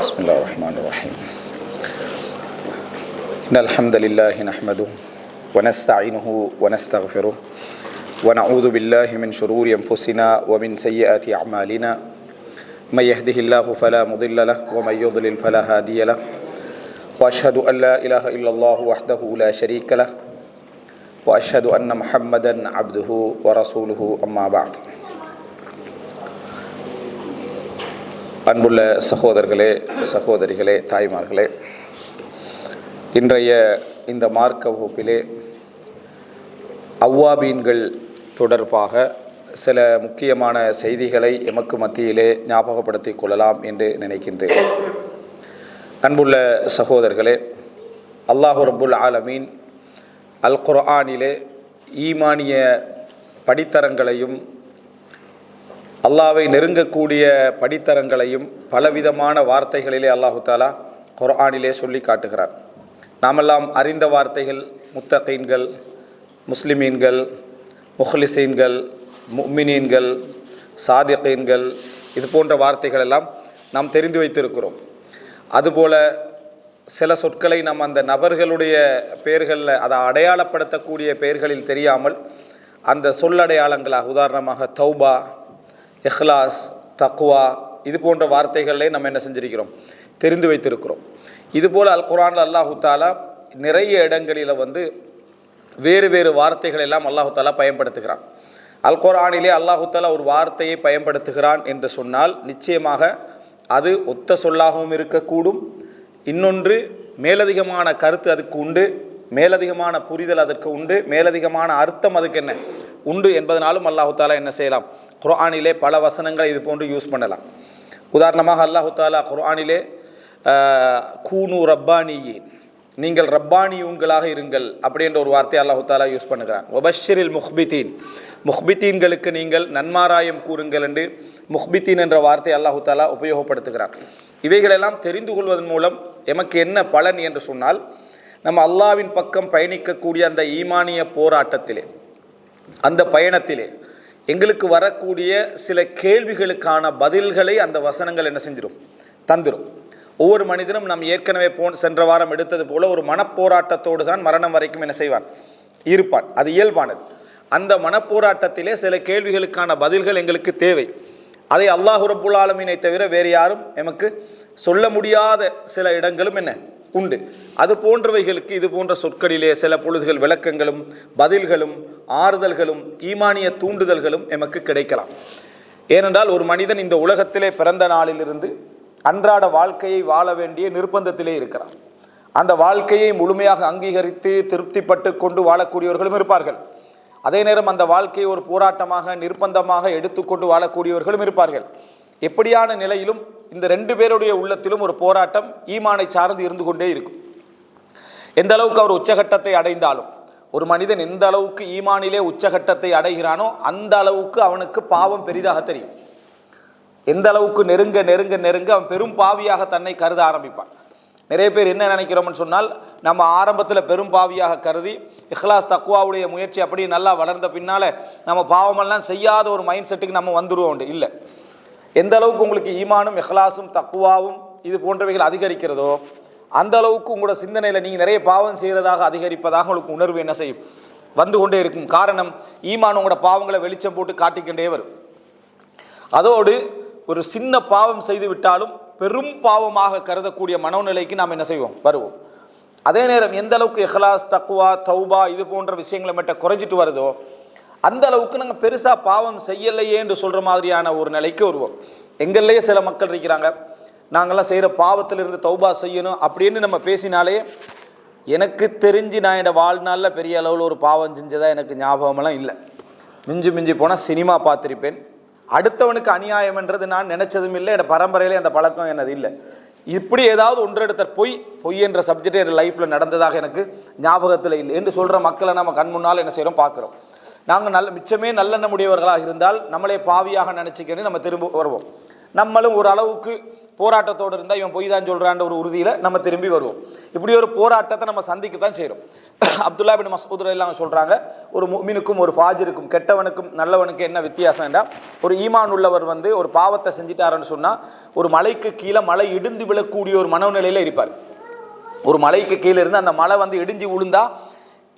بسم الله الرحمن الرحيم إن الحمد لله نحمده ونستعينه ونستغفره ونعوذ بالله من شرور أنفسنا ومن سيئات أعمالنا من يهده الله فلا مضل له ومن يضلل فلا هادي له وأشهد أن لا إله إلا الله وحده لا شريك له وأشهد أن محمدا عبده ورسوله أما بعد. அன்புள்ள சகோதரர்களே, சகோதரிகளே, தாய்மார்களே, இன்றைய இந்த மார்க்க வகுப்பிலே அவ்வாபீன்கள் தொடர்பாக சில முக்கியமான செய்திகளை எமக்கு மத்தியிலே ஞாபகப்படுத்திக் கொள்ளலாம் என்று நினைக்கின்றேன். அன்புள்ள சகோதரர்களே, அல்லாஹு ரப்புல் ஆலமீன் அல் குர்ஆனிலே ஈமானிய படித்தரங்களையும் அல்லாஹ்வை நெருங்கக்கூடிய படித்தரங்களையும் பலவிதமான வார்த்தைகளிலே அல்லாஹு தாலா குர்ஆனிலே சொல்லி காட்டுகிறார். நாமெல்லாம் அறிந்த வார்த்தைகள் முத்தகீன்கள், முஸ்லிமீன்கள், முஹ்லிசீன்கள், முஃமினீன்கள், சாதிகீன்கள், இது போன்ற வார்த்தைகள் எல்லாம் நாம் தெரிந்து வைத்திருக்கிறோம். அதுபோல சில சொற்களை நாம் அந்த நபர்களுடைய பெயர்களில் அதை அடையாளப்படுத்தக்கூடிய பெயர்களில் தெரியாமல் அந்த சொல்லடையாளங்களாக, உதாரணமாக தௌபா, இஹ்லாஸ், தக்வா, இது போன்ற வார்த்தைகளே நம்ம என்ன செஞ்சிருக்கிறோம், தெரிந்து வைத்திருக்கிறோம். இதுபோல் அல் குர்ஆனில் அல்லாஹு தாலா நிறைய இடங்களில் வேறு வேறு வார்த்தைகள் எல்லாம் அல்லாஹு தாலா பயன்படுத்துகிறான். அல் குர்ஆனிலே அல்லாஹு தாலா ஒரு வார்த்தையை பயன்படுத்துகிறான் என்று சொன்னால் நிச்சயமாக அது ஒத்த சொல்லாகவும் இருக்கக்கூடும், இன்னொன்று மேலதிகமான கருத்து அதுக்கு உண்டு, மேலதிகமான புரிதல் அதற்கு உண்டு, மேலதிகமான அர்த்தம் அதுக்கு என்ன உண்டு என்பதனாலும் அல்லாஹு தாலா என்ன செய்யலாம், குர்ஆனிலே பல வசனங்களை இது போன்று யூஸ் பண்ணலாம். உதாரணமாக அல்லாஹு தாலா குர்ஆனிலே கூனு ரப்பானியின், நீங்கள் ரப்பானியூன்களாக இருங்கள் அப்படின்ற ஒரு வார்த்தையை அல்லாஹு தாலா யூஸ் பண்ணுகிறான். வபஷ்ஷிரில் முஹ்பித்தீன், முஹ்பித்தீன்களுக்கு நீங்கள் நன்மாராயம் கூறுங்கள் என்று முஹ்பித்தீன் என்ற வார்த்தையை அல்லாஹு தாலா உபயோகப்படுத்துகிறான். இவைகளெல்லாம் தெரிந்து கொள்வதன் மூலம் எமக்கு என்ன பலன் என்று சொன்னால், நம்ம அல்லாஹ்வின் பக்கம் பயணிக்கக்கூடிய அந்த ஈமானிய போராட்டத்திலே, அந்த பயணத்திலே எங்களுக்கு வரக்கூடிய சில கேள்விகளுக்கான பதில்களை அந்த வசனங்கள் என்ன செஞ்சிடும், தந்துடும். ஒவ்வொரு மனிதனும் நாம் ஏற்கனவே சென்ற வாரம் எடுத்தது போல ஒரு மனப்போராட்டத்தோடு தான் மரணம் வரைக்கும் என்ன செய்வான், இருப்பான். அது இயல்பானது. அந்த மனப்போராட்டத்திலே சில கேள்விகளுக்கான பதில்கள் எங்களுக்கு தேவை. அதை அல்லாஹு ரப்புல் ஆலமீனை தவிர வேறு யாரும் எமக்கு சொல்ல முடியாத சில இடங்களும் என்ன உண்டு. அது போன்றவைகளுக்கு இது போன்ற சொற்களிலே சில பொழுதுகள் விளக்கங்களும் பதில்களும் ஆறுதல்களும் ஈமானிய தூண்டுதல்களும் எமக்கு கிடைக்கலாம். ஏனென்றால் ஒரு மனிதன் இந்த உலகத்திலே பிறந்த நாளிலிருந்து அன்றாட வாழ்க்கையை வாழ வேண்டிய நிர்பந்தத்திலே இருக்கிறார். அந்த வாழ்க்கையை முழுமையாக அங்கீகரித்து திருப்திப்பட்டு கொண்டு வாழக்கூடியவர்களும் இருப்பார்கள். அதே நேரம் அந்த வாழ்க்கையை ஒரு போராட்டமாக நிர்பந்தமாக எடுத்துக்கொண்டு வாழக்கூடியவர்களும் இருப்பார்கள். எப்படியான நிலையிலும் இந்த ரெண்டு பேருடைய உள்ளத்திலும் ஒரு போராட்டம் ஈமானை சார்ந்து இருந்து கொண்டே இருக்கும். எந்த அளவுக்கு அவர் உச்சகட்டத்தை அடைந்தாலும், ஒரு மனிதன் எந்த அளவுக்கு ஈமானிலே உச்சகட்டத்தை அடைகிறானோ அந்த அளவுக்கு அவனுக்கு பாவம் பெரிதாக தெரியும். எந்த அளவுக்கு நெருங்க நெருங்க நெருங்க அவன் பெரும் பாவியாக தன்னை கருத ஆரம்பிப்பான். நிறைய பேர் என்ன நினைக்கிறோம்னு சொன்னால், நம்ம ஆரம்பத்தில் பெரும் பாவியாக கருதி இஹ்லாஸ் தக்வாவுடைய முயற்சி அப்படி நல்லா வளர்ந்த பின்னால் நம்ம பாவமெல்லாம் செய்யாத ஒரு மைண்ட் செட்டுக்கு நம்ம வந்துடுவோம். இல்லை, எந்த அளவுக்கு உங்களுக்கு ஈமானும் இஹ்லாஸும் தக்வாவும் இது போன்றவைகள் அதிகரிக்கிறதோ அந்த அளவுக்கு உங்களோட சிந்தனையில் நீங்கள் நிறைய பாவம் செய்கிறதாக அதிகரிப்பதாக உங்களுக்கு உணர்வு என்ன செய்யும், வந்து கொண்டே இருக்கும். காரணம், ஈமான் உங்களோட பாவங்களை வெளிச்சம் போட்டு காட்டிக்கொண்டே வரும். அதோடு ஒரு சின்ன பாவம் செய்து விட்டாலும் பெரும் பாவமாக கருதக்கூடிய மனோநிலைக்கு நாம் என்ன செய்வோம், வருவோம். அதே நேரம் எந்த அளவுக்கு இஹ்லாஸ், தக்வா, தௌபா இது போன்ற விஷயங்களை மட்டும் குறைஞ்சிட்டு வருதோ அந்த அளவுக்கு நாங்கள் பெருசாக பாவம் செய்யலையே என்று சொல்கிற மாதிரியான ஒரு நிலைக்கு வருவோம். எங்கள்லேயே சில மக்கள் இருக்கிறாங்க, நாங்கள்லாம் செய்கிற பாவத்திலிருந்து தௌபா செய்யணும் அப்படின்னு நம்ம பேசினாலே, எனக்கு தெரிஞ்சு நான் என்னோட வாழ்நாளில் பெரிய அளவில் ஒரு பாவம் செஞ்சதாக எனக்கு ஞாபகமெல்லாம் இல்லை. மிஞ்சி மிஞ்சி போனால் சினிமா பார்த்துருப்பேன். அடுத்தவனுக்கு அநியாயம்ன்றது நான் நினச்சதும் இல்லை, என்னோட பரம்பரையிலே அந்த பழக்கம் என்னது இல்லை. இப்படி ஏதாவது ஒன்றெடுத்த பொய் என்ற சப்ஜெக்ட் என் லைஃப்பில் நடந்ததாக எனக்கு ஞாபகத்தில் இல்லை என்று சொல்கிற மக்களை நம்ம கண் முன்னால் என்ன செய்கிறோம், பார்க்குறோம். நாங்கள் மிச்சமே நல்லெண்ண முடியவர்களாக இருந்தால் நம்மளே பாவியாக நினச்சிக்கன்னு நம்ம திரும்ப வருவோம். நம்மளும் ஒரு அளவுக்கு போராட்டத்தோடு இருந்தால் இவன் பொய் தான் சொல்கிறான்ற ஒரு உறுதியில் நம்ம திரும்பி வருவோம். இப்படி ஒரு போராட்டத்தை நம்ம சந்திக்க தான் செய்கிறோம். அப்துல்லா பின் மஸ்ஊத் ரலியல்லாஹு அன்ஹு சொல்கிறாங்க, ஒரு முஃமினுக்கும் ஒரு ஃபாஜிருக்கும், கெட்டவனுக்கும் நல்லவனுக்கு என்ன வித்தியாசம்னா, ஒரு ஈமான் உள்ளவர் ஒரு பாவத்தை செஞ்சிட்டாருன்னு சொன்னால் ஒரு மலைக்கு கீழே மலை இடிந்து விழக்கூடிய ஒரு மனநிலையில் இருப்பார். ஒரு மலைக்கு கீழே இருந்து அந்த மலை இடிஞ்சு விழுந்தா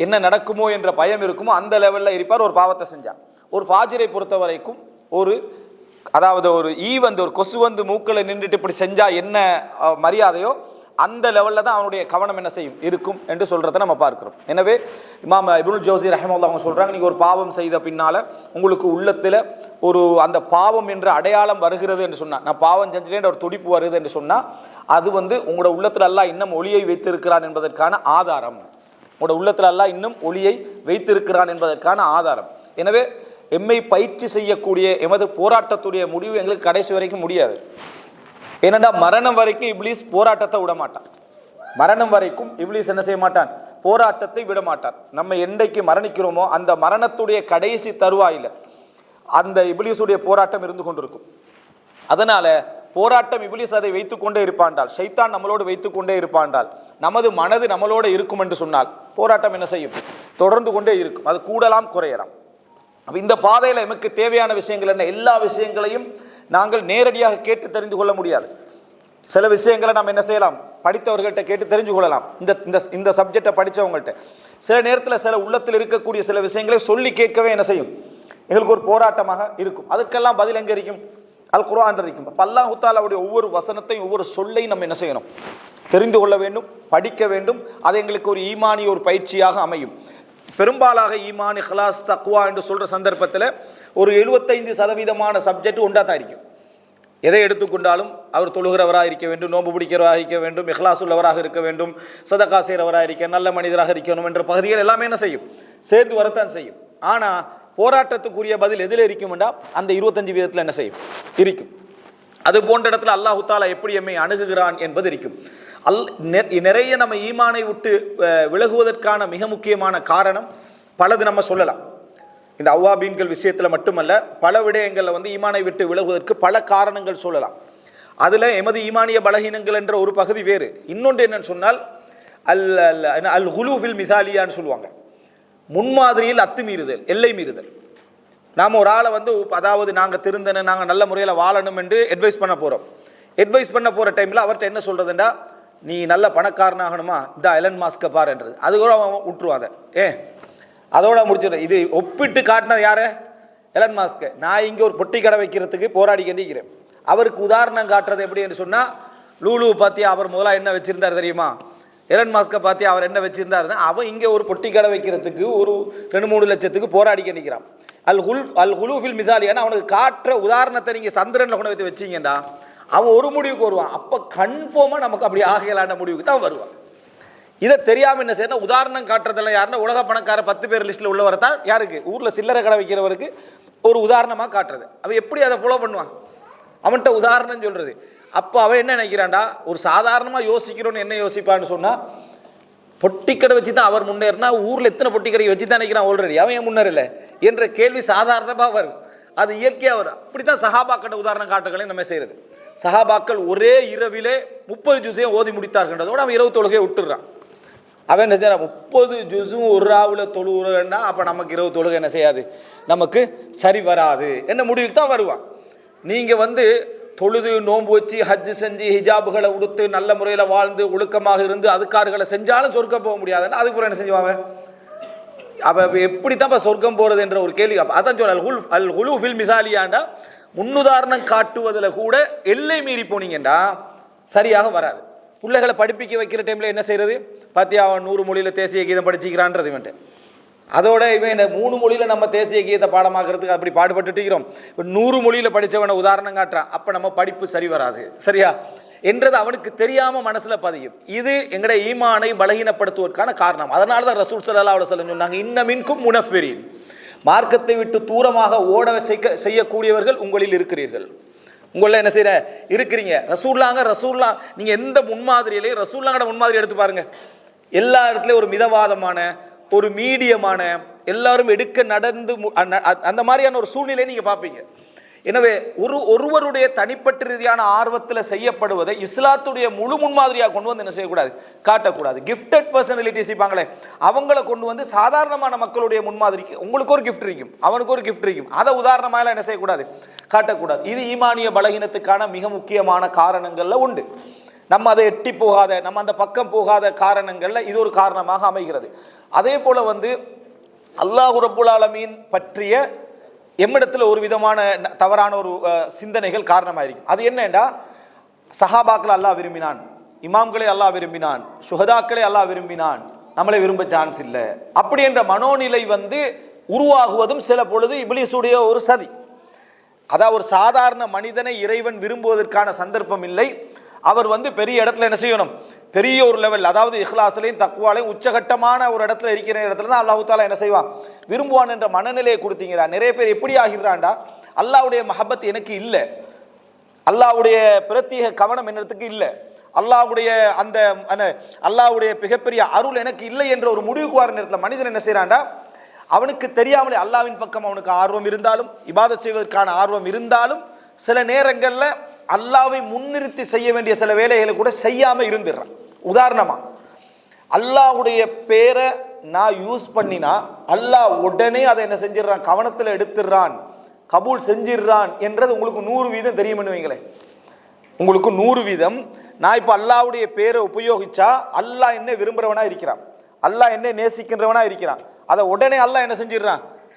என்ன நடக்குமோ என்ற பயம் இருக்குமோ அந்த லெவலில் இருப்பார் ஒரு பாவத்தை செஞ்சார். ஒரு ஃபாஜிரை பொறுத்த வரைக்கும் அதாவது ஒரு ஒரு கொசு மூக்கில் நின்றுட்டு இப்படி செஞ்சால் என்ன மரியாதையோ அந்த லெவலில் தான் அவனுடைய கவனம் என்ன செய்யும் இருக்கும் என்று சொல்கிறத நம்ம பார்க்கிறோம். எனவே இமாம் இப்னுல் ஜௌஸி ரஹிமஹுல்லாஹ் அவங்க சொல்கிறாங்க, நீங்கள் ஒரு பாவம் செய்த பின்னால் உங்களுக்கு உள்ளத்தில் அந்த பாவம் என்ற அடையாளம் வருகிறது என்று சொன்னால், நான் பாவம் செஞ்சுட்டேன் ஒரு துடிப்பு வருது என்று சொன்னால் அது உங்களோட உள்ளத்தில் அல்லாஹ் இன்னும் ஒளியை வைத்திருக்கிறான் என்பதற்கான ஆதாரம். உங்களோட உள்ளத்தில் அல்லாஹ் இன்னும் ஒளியை வைத்திருக்கிறான் என்பதற்கான ஆதாரம். எனவே எம்மை பயிற்சி செய்யக்கூடிய எமது போராட்டத்துடைய முடிவு எங்களுக்கு கடைசி வரைக்கும் முடியாது. ஏனென்றா மரணம் வரைக்கும் இப்லீஸ் போராட்டத்தை விட மாட்டான். மரணம் வரைக்கும் இப்லீஸ் என்ன செய்ய மாட்டான்? போராட்டத்தை விட மாட்டான். நம்ம என்றைக்கு மரணிக்கிறோமோ அந்த மரணத்துடைய கடைசி தருவாயில் அந்த இப்லீஸுடைய போராட்டம் இருந்து கொண்டிருக்கும். அதனால போராட்டம் இப்லீஸ் அதை வைத்துக் கொண்டே இருப்பாண்டால், ஷைத்தான் நம்மளோடு வைத்துக் கொண்டே இருப்பாண்டால், நமது மனது நம்மளோடு இருக்கும் என்று சொன்னால் போராட்டம் என்ன செய்யும்? தொடர்ந்து கொண்டே இருக்கும். அது கூடலாம் குறையலாம். இந்த பாதையில் எமக்கு தேவையான விஷயங்கள் என்ன? எல்லா விஷயங்களையும் நாங்கள் நேரடியாக கேட்டு தெரிந்து கொள்ள முடியாது. சில விஷயங்களை நாம் என்ன செய்யலாம்? படித்தவர்கள்ட்ட கேட்டு தெரிஞ்சு கொள்ளலாம். இந்த சப்ஜெக்டை படித்தவங்கள்ட்ட சில நேரத்தில் சில உள்ளத்தில் இருக்கக்கூடிய சில விஷயங்களை சொல்லி கேட்கவே என்ன செய்யும்? எங்களுக்கு ஒரு போராட்டமாக இருக்கும். அதுக்கெல்லாம் பதில் எங்கே இருக்கும்? அல் குர்ஆன் இருக்கும். அப்போ அல்லாஹ் தஆலாவுடைய ஒவ்வொரு வசனத்தையும் ஒவ்வொரு சொல்லையும் நம்ம என்ன செய்யணும்? தெரிந்து கொள்ள வேண்டும், படிக்க வேண்டும். அது எங்களுக்கு ஒரு ஈமானிய ஒரு பயிற்சியாக அமையும். பெரும்பாலாக ஈமான், இஹ்லாஸ், தக்வா என்று சொல்கிற சந்தர்ப்பத்தில் ஒரு 75% சப்ஜெக்ட் ஒன்றாக தான் இருக்கும். எதை எடுத்துக்கொண்டாலும் அவர் தொழுகிறவராக இருக்க வேண்டும், நோன்பு பிடிக்கிறவராக இருக்க வேண்டும், இஹ்லாஸ் உள்ளவராக இருக்க வேண்டும், சதகா செய்கிறவராக இருக்க, நல்ல மனிதராக இருக்கணும் என்ற பகுதிகள் எல்லாமே என்ன செய்யும்? சேர்ந்து வரத்தான் செய்யும். ஆனால் போராட்டத்துக்குரிய பதில் எதில் இருக்கும்னா அந்த 25% என்ன செய்யும்? இருக்கும். அது போன்ற இடத்துல அல்லாஹ் தஆலா எப்படி எம்மை அணுகுகிறான் என்பது இருக்கும். நிறைய நம்ம ஈமானை விட்டு விலகுவதற்கான மிக முக்கியமான காரணம் பலது நம்ம சொல்லலாம். இந்த அவ்வாபீன்கள் விஷயத்தில் மட்டுமல்ல, பல விடயங்களில் ஈமானை விட்டு விலகுவதற்கு பல காரணங்கள் சொல்லலாம். அதில் எமது ஈமானிய பலகீனங்கள் என்ற ஒரு பகுதி வேறு. இன்னொன்று என்னன்னு சொன்னால் அல் குலூ ஃபில் மிசாலியான்னு சொல்லுவாங்க. முன்மாதிரியில் அத்துமீறுதல், எல்லை மீறுதல். நாம் ஒரு ஆளை அதாவது நாங்கள் திருந்தன, நாங்கள் நல்ல முறையில் வாழணும் என்று அட்வைஸ் பண்ண போகிறோம். அட்வைஸ் பண்ண போகிற டைமில் அவர்கிட்ட என்ன சொல்கிறதுண்டா, நீ நல்ல பணக்காரனாகணுமா, இந்த எலன் மாஸ்கை பாருன்றது. அது கூட அவன் விட்டுருவாங்க. அதோட முடிச்சிட. இது ஒப்பிட்டு காட்டினது யார்? எலன் மாஸ்கை. நான் இங்கே ஒரு பொட்டி கடை வைக்கிறதுக்கு போராடி கண்டிக்கிறேன். அவருக்கு உதாரணம் காட்டுறது எப்படி என்று சொன்னால், லூலு பார்த்தியா அவர் முதல்ல என்ன வச்சுருந்தார் தெரியுமா? எலன் மாஸ்கை பார்த்தியா அவர் என்ன வச்சுருந்தாருன்னா, அவன் இங்கே ஒரு பொட்டி கடை வைக்கிறதுக்கு ஒரு 2-3 லட்சத்துக்கு போராடி கண்டிக்கிறான். அல் குலூஃபில் மிசாலியான அவனுக்கு காட்டுற உதாரணத்தை நீங்கள் சந்திரனில் கொண்டு வைத்து வச்சிங்கண்டா அவன் ஒரு முடிவுக்கு வருவான். அப்போ கன்ஃபார்மாக நமக்கு அப்படி ஆகலான முடிவுக்கு தான் வருவான். இதை தெரியாமல் என்ன செய்யணும்? உதாரணம் காட்டுறதெல்லாம் யாருன்னா உலக பணக்கார 10 பேர் லிஸ்ட்டில் உள்ளவரை தான் யாருக்கு? ஊரில் சில்லறை கடை வைக்கிறவருக்கு ஒரு உதாரணமாக காட்டுறது. அவன் எப்படி அதை ஃபாலோ பண்ணுவான்? அவன்கிட்ட உதாரணம் சொல்கிறது. அப்போ அவன் என்ன நினைக்கிறான்டா, ஒரு சாதாரணமாக யோசிக்கிறோன்னு என்ன யோசிப்பான்னு சொன்னால், பொட்டிக்கடை வச்சு தான் அவர் முன்னேறினா ஊரில் எத்தனை பொட்டிக்கடை வச்சு தான் நினைக்கிறான் ஆல்ரெடி, அவன் ஏன் முன்னேறலை என்ற கேள்வி சாதாரணமாக வரும். அது இயற்கையாக வரும். அப்படி தான் சஹாபாக்கள உதாரணம் காட்டுகளையும் நம்ம செய்கிறது. சஹாபாக்கள் ஒரே இரவிலே 30 ஜுஸையும் ஓதி முடித்தார்கின்றதோடு அவன் இரவு தொழுகையை விட்டுடுறான். அவன் என்ன செய்யறான்? 30 ஜுஸும் ஒரு ராவில் தொழுகிறன்னா அப்போ நமக்கு இரவு தொழுகை என்ன செய்யாது? நமக்கு சரி வராது என்ன முடிவுக்கு தான் வருவான். நீங்கள் தொழுது நோன்பு வச்சு ஹஜ்ஜு செஞ்சு ஹிஜாபுகளை உடுத்து நல்ல முறையில் வாழ்ந்து ஒழுக்கமாக இருந்து அதுக்கார்களை செஞ்சாலும் சொர்க்கம் போக முடியாதுன்னா அதுக்கு என்ன செஞ்சுவாங்க? அப்போ எப்படித்தான் இப்போ சொர்க்கம் போகிறது என்ற ஒரு கேள்வி. அதான் சொல்ல அல் குலூ ஃபில் மிசாலியாண்டா முன்னுதாரணம் காட்டுவதில் கூட எல்லை மீறி போனீங்கன்னா சரியாக வராது. பிள்ளைகளை படிப்பிக்க வைக்கிற டைமில் என்ன செய்கிறது? பார்த்தியா அவன் 100 மொழியில் தேசிய கீதம் படிச்சுக்கிறான்றது இவன்ட்டு. அதோட இவன் 3 மொழியில் நம்ம தேசிய கீதத்தை பாடமாக்குறதுக்கு அப்படி பாடுபட்டுக்கிறோம். இப்போ 100 மொழியில் படித்தவனை உதாரணம் காட்டுறான். அப்போ நம்ம படிப்பு சரி வராது சரியா என்றது அவனுக்கு தெரியாமல் மனசில் பதியும். இது எங்களுடைய ஈமானை பலகீனப்படுத்துவதற்கான காரணம். அதனால தான் ரசூல் ஸல்லல்லாஹு அலைஹி வஸல்லம் சொன்னாங்க, இன்னமின்கும் முனஃபிரீன், மார்க்கத்தை விட்டு தூரமாக ஓட செய்யக்கூடியவர்கள் உங்களில் இருக்கிறீர்கள். உங்களில் என்ன செய்கிற இருக்கிறீங்க. ரசூல்லா நீங்கள் எந்த முன்மாதிரியிலையும் ரசூல்லாங்கட முன்மாதிரி எடுத்து பாருங்கள். எல்லா இடத்துலையும் ஒரு மிதவாதமான ஒரு மீடியமான எல்லாரும் எடுக்க நடந்து அந்த மாதிரியான ஒரு சூழ்நிலையை நீங்கள் பார்ப்பீங்க. எனவே ஒருவருடைய தனிப்பட்ட ரீதியான ஆர்வத்தில் செய்யப்படுவதை இஸ்லாத்துடைய முழு முன்மாதிரியாக கொண்டு வந்து என்ன செய்யக்கூடாது, காட்டக்கூடாது. கிஃப்டட் பர்சனாலிட்டிஸ் இருப்பாங்களே, அவங்கள கொண்டு வந்து சாதாரணமான மக்களுடைய முன்மாதிரிக்கு உங்களுக்கு ஒரு கிஃப்ட் இருக்கும், அவனுக்கு ஒரு கிஃப்ட் இருக்கும், அதை உதாரணமாக என்ன செய்யக்கூடாது, காட்டக்கூடாது. இது ஈமானிய பலகீனத்துக்கான மிக முக்கியமான காரணங்கள்ல உண்டு. நம்ம அதை எட்டி போகாத, நம்ம அந்த பக்கம் போகாத காரணங்கள்ல இது ஒரு காரணமாக அமைகிறது. அதே போல வந்து அல்லாஹ் ரப்புல் ஆலமீன் பற்றிய எம்மிடத்தில் ஒரு விதமான தவறான ஒரு சிந்தனைகள் காரணமாயிருக்கும். அது என்னண்டா, சஹாபாக்களை அல்லாஹ் விரும்பினான், இமாம்களை அல்லாஹ் விரும்பினான், சுஹதாக்களை அல்லாஹ் விரும்பினான், நம்மளை விரும்ப சான்ஸ் இல்லை அப்படி என்ற மனோநிலை வந்து உருவாகுவதும் சில பொழுது இப்லீஸுடைய ஒரு சதி. அதாவது ஒரு சாதாரண மனிதனை இறைவன் விரும்புவதற்கான சந்தர்ப்பம் இல்லை. அவர் வந்து பெரிய இடத்துல என்ன செய்யணும், பெரிய ஒரு லெவல், அதாவது இஹ்லாஸ்லையும் தக்வாலையும் உச்சகட்டமான ஒரு இடத்துல இருக்கிற இடத்துல தான் அல்லாஹ் தாலா என்ன செய்வான், விரும்புவான் என்ற மனநிலையை கொடுத்தீங்கிறா. நிறைய பேர் எப்படி ஆகிறான்டா, அல்லாஹ்வுடைய மஹப்பத் எனக்கு இல்லை, அல்லாஹ்வுடைய பிரத்யேக கவனம் என்னத்துக்கு இல்லை, அல்லாஹ்வுடைய அந்த அல்லாஹ்வுடைய மிகப்பெரிய அருள் எனக்கு இல்லை என்ற ஒரு முடிவுக்கு வர நேரத்தில் மனிதன் என்ன செய்யறான்டா, அவனுக்கு தெரியாமலே அல்லாஹ்வின் பக்கம் அவனுக்கு ஆர்வம் இருந்தாலும், இபாதத் செய்வதற்கான ஆர்வம் இருந்தாலும், சில நேரங்களில் அல்லாஹ்வை முன்னிறுத்தி செய்ய வேண்டிய சில வேலைகளை கூட செய்யாம இருந்துடுறான். உதாரணமா, அல்லாஹ்வுடைய பேரை நான் யூஸ் பண்ணினா அல்லாஹ் உடனே அதை என்ன செஞ்சிடறான், கவனத்தில் எடுத்துடுறான், கபூல் செஞ்சிடுறான் என்றது உங்களுக்கு 100% தெரியும்னு வைங்களேன். உங்களுக்கு 100% நான் இப்போ அல்லாஹ்வுடைய பேரை உபயோகிச்சா அல்லாஹ் என்ன விரும்புறவனா இருக்கிறான், அல்லாஹ் என்ன நேசிக்கின்றவனா இருக்கிறான், அதை உடனே அல்லாஹ் என்ன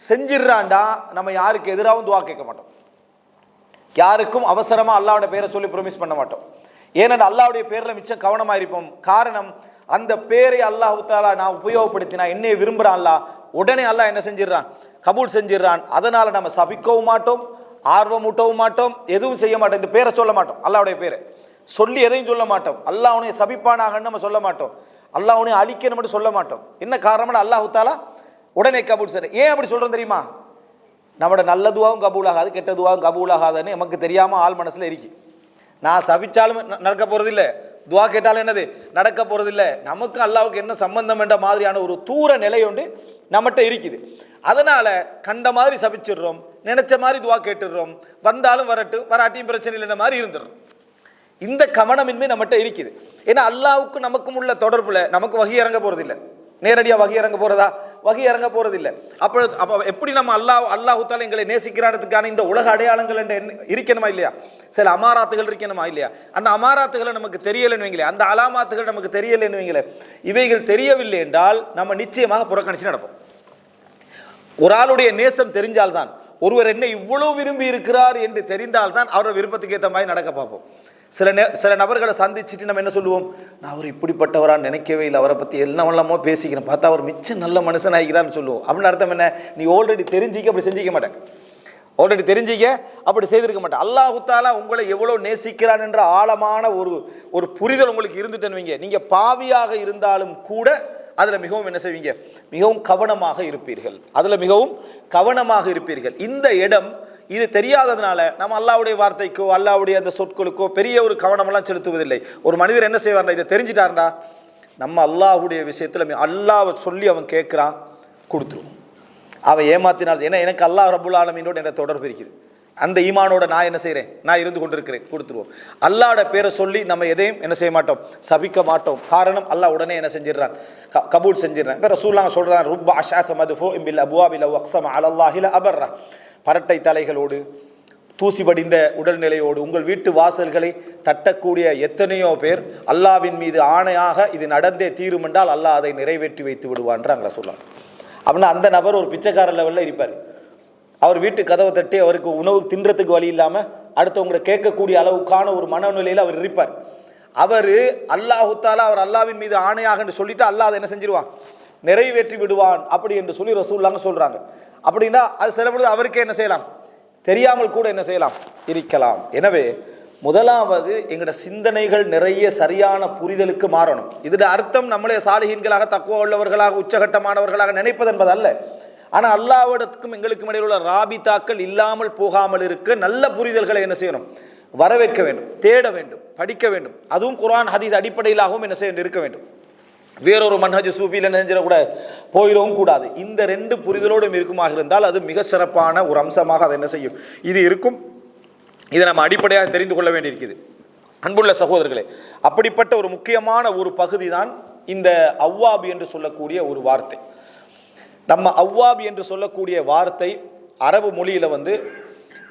செஞ்சிடுறான்டா. நம்ம யாருக்கு எதிராகவும் துவா கேட்க மாட்டோம், யாருக்கும் அவசரமா அல்லாஹ்வுடைய பேரை சொல்லி ப்ரொமிஸ் பண்ண மாட்டோம். ஏனென்றால் அல்லாஹ்வுடைய பேர்ல மிச்சம் கவனமா இருப்போம். காரணம், அந்த பேரை அல்லாஹ் தாலா நான் உபயோகப்படுத்தினா என்னை விரும்புறான் அல்லாஹ், உடனே அல்லாஹ் என்ன செஞ்சிடறான், கபூல் செஞ்சிடறான். அதனால நம்ம சபிக்கவும் மாட்டோம், ஆர்வம் ஊட்டவும் மாட்டோம், எதுவும் செய்ய மாட்டோம். இந்த பேரை சொல்ல மாட்டோம், அல்லாஹ்வுடைய பேரை சொல்லி எதையும் சொல்ல மாட்டோம். அல்லாஹ் உன்னை சபிப்பானாகன்னு நம்ம சொல்ல மாட்டோம், அல்லாஹ் உன்னை அழிக்கணும் மட்டும் சொல்ல மாட்டோம். என்ன காரணம்னா அல்லாஹ் தாலா உடனே கபூல் செய்ய. ஏன் அப்படி சொல்றோம் தெரியுமா, நம்மளோட நல்ல துவாவும் கபூல் ஆகாது, கெட்ட துவாவும் கபூல் ஆகாதுன்னு நமக்கு தெரியாமல் ஆள் மனசில் இருக்கு. நான் சபிச்சாலும் நடக்க போகிறதில்ல, துவா கேட்டாலும் என்னது நடக்க போகிறதில்ல, நமக்கு அல்லாவுக்கு என்ன சம்பந்தம் என்ற மாதிரியான ஒரு தூர நிலை ஒன்று நம்மகிட்ட இருக்குது. அதனால் கண்ட மாதிரி சபிச்சிடுறோம், நினச்ச மாதிரி துவா கேட்டுடுறோம், வந்தாலும் வராட்டியும் பிரச்சனை இல்லைன்ற மாதிரி இருந்துடுறோம். இந்த கவனமின்மை நம்மகிட்ட இருக்குது. ஏன்னா அல்லாவுக்கு நமக்கும் உள்ள தொடர்பில் நமக்கு வகி இறங்க போகிறதில்லை, நேரடியாக வகி இறங்க போகிறதா, வகி இறங்க போறதில்லை. அப்போ எப்படி நம்ம அல்லாஹ் தாலா எங்களை நேசிக்கிறானதுக்கான இந்த உலக அடையாளங்கள் இருக்கணுமா இல்லையா, சில அமாராத்துகள் இருக்கணுமா இல்லையா, அந்த அமாராத்துகளை நமக்கு தெரியலைன்னு வைங்களேன், அந்த அலாமாத்துகள் நமக்கு தெரியலைன்னு வைங்களேன், இவைகள் தெரியவில்லை என்றால் நம்ம நிச்சயமாக புறக்கணிச்சு நடப்போம். ஒரு ஆளுடைய நேசம் தெரிஞ்சால்தான், ஒருவர் என்ன இவ்வளவு விரும்பி இருக்கிறார் என்று தெரிந்தால்தான் அவரோட விருப்பத்துக்கு ஏற்ற மாதிரி நடக்க பார்ப்போம். சில நபர்களை சந்திச்சுட்டு நம்ம என்ன சொல்லுவோம், நான் அவர் இப்படிப்பட்டவரான்னு நினைக்கவே இல்லை, அவரை பற்றி எல்லாமோ பேசிக்கிறேன், பார்த்தா அவர் மிச்சம் நல்ல மனுஷன் ஆகிக்கிறான்னு சொல்லுவோம். அப்படின்னு அர்த்தம் என்ன, நீ ஆல்ரெடி தெரிஞ்சிக்க அப்படி செஞ்சிக்க மாட்டேன், ஆல்ரெடி தெரிஞ்சிக்க அப்படி செய்திருக்க மாட்டேன். அல்லாஹ் தாலா உங்களை எவ்வளோ நேசிக்கிறான் என்ற ஆழமான ஒரு புரிதல் உங்களுக்கு இருந்துட்டேன்னு வைங்க, நீங்கள் பாவியாக இருந்தாலும் கூட அதில் மிகவும் என்ன செய்வீங்க, மிகவும் கவனமாக இருப்பீர்கள், அதில் மிகவும் கவனமாக இருப்பீர்கள். இந்த இடம் இது தெரியாததுனால நம்ம அல்லாஹ்வுடைய வார்த்தைக்கோ அல்லாஹ்வுடைய அந்த சொற்களுக்கோ பெரிய ஒரு கவனமெல்லாம் செலுத்துவதில்லை. ஒரு மனிதர் என்ன செய்வார்னா, இதை தெரிஞ்சிட்டார்னா நம்ம அல்லாஹ்வுடைய விஷயத்தில் அல்லாஹ்வை சொல்லி அவன் கேட்குறான் கொடுத்துருவோம். அவன் ஏமாத்தினால், ஏன்னா எனக்கு அல்லாஹ் ரப்புல் ஆலமீனோட என்ன தொடர்பு இருக்குது, அந்த ஈமானோட நான் என்ன செய்கிறேன், நான் இருந்து கொண்டிருக்கிறேன், கொடுத்துருவோம். அல்லாஹ்வோட பேரை சொல்லி நம்ம எதையும் என்ன செய்ய மாட்டோம், சபிக்க மாட்டோம். காரணம், அல்லாஹ் உடனே என்ன செஞ்சிடறான், கபூல் செஞ்சிடறான். இப்போ ரசூலுல்லாஹ் சொல்கிறான், ருப்ப அஷாஸ மதுஃபூஇன் பில் அப்வாபி லவ் அக்ஸம அலல்லாஹி லஅபர்ரா, பரட்டை தலைகளோடு தூசி படிந்த உடல்நிலையோடு உங்கள் வீட்டு வாசல்களை தட்டக்கூடிய எத்தனையோ பேர் அல்லாஹ்வின் மீது ஆணையாக இது நடந்தே தீரும் என்றால் அல்லாஹ் அதை நிறைவேற்றி வைத்து விடுவான்றாங்க ரசூலுல்லாஹ். அப்படின்னா அந்த நபர் ஒரு பிச்சைக்கார லெவலில் இருப்பார். அவர் வீட்டு கதவை தட்டி அவருக்கு உணவு தின்றதுக்கு வழி இல்லாமல் அடுத்தவங்களை கேட்கக்கூடிய அளவுக்கான ஒரு மனநிலையில் அவர் இருப்பார். அவர் அல்லாஹ் தாலா அவர் அல்லாஹ்வின் மீது ஆணையாக என்று சொல்லிட்டு அல்லாஹ் அதை என்ன செஞ்சிருவான், நிறைவேற்றி விடுவான் அப்படி என்று சொல்லி ரசூலுல்லாஹ் சொல்கிறாங்க. அப்படின்னா அது சில பொழுது அவருக்கே என்ன செய்யலாம், தெரியாமல் கூட என்ன செய்யலாம், இருக்கலாம். எனவே முதலாவது எங்களோட சிந்தனைகள் நிறைய சரியான புரிதலுக்கு மாறணும். இதோட அர்த்தம் நம்மளே சாலிஹீன்களாக தக்வா உள்ளவர்களாக உச்சகட்டமானவர்களாக நினைப்பது என்பது அல்ல. ஆனால் அல்லாஹ்விடத்துக்கும் எங்களுக்கும் இடையில் உள்ள ராபித்தாக்கள் இல்லாமல் போகாமல் இருக்க நல்ல புரிதல்களை என்ன செய்யணும், வரவேற்க வேண்டும், தேட வேண்டும், படிக்க வேண்டும். அதுவும் குர்ஆன் ஹதீஸ் அடிப்படையிலாகவும் என்ன செய்ய இருக்க வேண்டும். வேறொரு மன்ஹஜ் சூஃபியில் என்ன செஞ்சிடக்கூடாது, போயிடவும் கூடாது. இந்த ரெண்டு புரிதலோடும் இருக்குமாக இருந்தால் அது மிக சிறப்பான ஒரு அம்சமாக அதை என்ன செய்யும், இது இருக்கும். இதை நம்ம அடிப்படையாக தெரிந்து கொள்ள வேண்டியிருக்குது. அன்புள்ள சகோதரர்களே, அப்படிப்பட்ட ஒரு முக்கியமான ஒரு பகுதி தான் இந்த அவ்வாபி என்று சொல்லக்கூடிய ஒரு வார்த்தை. நம்ம அவ்வாபி என்று சொல்லக்கூடிய வார்த்தை அரபு மொழியில்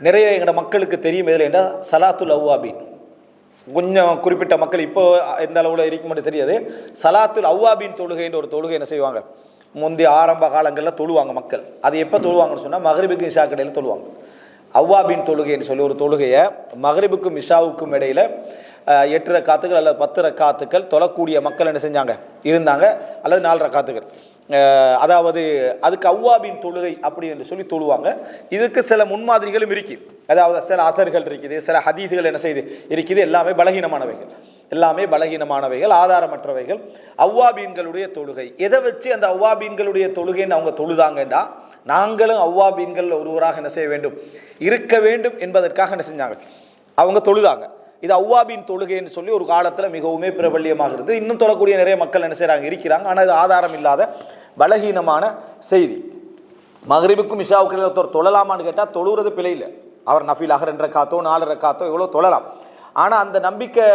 நிறைய எங்களோட மக்களுக்கு தெரியும். இதில் என்ன சலாத்துல் அவ்வாபின், கொஞ்சம் குறிப்பிட்ட மக்கள் இப்போ எந்த அளவில் இருக்க மட்டும் தெரியாது. சலாத்துல் அவ்வாபின் தொழுகைன்ற ஒரு தொழுகை என்ன செய்வாங்க, முந்தைய ஆரம்ப காலங்களில் தொழுவாங்க மக்கள். அது எப்போ தொழுவாங்கன்னு சொன்னால் மகரிபுக்கும் இஷா கடையில் தொழுவாங்க. அவ்வாபின் தொழுகைன்னு சொல்லி ஒரு தொழுகையை மகரிபுக்கும் இஷாவுக்கும் இடையில் 8 ரக்காத்துக்கள் அல்லது 10 ரக்காத்துக்கள் தொழக்கூடிய மக்கள் என்ன செஞ்சாங்க இருந்தாங்க, அல்லது 4 ரக்காத்துக்கள். அதாவது அதுக்கு அவ்வாபின் தொழுகை அப்படி என்று சொல்லி தொழுவாங்க. இதுக்கு சில முன்மாதிரிகளும் இருக்குது. அதாவது சில அசர்கள் இருக்குது, சில ஹதீதுகள் என்ன செய்து இருக்குது, எல்லாமே பலகீனமானவைகள், ஆதாரமற்றவைகள். அவ்வாபீன்களுடைய தொழுகை எதை வச்சு அந்த அவ்வாபீன்களுடைய தொழுகைன்னு அவங்க தொழுதாங்கண்டா, நாங்களும் அவ்வாபீன்கள் ஒருவராக என்ன செய்ய வேண்டும், இருக்க வேண்டும் என்பதற்காக என்ன செஞ்சாங்க, அவங்க தொழுதாங்க. இது அவ்வாபின் தொழுகைன்னு சொல்லி ஒரு காலத்தில் மிகவுமே பிரபல்யமாக இருந்தது. இன்னும் தொழக்கூடிய நிறைய மக்கள் என்ன செய்கிறாங்க, இருக்கிறாங்க. ஆனால் இது ஆதாரம் இல்லாத பலகீனமான செய்தி. மகரிபுக்கும் இஷாவுக்கும் ஒருத்தர் தொழலாமான்னு கேட்டால் தொழுகிறது பிழை இல்லை. அவர் நஃபிலாக 2 ரக்காத்தோ 4 ரக்காத்தோ எவ்வளோ தொழலாம். ஆனால் அந்த நம்பிக்கை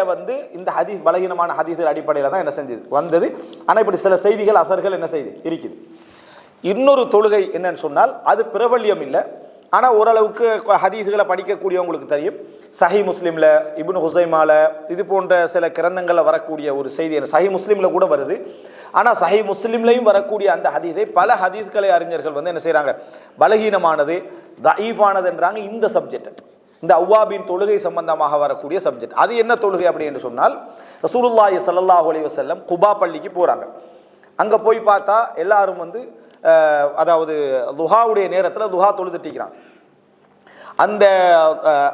இந்த ஹதீஸ் பலகீனமான ஹதீஸின் அடிப்படையில் தான் என்ன செஞ்சது வந்தது. ஆனால் இப்படி சில செய்திகள் அசர்கள் என்ன செய்து இருக்குது. இன்னொரு தொழுகை என்னன்னு சொன்னால் அது பிரபல்யம் இல்லை, ஆனால் ஓரளவுக்கு ஹதீஸுகளை படிக்கக்கூடியவங்களுக்கு தெரியும். சஹி முஸ்லீமில், இப்னு ஹுசைமால, இது போன்ற சில கிரந்தங்களில் வரக்கூடிய ஒரு செய்தி. சஹி முஸ்லீமில் கூட வருது. ஆனால் சஹி முஸ்லீம்லையும் வரக்கூடிய அந்த ஹதீஸை பல ஹதீஸ்களை அறிஞர்கள் என்ன செய்கிறாங்க, பலகீனமானது, தஈஃபானதுன்றாங்க. இந்த சப்ஜெக்ட், இந்த அவ்வாபின் தொழுகை சம்பந்தமாக வரக்கூடிய சப்ஜெக்ட். அது என்ன தொழுகை அப்படி என்று சொன்னால், ரசூலுல்லாஹி ஸல்லல்லாஹு அலைஹி வஸல்லம் குபா பள்ளிக்கு போகிறாங்க. அங்கே போய் பார்த்தா எல்லாரும் அதாவது துஹாவுடைய நேரத்தில் துஹா தொழுதுட்டிக்கிறாங்க. அந்த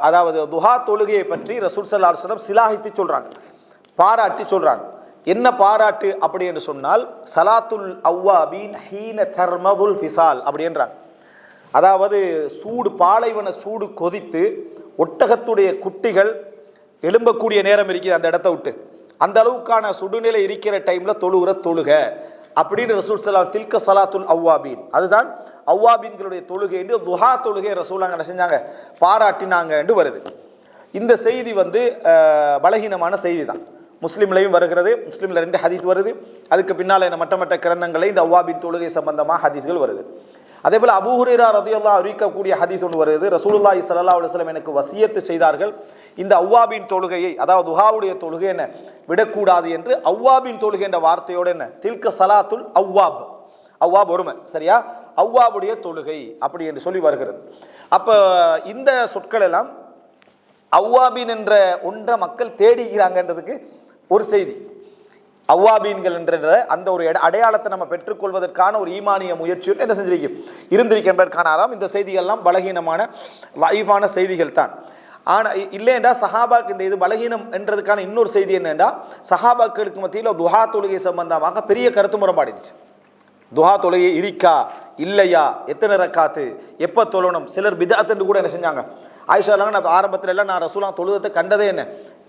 அதாவது துஹா தொழுகையை பற்றி ரசூல் ஸல்லல்லாஹு அலைஹி வஸல்லம் சிலாஹித்து சொல்கிறாங்க, பாராட்டி சொல்கிறாங்க. என்ன பாராட்டு அப்படி என்று சொன்னால், சலாத்துல் அவ்வாபீன் ஹீன தர்மதுல் ஃபிசால் அப்படின்றாங்க. அதாவது சூடு, பாலைவன சூடு கொதித்து ஒட்டகத்துடைய குட்டிகள் எழும்பக்கூடிய நேரம் இருக்குது அந்த இடத்த விட்டு, அந்த அளவுக்கான சுடுநிலை இருக்கிற டைமில் தொழுகிற தொழுக அப்படின்னு ரசூல் ஸல்லல்லாஹு தில்க சலாத்துல் அவ்வாபீன், அதுதான் அவ்வாபீன்களுடைய தொழுகை என்று துஹா தொழுகை ரசூலாங்க என்ன செஞ்சாங்க, பாராட்டினாங்க என்று வருது. இந்த செய்தி பலகீனமான செய்தி தான். முஸ்லீம்லையும் வருகிறது, முஸ்லீமில் 2 ஹதீஸ் வருது. அதுக்கு பின்னால் என்ன மற்ற கிரந்தங்களை இந்த அவ்வாபின் தொழுகை சம்பந்தமாக ஹதீஸ்கள் வருது. அதே போல் அபூ ஹுரைரா ரலியல்லாஹு அறிவிக்கக்கூடிய ஹதீஸ் ஒன்று வருது. ரசூலுல்லாஹி ஸல்லல்லாஹு அலைஹி வஸல்லம் எனக்கு வசியத்து செய்தார்கள், இந்த அவ்வாபின் தொழுகையை, அதாவது துஹாவுடைய தொழுகை என்ன விடக்கூடாது என்று. அவ்வாபின் தொழுகை என்ற வார்த்தையோடு என்ன தில்க சலாத்துல் அவ்வாப், அவ்வாப் ஒருமை, சரியா, அவ்வாபுடைய தொழுகை அப்படி என்று சொல்லி வருகிறது. அப்போ இந்த சொற்கள் எல்லாம் அவ்வாபின் என்ற ஒன்றை மக்கள் தேடிக்கிறாங்கன்றதுக்கு ஒரு செய்தி. அவ்வாபீன்கள் என்ற அந்த ஒரு அடையாளத்தை நம்ம பெற்றுக்கொள்வதற்கான ஒரு ஈமானிய முயற்சியும் என்ன செஞ்சிருக்கும், இருந்திருக்கின்றதற்கான இந்த செய்திகள்லாம் பலகீனமான லைஃபான செய்திகள் தான். ஆனால் இல்லைண்டா சஹாபாக்கு இந்த இது பலகீனம் என்றதுக்கான இன்னொரு செய்தி என்னென்னா, சஹாபாக்களுக்கு மத்தியில் துஹா தொழுகை சம்பந்தமாக பெரிய கருத்து முரண்பாடுச்சு. துஹா தொழுகை இருக்கா இல்லையா, எத்தனை ரக்காத்து, எப்போ தொழணும், சிலர் பிதாத்துன்னு கூட என்ன செஞ்சாங்க. ஆயிஷாலாம் நான் ஆரம்பத்தில் எல்லாம் நான் ரசூலா தொழுதத்தை கண்டதே என்ன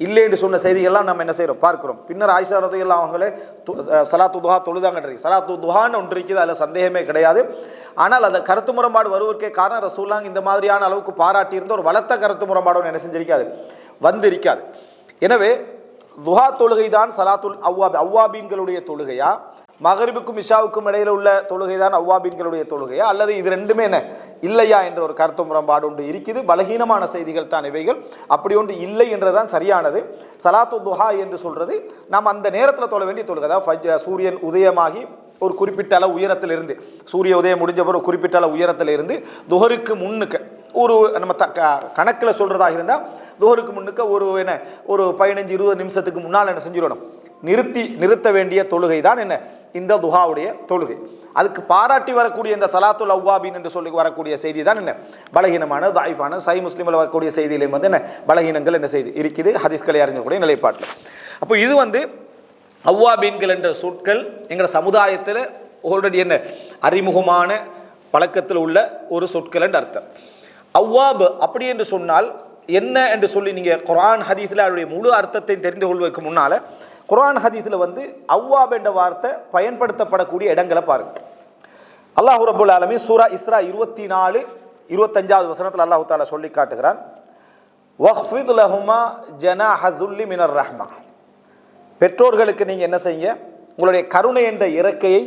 இல்லை என்று சொன்ன செய்திகள்லாம் நம்ம என்ன செய்கிறோம் பார்க்குறோம். பின்னர் ஆயிஷா ரலியல்லாஹு அவங்களே சலாத்து துஹா தொழுதாங்கன்றீங்க. சலாத்து துஹான்னு ஒன்று இருக்குது, அதில் சந்தேகமே கிடையாது. ஆனால் அதை கருத்து முரண்பாடு வருவதற்கே காரணம் ரசூலாங்க இந்த மாதிரியான அளவுக்கு பாராட்டி இருந்த ஒரு வளர்த்த கருத்து முரண்பாடு என்ன செஞ்சிருக்காது, வந்திருக்காது. எனவே துஹா தொழுகை தான் சலாத்துல் அவ்வாபீன்களுடைய தொழுகையா, மகரிபுக்கும் இஷாவுக்கும் இடையில உள்ள தொழுகை தான் அவ்வாபீன்களுடைய தொழுகையா, அல்லது இது ரெண்டுமே என்ன இல்லையா என்ற ஒரு கருத்து முரண்பாடு ஒன்று இருக்குது. பலகீனமான செய்திகள் தான் இவைகள். அப்படி ஒன்று இல்லை என்றதான் சரியானது. சலாத்து துஹா என்று சொல்றது நாம் அந்த நேரத்தில் தொழ வேண்டிய தொழுகை. அதாவது சூரியன் உதயமாகி ஒரு குறிப்பிட்ட அளவு உயரத்தில் இருந்து, சூரிய உதயம் முடிஞ்ச பிறகு ஒரு குறிப்பிட்ட அளவு உயரத்தில் இருந்து துஹருக்கு முன்னுக்கு ஒரு நம்ம கணக்கில் சொல்றதாக இருந்தால் துஹருக்கு முன்னுக்கு ஒரு 15-20 நிமிஷத்துக்கு முன்னால் என்ன செஞ்சிடணும், நிறுத்த வேண்டிய தொழுகை தான் என்ன இந்த துஹாவுடைய தொழுகை. அதுக்கு பாராட்டி வரக்கூடிய இந்த சலாத்துல் அவ்வாபீன் என்று சொல்லி வரக்கூடிய செய்தி தான் என்ன பலகீனமான தாயிஃபான. சஹீஹ் முஸ்லிமில் வரக்கூடிய செய்தியிலையும் என்ன பலகீனங்கள் என்ன செய்தி இருக்குது ஹதீஸ்களை அறிஞர்களுடைய நிலைப்பாட்டில். அப்போ இது அவ்வாபீன்கள் என்ற சொற்கள் எங்கள் சமுதாயத்தில் ஆல்ரெடி என்ன அறிமுகமான பழக்கத்தில் உள்ள ஒரு சொற்கள் என்று அர்த்தம். அவ்வாப் அப்படி என்று சொன்னால் என்ன என்று சொல்லி நீங்கள் குர்ஆன் ஹதீஸில் அவருடைய முழு அர்த்தத்தை தெரிந்து கொள்வதற்கு முன்னால் குர்ஆன் ஹதீஸில் அவ்வாப் என்ற வார்த்தை பயன்படுத்தப்படக்கூடிய இடங்களை பாருங்கள். அல்லாஹ் ரப்பல் ஆலமீன் சூரா இஸ்ரா 24-25 வசனத்தில் அல்லாஹ் தஆலா சொல்லி காட்டுகிறான், வஹ்ஃபித் லஹுமா ஜனாஹ துல்லி மினர் ரஹ்மா. பெற்றோர்களுக்கு நீங்கள் என்ன செய்யுங்க, உங்களுடைய கருணை என்ற இறக்கையை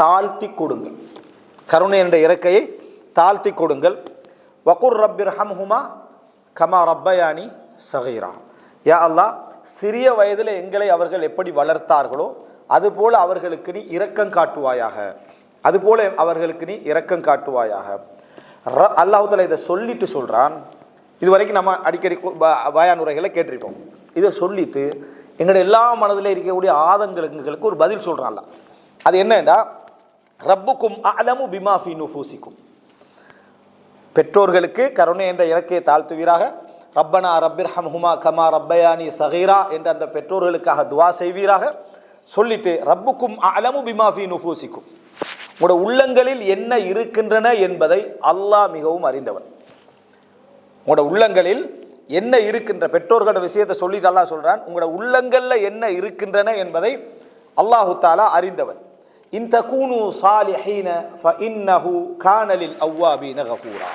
தாழ்த்தி கொடுங்கள். கருணை என்ற இறக்கையை தாழ்த்தி கொடுங்கள். வகுர் ரப்பிர் ஹம்ஹுமா கமா ரப்பயானி சகீரா. யா அல்லாஹ், சிறிய வயதில் எங்களை அவர்கள் எப்படி வளர்த்தார்களோ அதுபோல அவர்களுக்கு நீ இரக்கம் காட்டுவாயாக, அதுபோல அவர்களுக்கு நீ இரக்கம் காட்டுவாயாக. அல்லாஹ் தஆலா இதை சொல்லிட்டு சொல்கிறான். இது வரைக்கும் நம்ம அடிக்கடி பயான் உரைகளை கேட்டிருப்போம். இதை சொல்லிட்டு எங்களுடைய எல்லா மனதில் இருக்கக்கூடிய ஆதங்களுக்கு ஒரு பதில் சொல்கிறான்ல. அது என்னன்னா, ரப்புக்கும் அலமு பிமா ஃபீ நுஃபூசிக்கும். பெற்றோர்களுக்கு கருணை என்ற இறக்கையை தாழ்த்துவீராக. ரப்பனா ரப்பிர் ஹம்ஹுமா கமா ரப்பயானி சகீரா என்ற அந்த பெற்றோர்களுக்காக துவா செய்வீராக. சொல்லிட்டு ரப்புக்கும் அலமு பிமா ஃபீ நுஃபூசிக்கும், உங்களோட உள்ளங்களில் என்ன இருக்கின்றன என்பதை அல்லாஹ் மிகவும் அறிந்தவன். உங்களோட உள்ளங்களில் என்ன இருக்கின்ற, பெற்றோர்களோட விஷயத்தை சொல்லிட்டு அல்லாஹ் சொல்றான், உங்களோட உள்ளங்கள்ல என்ன இருக்கின்றன என்பதை அல்லாஹு தஆலா அறிந்தவன். இன் தகூனு சாலிஹீன ஃபஇன்னஹு கான லில் அவ்வாபீன கஃபூரா.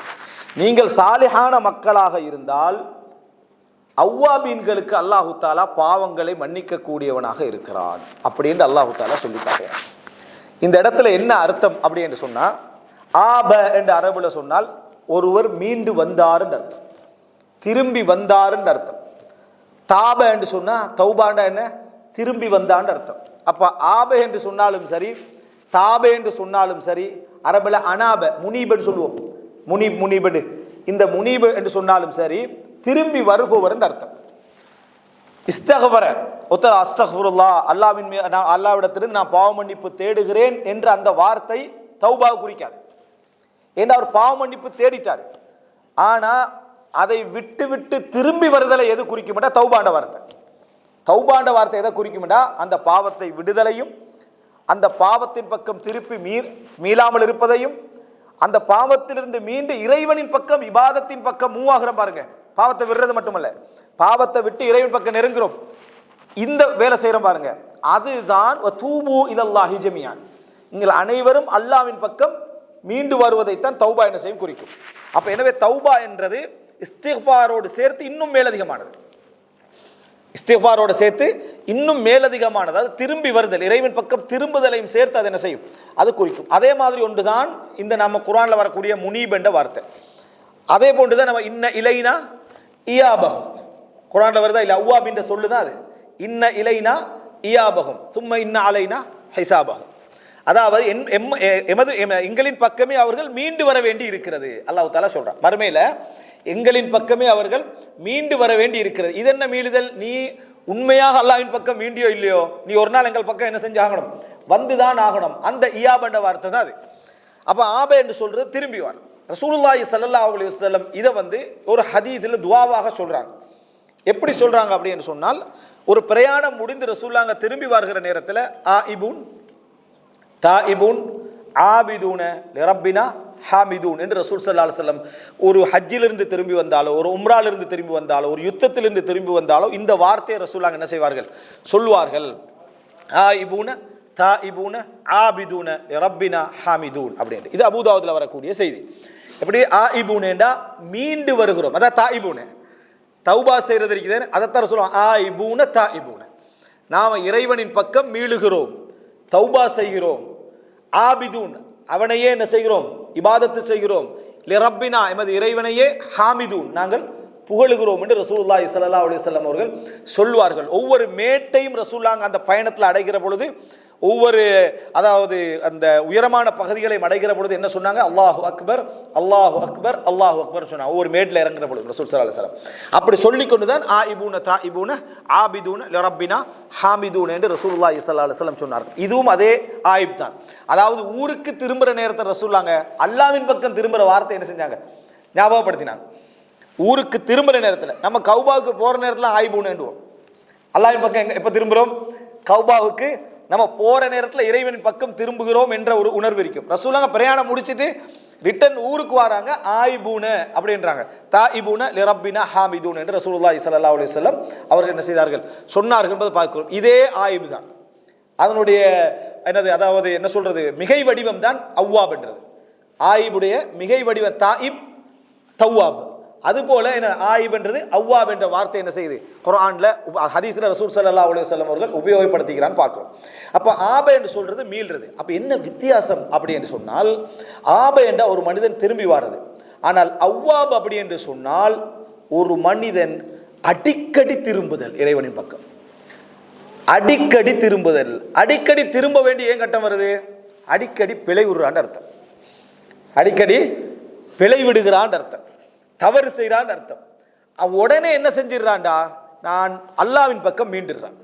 நீங்கள் சாலிஹான மக்களாக இருந்தால் அவ்வாபீன்களுக்கு அல்லாஹு தஆலா பாவங்களை மன்னிக்க கூடியவனாக இருக்கிறான் அப்படின்னு அல்லாஹு தஆலா சொல்லி காட்டுறான். இந்த இடத்துல என்ன அர்த்தம் அப்படி என்று சொன்னா, ஆப என்ற அரபுல சொன்னால் ஒருவர் மீண்டு வந்தார் என்று அர்த்தம், திரும்பி வந்தார் என்று அர்த்தம். தாப என்று சொன்னா தௌபாண்டா என்ன, திரும்பி வந்தான்னு அர்த்தம். அப்ப ஆப என்று சொன்னாலும் சரி, தாப என்று சொன்னாலும் சரி, அரபுல அனாப முனீபன்னு சொல்லுவோம், முனீபடு, இந்த முனீபு என்று சொன்னாலும் சரி, திரும்பி வருபவர் என்று அர்த்தம். இஸ்தகவர ஒருத்தர் அஸ்தக்ஃபிருல்லாஹ், அல்லாஹ்வின் அல்லாஹ்விடத்திலிருந்து நான் பாவ மன்னிப்பு தேடுகிறேன் என்ற அந்த வார்த்தை தௌபாவை குறிக்காது. ஏன்னா அவர் பாவ மன்னிப்பு தேடிட்டார். ஆனா அதை விட்டு விட்டு திரும்பி வருதலை எது குறிக்கும்டா தௌபாண்ட வார்த்தை. தௌபாண்ட வார்த்தை எதை குறிக்கும்டா அந்த பாவத்தை விடுதலையும், அந்த பாவத்தின் பக்கம் திருப்பி மீளாமல் இருப்பதையும், அந்த பாவத்திலிருந்து மீண்டு இறைவனின் பக்கம் இபாதத்தின் பக்கம் மூவாகிறோம் பாருங்க. பாவத்தை விடுறது மட்டுமல்ல, பாவத்தை விட்டு இறைவன் பக்கம் நெருங்குறோம், இந்த வேலை செய்யறோம் பாருங்க. அதுதான் தூபு இலல்லாஹி ஜமியான், நீங்கள் அனைவரும் அல்லாஹ்வின் பக்கம் மீண்டு வருவதைத்தான் தௌபா என்ன செய்யும் குறிக்கும். அப்ப எனவே தௌபா என்றது இஸ்திக்ஃபாரோடு சேர்த்து இன்னும் மேலதிகமானது. இஸ்திக்ஃபாரோடு சேர்த்து இன்னும் மேலதிகமானது, அது திரும்பி வருதல், இறைவன் பக்கம் திரும்புதலையும் சேர்த்து அது என்ன செய்யும், அது குறிக்கும். அதே மாதிரி ஒன்றுதான் இந்த நம்ம குர்ஆன்ல வரக்கூடிய முனீப் என்ற வார்த்தை. அதே போன்றுதான் நம்ம இன்ன இலைனா இயாபகும், குர்ஆன்ல வருதா இல்ல, அவ்வாப் என்ற சொல்லுதான் அது. இன்ன இலைனா இயாபகும் சும்ம இன்ன அலைனா ஹிசாபகும். அதாவது எங்களின் பக்கமே அவர்கள் மீண்டு வர வேண்டி இருக்கிறது. அல்லாஹ் தஆலா சொல்றான், மறுமையில எங்களின் பக்கமே அவர்கள் மீண்டு வர வேண்டி இருக்கிறது. இது என்ன மீளுதல், நீ உண்மையாக அல்லாஹ்வின் பக்கம் மீண்டியோ இல்லையோ, நீ ஒரு நாள் எங்கள் பக்கம் என்ன செஞ்சாகணும், வந்துதான் ஆகணும். அந்த இயாப் என்ற வார்த்தை தான் அது. அப்ப ஆப என்று சொல்றது திரும்பி வர. ரசூலுல்லாஹி ஸல்லல்லாஹு அலைஹி வஸல்லம் இதை ஒரு ஹதீஸில் துஆவாக சொல்றாங்க. எப்படி சொல்றாங்க அப்படின்னு சொன்னால், ஒரு பிரயாணம் முடிந்து ரசூலுல்லாஹ் திரும்பி வருகிற நேரத்தில் ஆயிபூன் தாயிபூன் ஆபிதூன லிரப்பினா ஹாமிதூன் என்று ரசூல் ஸல்லல்லாஹு அலைஹி வஸல்லம் ஒரு ஹஜ்ஜிலிருந்து திரும்பி வந்தாலோ, ஒரு உம்ராலிருந்து திரும்பி வந்தாலோ, ஒரு யுத்தத்திலிருந்து திரும்பி வந்தாலோ இந்த வார்த்தையை ரசூலுல்லாஹ் என்ன செய்வார்கள், சொல்வார்கள். ஆயிபூன தாயிபூன ஆபிதூன லிரப்பினா ஹாமிதூன் அப்படின்னு. இது அபூதாவுதுல வரக்கூடிய செய்தி. எப்படி ஆயிபூனேண்டா மீண்டு வருகிறோம், அதான் தாயிபூன தௌபா செய்யறது இருக்குது, அதைத்தான் சொல்லுவோம் ஆயிபூன தாயிபூன. நாம இறைவனின் பக்கம் மீளுகிறோம், தௌபா செய்கிறோம். ஆபிதூன் அவனையே என்ன செய்கிறோம், இபாதத்து செய்கிறோம். லிரப்பினா எமது இறைவனையே ஹாமிதூன் நாங்கள் புகழுகிறோம் என்று ரசூலுல்லாஹி ஸல்லல்லாஹு அலைஹி வஸல்லம் அவர்கள் சொல்வார்கள். ஒவ்வொரு மேட்டையும் ரசூலுல்லாஹ் அந்த பயணத்தில் அடைகிற பொழுது, ஒவ்வொரு அதாவது அந்த உயரமான பகுதிகளை அடைகிற பொழுது என்ன சொன்னாங்க, அல்லாஹு அக்பர் அல்லாஹு அக்பர் அல்லாஹு அக்பர் சொன்னாங்க. ஒவ்வொரு மேட்டில் இறங்குற பொழுது ரசூல் ஸல்லல்லாஹு அலைஹி வஸல்லம் அப்படி சொல்லி கொண்டு தான் ஆயிபூன தாயிபூன ஆபிதூன லிரப்பினா ஹாமிதூன் என்று ரசூலுல்லாஹி ஸல்லல்லாஹு அலைஹி வஸல்லம் சொன்னார்கள். இதுவும் அதே ஆயிப் தான். அதாவது ஊருக்கு திரும்புற நேரத்தை ரசூலுல்லாஹ் அல்லாஹ்வின் பக்கம் திரும்புற வார்த்தை என்ன செஞ்சாங்க, ஞாபகப்படுத்தினாங்க. ஊருக்கு திரும்புற நேரத்தில், நம்ம கௌபாவுக்கு போற நேரத்தில் ஆயிபூனேண்டுவோம், அல்லாஹ்வின் பக்கம் எப்போ திரும்புகிறோம், கௌபாவுக்கு நம்ம போற நேரத்தில் இறைவனின் பக்கம் திரும்புகிறோம் என்ற ஒரு உணர்வு இருக்கும். ரசூலுல்லாஹ் பிரயாணம் முடிச்சுட்டு ரிட்டன் ஊருக்கு வராங்க, ஆயிபூன அப்படின்றாங்க, தாயிபூன லிரப்பினா ஹாமிதூன் என்று ரசூலுல்லாஹி ஸல்லல்லாஹு அலைஹி வஸல்லம் அவர்கள் என்ன செய்தார்கள், சொன்னார்கள் என்பதை பார்க்கிறோம். இதே ஆயிபு தான், அதனுடைய என்னது, அதாவது என்ன சொல்றது, மிகை வடிவம் தான் அவ்வாப் என்றது. ஆயிபுடைய மிகை வடிவம் தாயிப் தவ்வாப். அதுபோல என்ன ஆயிப்ன்றது அவ்வாப் என்ற வார்த்தை என்ன செய்யுது குர்ஆன்ல ஹதீஸ்ல ரசூல் ஸல்லல்லாஹு அலைஹி வஸல்லம் அவர்கள் உபயோகப்படுத்திக்கிறான்னு பார்க்கிறோம். அப்போ ஆப என்று சொல்றது மீள்றது. அப்போ என்ன வித்தியாசம் அப்படி என்று சொன்னால், ஆப என்ற ஒரு மனிதன் திரும்பி வாரது. ஆனால் அவ்வாப் அப்படி என்று சொன்னால் ஒரு மனிதன் அடிக்கடி திரும்புதல் இறைவனின் பக்கம். அடிக்கடி திரும்புதல். அடிக்கடி திரும்ப வேண்டிய ஏன் கட்டம் வருது? அடிக்கடி பிழை விடுறான்னு அர்த்தம். அடிக்கடி பிழை விடுகிறான் அர்த்தம், தவறு செய்கிறான் அர்த்தம். உடனே என்ன செஞ்சிடறான்டா, நான் அல்லாவின் பக்கம் மீண்டுறான்.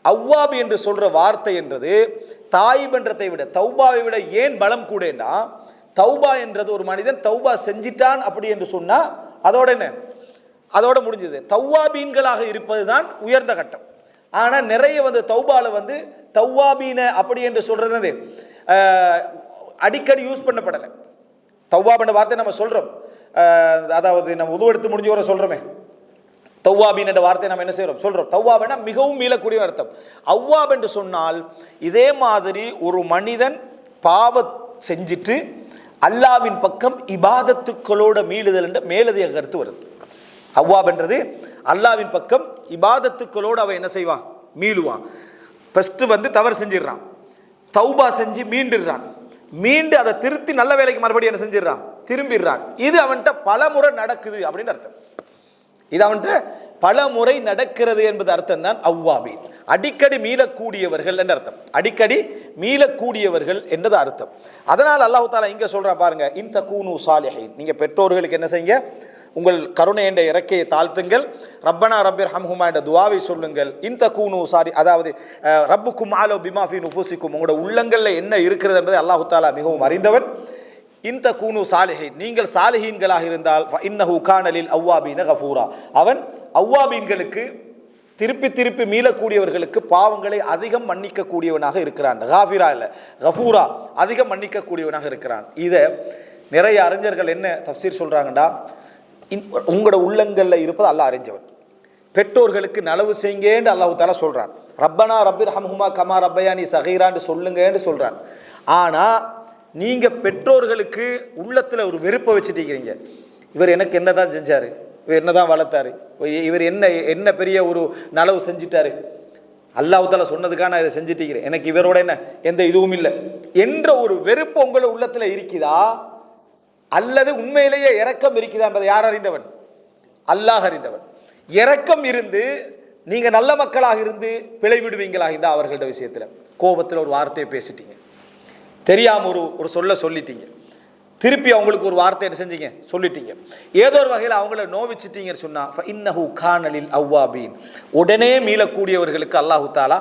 அவ்வாப் என்று சொல்ற வார்த்தை என்றது தாயிப் என்றதை விட தௌபாவை விட ஏன் பலம் கூடனா, தௌபா என்றது ஒரு மனிதன் தௌபா செஞ்சிட்டான் அப்படி என்று சொன்னா அதோட என்ன, அதோட முடிஞ்சது. தௌவாபீன்களாக இருப்பது தான் உயர்ந்த கட்டம். ஆனால் நிறைய தௌபால தௌவாபீன அப்படி என்று சொல்றது அடிக்கடி யூஸ் பண்ணப்படலை. தௌவாப் என்ற வார்த்தை நம்ம சொல்றோம், அதாவது நம்ம உது எடுத்து முடிஞ்ச வரை சொல்றோமே, தௌவாபீன் என்ற வார்த்தை நம்ம என்ன செய்யறோம் சொல்றோம். தௌவாப் என மிகவும் மீளக்கூடிய அர்த்தம். அவ்வாப் என்று சொன்னால் இதே மாதிரி ஒரு மனிதன் பாவ செஞ்சிட்டு அல்லாவின் பக்கம் இபாதத்துக்களோட மீளுதல் என்ற மேலதிக கருத்து வருது. அவ்வாப் என்றது அல்லாவின் பக்கம் இபாதத்துக்களோடு அவன் என்ன செய்வான், மீளுவான். ஃபர்ஸ்ட் தவறு செஞ்சிடறான், தௌபா செஞ்சு மீண்டுறான், மீண்டு அதை திருத்தி நல்ல வேலைக்கு மறுபடியும் என்ன செஞ்சிடறான், திரும்பிடுறான். இது அவன்கிட்ட பல முறை நடக்குது அப்படின்னு அர்த்தம். இது அவன்கிட்ட பல முறை நடக்கிறது என்பது அர்த்தம் தான் அவ்வாபீன். அடிக்கடி மீளக்கூடியவர்கள் என்ற அர்த்தம். அடிக்கடி மீளக்கூடியவர்கள் என்றது அர்த்தம். அதனால் அல்லாஹ் தஆலா இங்க சொல்றான் பாருங்க, இன் தகூனு சாலிஹீன், நீங்க பெற்றோர்களுக்கு என்ன செய்யுங்க, உங்கள் கருணை என்ற இறக்கையை தாழ்த்துங்கள், ரப்பனா ரப்பிர் ஹம்ஹுமா என்ற துவாவை சொல்லுங்கள். இன் தகூனு சாரி, அதாவது ரப்புக்கும் ஆலோ பிமா ஃபீ நுஃபூசிக்கும், உங்களோட உள்ளங்களில் என்ன இருக்கிறது என்பதை அல்லாஹ் தஆலா மிகவும் அறிந்தவன். இன் தகூனு சாலிஹீன், நீங்கள் சாலிஹீன்களாக இருந்தால் இன்னஹு கான லில் அவ்வாபீன கஃபூரா, அவன் அவ்வாபீன்களுக்கு திருப்பி திருப்பி மீளக்கூடியவர்களுக்கு பாவங்களை அதிகம் மன்னிக்கக்கூடியவனாக இருக்கிறான். காஃபிரா இல்லை, கஃபூரா, அதிகம் மன்னிக்கக்கூடியவனாக இருக்கிறான். இதை நிறைய அறிஞர்கள் என்ன தஃப்சீர் சொல்றாங்கடா, உங்களோட உள்ளங்களில் இருப்பது அல்லாஹ் அறிஞ்சவன். பெற்றோர்களுக்கு நலவு செய்யுங்கன்னு அல்லாஹ் தஆலா சொல்றான். ரப்பனா ரப்பிர் ஹம்ஹுமா கமா ரப்பயானி சகீரான்னு சொல்லுங்கன்னு சொல்றான். ஆனா நீங்க பெற்றோர்களுக்கு உள்ளத்துல ஒரு வெறுப்பை வச்சுட்டீங்க. இவர் எனக்கு என்னதான் செஞ்சாரு, இவர் என்னதான் வளர்த்தாரு, இவர் என்ன பெரிய ஒரு நலவு செஞ்சிட்டாரு, அல்லாஹ் தஆலா சொன்னதுக்காக நான் இதை செஞ்சுட்டீங்க, எனக்கு இவரோட என்ன எந்த இதுவும் இல்லை என்ற ஒரு வெறுப்பு உங்கள உள்ளத்துல இருக்குதா, அல்லது உண்மையிலேயே இரக்கம் இருக்குதா என்பதை யார் அறிந்தவன்? அல்லாஹ் அறிந்தவன். இரக்கம் இருந்து நீங்க நல்ல மக்களாக இருந்து பிழை விடுவீங்களாக இருந்தால் அவர்களோட விஷயத்துல கோபத்தில் ஒரு வார்த்தையை பேசிட்டீங்க, தெரியாம ஒரு சொல்லிட்டீங்க, திருப்பி அவங்களுக்கு ஒரு வார்த்தை என்ன செஞ்சீங்க சொல்லிட்டீங்க, ஏதோ ஒரு வகையில் அவங்கள நோவிச்சிட்டீங்கன்னு சொன்னா இன்னஹு கான லில் அவ்வாபீன், உடனே மீளக்கூடியவர்களுக்கு அல்லாஹ் தஆலா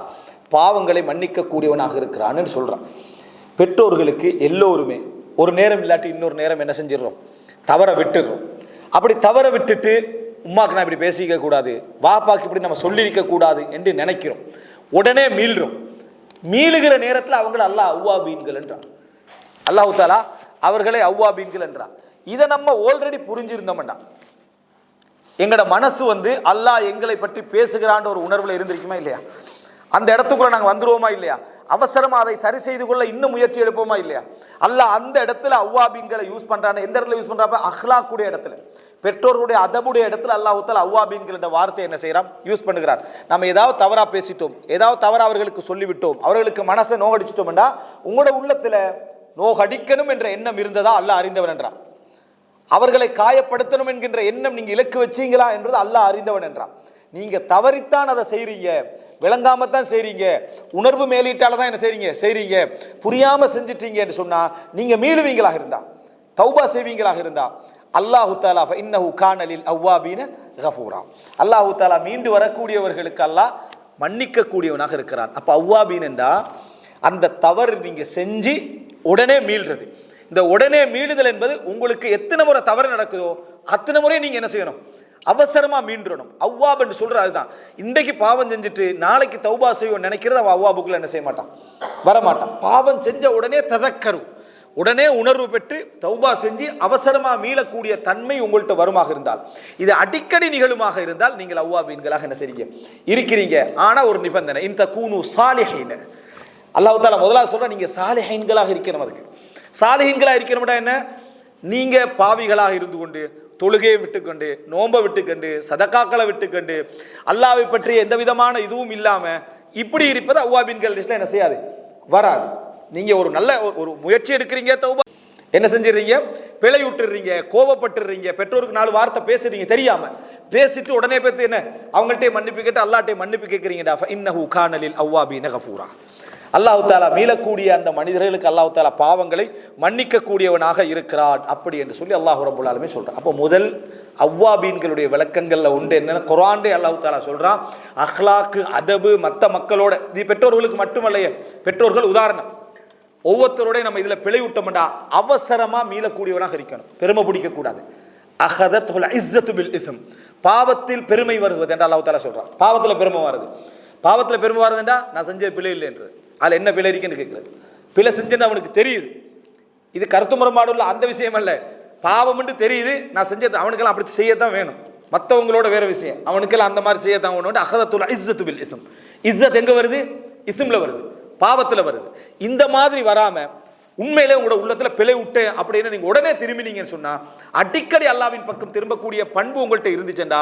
பாவங்களை மன்னிக்க கூடியவனாக இருக்கிறான்னு சொல்றான். பெற்றோர்களுக்கு எல்லோருமே ஒரு நேரம் இல்லாட்டி இன்னொரு நேரம் என்ன செஞ்சிடறோம், தவற விட்டுடுறோம். அப்படி தவற விட்டுட்டு உம்மாக்கு நான் இப்படி பேசிக்க கூடாது, வாப்பாக்கு இப்படி நம்ம சொல்லியிருக்க கூடாது என்று நினைக்கிறோம். உடனே மீள்றோம். மீளுகிற நேரத்தில் அவங்களை அல்லாஹ் அவ்வாபீன்கள் என்றான். அல்லாஹ் தஆலா அவர்களை அவ்வாபீன்கள் என்றான். இதை நம்ம ஆல்ரெடி புரிஞ்சிருந்தோம்டா, எங்களோட மனசு அல்லாஹ் எங்களை பற்றி பேசுகிறான்ற ஒரு உணர்வுல இருந்திருக்குமா இல்லையா, அந்த இடத்துக்குள்ள நாங்கள் வந்துருவோமா இல்லையா, அவசரமா அதை சரி செய்து கொள்ள இன்னும் முயற்சி எடுப்போமா இல்லையா. அல்லாஹ் அந்த இடத்துல அவ்வாபீன்களை யூஸ் பண்றான. எந்த இடத்துல யூஸ் பண்றாப்ப, அஹ்லாக்குடைய இடத்துல, பெற்றோருடைய அதபுடைய இடத்துல அல்லாஹ் தஆலா அவ்வாபீன்கள் என்ற வார்த்தை என்ன செய்யறான், யூஸ் பண்ணுகிறார். நம்ம ஏதாவது தவறா பேசிட்டோம், ஏதாவது தவறா அவர்களுக்கு சொல்லிவிட்டோம், அவர்களுக்கு மனசை நோகடிச்சிட்டோம்டா, உங்களோட உள்ளத்துல நோகடிக்கணும் என்ற எண்ணம் இருந்ததா அல்லாஹ் அறிந்தவன் என்றான். அவர்களை காயப்படுத்தணும் என்கின்ற எண்ணம் நீங்க இலக்கு வச்சீங்களா என்பது அல்லாஹ் அறிந்தவன் என்றான். நீங்க தவறித்தான் அதை செய்றீங்க, விளங்காமத்தான் செய்றீங்க, உணர்வு மேலீட்டால தான் என்ன செய்றீங்க, புரியாம செஞ்சிட்டீங்க என்று சொன்னா நீங்க மீளுவீங்களாக இருந்தா, தௌபா செய்வீங்களாக இருந்தா அல்லாஹு தஆலா இன்னஹு கான லில் அவ்வாபீன கஃபூரா, அல்லாஹு தஆலா மீண்டு வரக்கூடியவர்களுக்கு அல்லாஹ் மன்னிக்க கூடியவனாக இருக்கிறான். அப்ப அவ்வாபீன் என்றா அந்த தவறு நீங்க செஞ்சு உடனே மீள்றது. இந்த உடனே மீளுதல் என்பது உங்களுக்கு எத்தனை முறை தவறு நடக்குதோ அத்தனை முறை நீங்க என்ன செய்யணும், அவசரமா மீண்டுறணும். அவ்வாப் என்று சொல்ற அதுதான். இன்றைக்கு பாவம் செஞ்சுட்டு நாளைக்கு தௌபா செய்வோம் நினைக்கிறது அவன் அவ்வாபுக்குள்ள என்ன செய்ய மாட்டான், வரமாட்டான். பாவம் செஞ்ச உடனே ததக்கரு, உடனே உணர்வு பெற்று தௌபா செஞ்சு அவசரமா மீளக்கூடிய தன்மை உங்கள்கிட்ட வருமாக இருந்தால், இது அடிக்கடி நிகழுமாக இருந்தால் நீங்கள் அவ்வாபீன்களாக என்ன செய்றீங்க இருக்கிறீங்க. ஆனா ஒரு நிபந்தனை, இன் தகூனு சாலிஹீன, அல்லாஹ் தஆலா முதலாவது சொல்ற நீங்க சாலிஹீன்களாக இருக்கணும். அதுக்கு சாலிஹீன்களாக இருக்கணும்னா என்ன, நீங்க பாவிகளாக இருந்து கொண்டு தொழுகையை விட்டுக்கொண்டு, நோன்பை விட்டுக்கொண்டு, சதக்காக்களை விட்டுக்கொண்டு, அல்லாஹ்வை பற்றி எந்த விதமான இதுவும் இல்லாம இப்படி இருப்பது அவ்வாபீன்கள் லிஸ்ட்ல என்ன செய்யாது, வராது. நீங்க ஒரு நல்ல ஒரு முயற்சி எடுக்கிறீங்க, தௌபா என்ன செஞ்சிடறீங்க, பிழை விட்டுறீங்க, கோபப்பட்டுறீங்க, பெற்றோருக்கு 4 வார்த்தை பேசுறீங்க தெரியாம, பேசிட்டு உடனே பேத்து என்ன அவங்கள்ட்டே மன்னிப்பு கேட்டு அல்லாஹ்ட்டே மன்னிப்பு கேட்குறீங்கடா. இன்னஹு கான லில் அவ்வாபீன கஃபூரா. அல்லாஹ் தாலா மீளக்கூடிய அந்த மனிதர்களுக்கு அல்லாஹ் தாலா பாவங்களை மன்னிக்க கூடியவனாக இருக்கிறான் அப்படி என்று சொல்லி அல்லாஹ் ரப்பல் ஆலமீன் சொல்றான். அப்போ முதல் அவ்வாபீன்களுடைய விளக்கங்கள்ல உண்டு என்னன்னா, குர்ஆன்லே அல்லாஹ் தாலா சொல்றான், அஹ்லாக்கு அதபு மற்ற மக்களோட, இது பெற்றோர்களுக்கு மட்டுமல்லையே, பெற்றோர்கள் உதாரணம், ஒவ்வொருத்தரோடய நம்ம இதில் பிழை விட்டோம்டா அவசரமாக மீளக்கூடியவனாக இருக்கணும், பெருமை பிடிக்கக்கூடாது. அஹதத்துல் இஸ்ஸத்து பில் இஸ்ம், பாவத்தில் பெருமை வருவது என்று அல்லாஹ் தஆலா சொல்றான். பாவத்தில் பெருமை வருது, பாவத்தில் பெருமை வருதுண்டா நான் செஞ்ச பிழை இல்லைன்றது, அதில் என்ன பிழை இருக்குன்னு கேட்குறது. பிழை செஞ்சேன்னு அவனுக்கு தெரியுது, இது கருத்து முரண்பாடு உள்ள அந்த விஷயம் அல்ல, பாவம்னு தெரியுது, நான் செஞ்சது அவனுக்கெல்லாம் அப்படி செய்யத்தான் வேணும், மற்றவங்களோட வேற விஷயம், அவனுக்கெல்லாம் அந்த மாதிரி செய்யத்தான் வேணும். அஹதத்துல் இஸ்ஸத்து பில் இஸ்ம், இஸ்ஸத் எங்கே வருது, இஸ்ம்ல வருது, பாவத்தில் வருது. இந்த மாதிரி வராம உண்மையிலே உங்களோட உள்ளத்தில் பிழை விட்டேன் அப்படின்னு நீங்க உடனே திரும்பினீங்கன்னு சொன்னா, அடிக்கடி அல்லாஹ்வின் பக்கம் திரும்பக்கூடிய பண்பு உங்கள்கிட்ட இருந்துச்சுண்டா,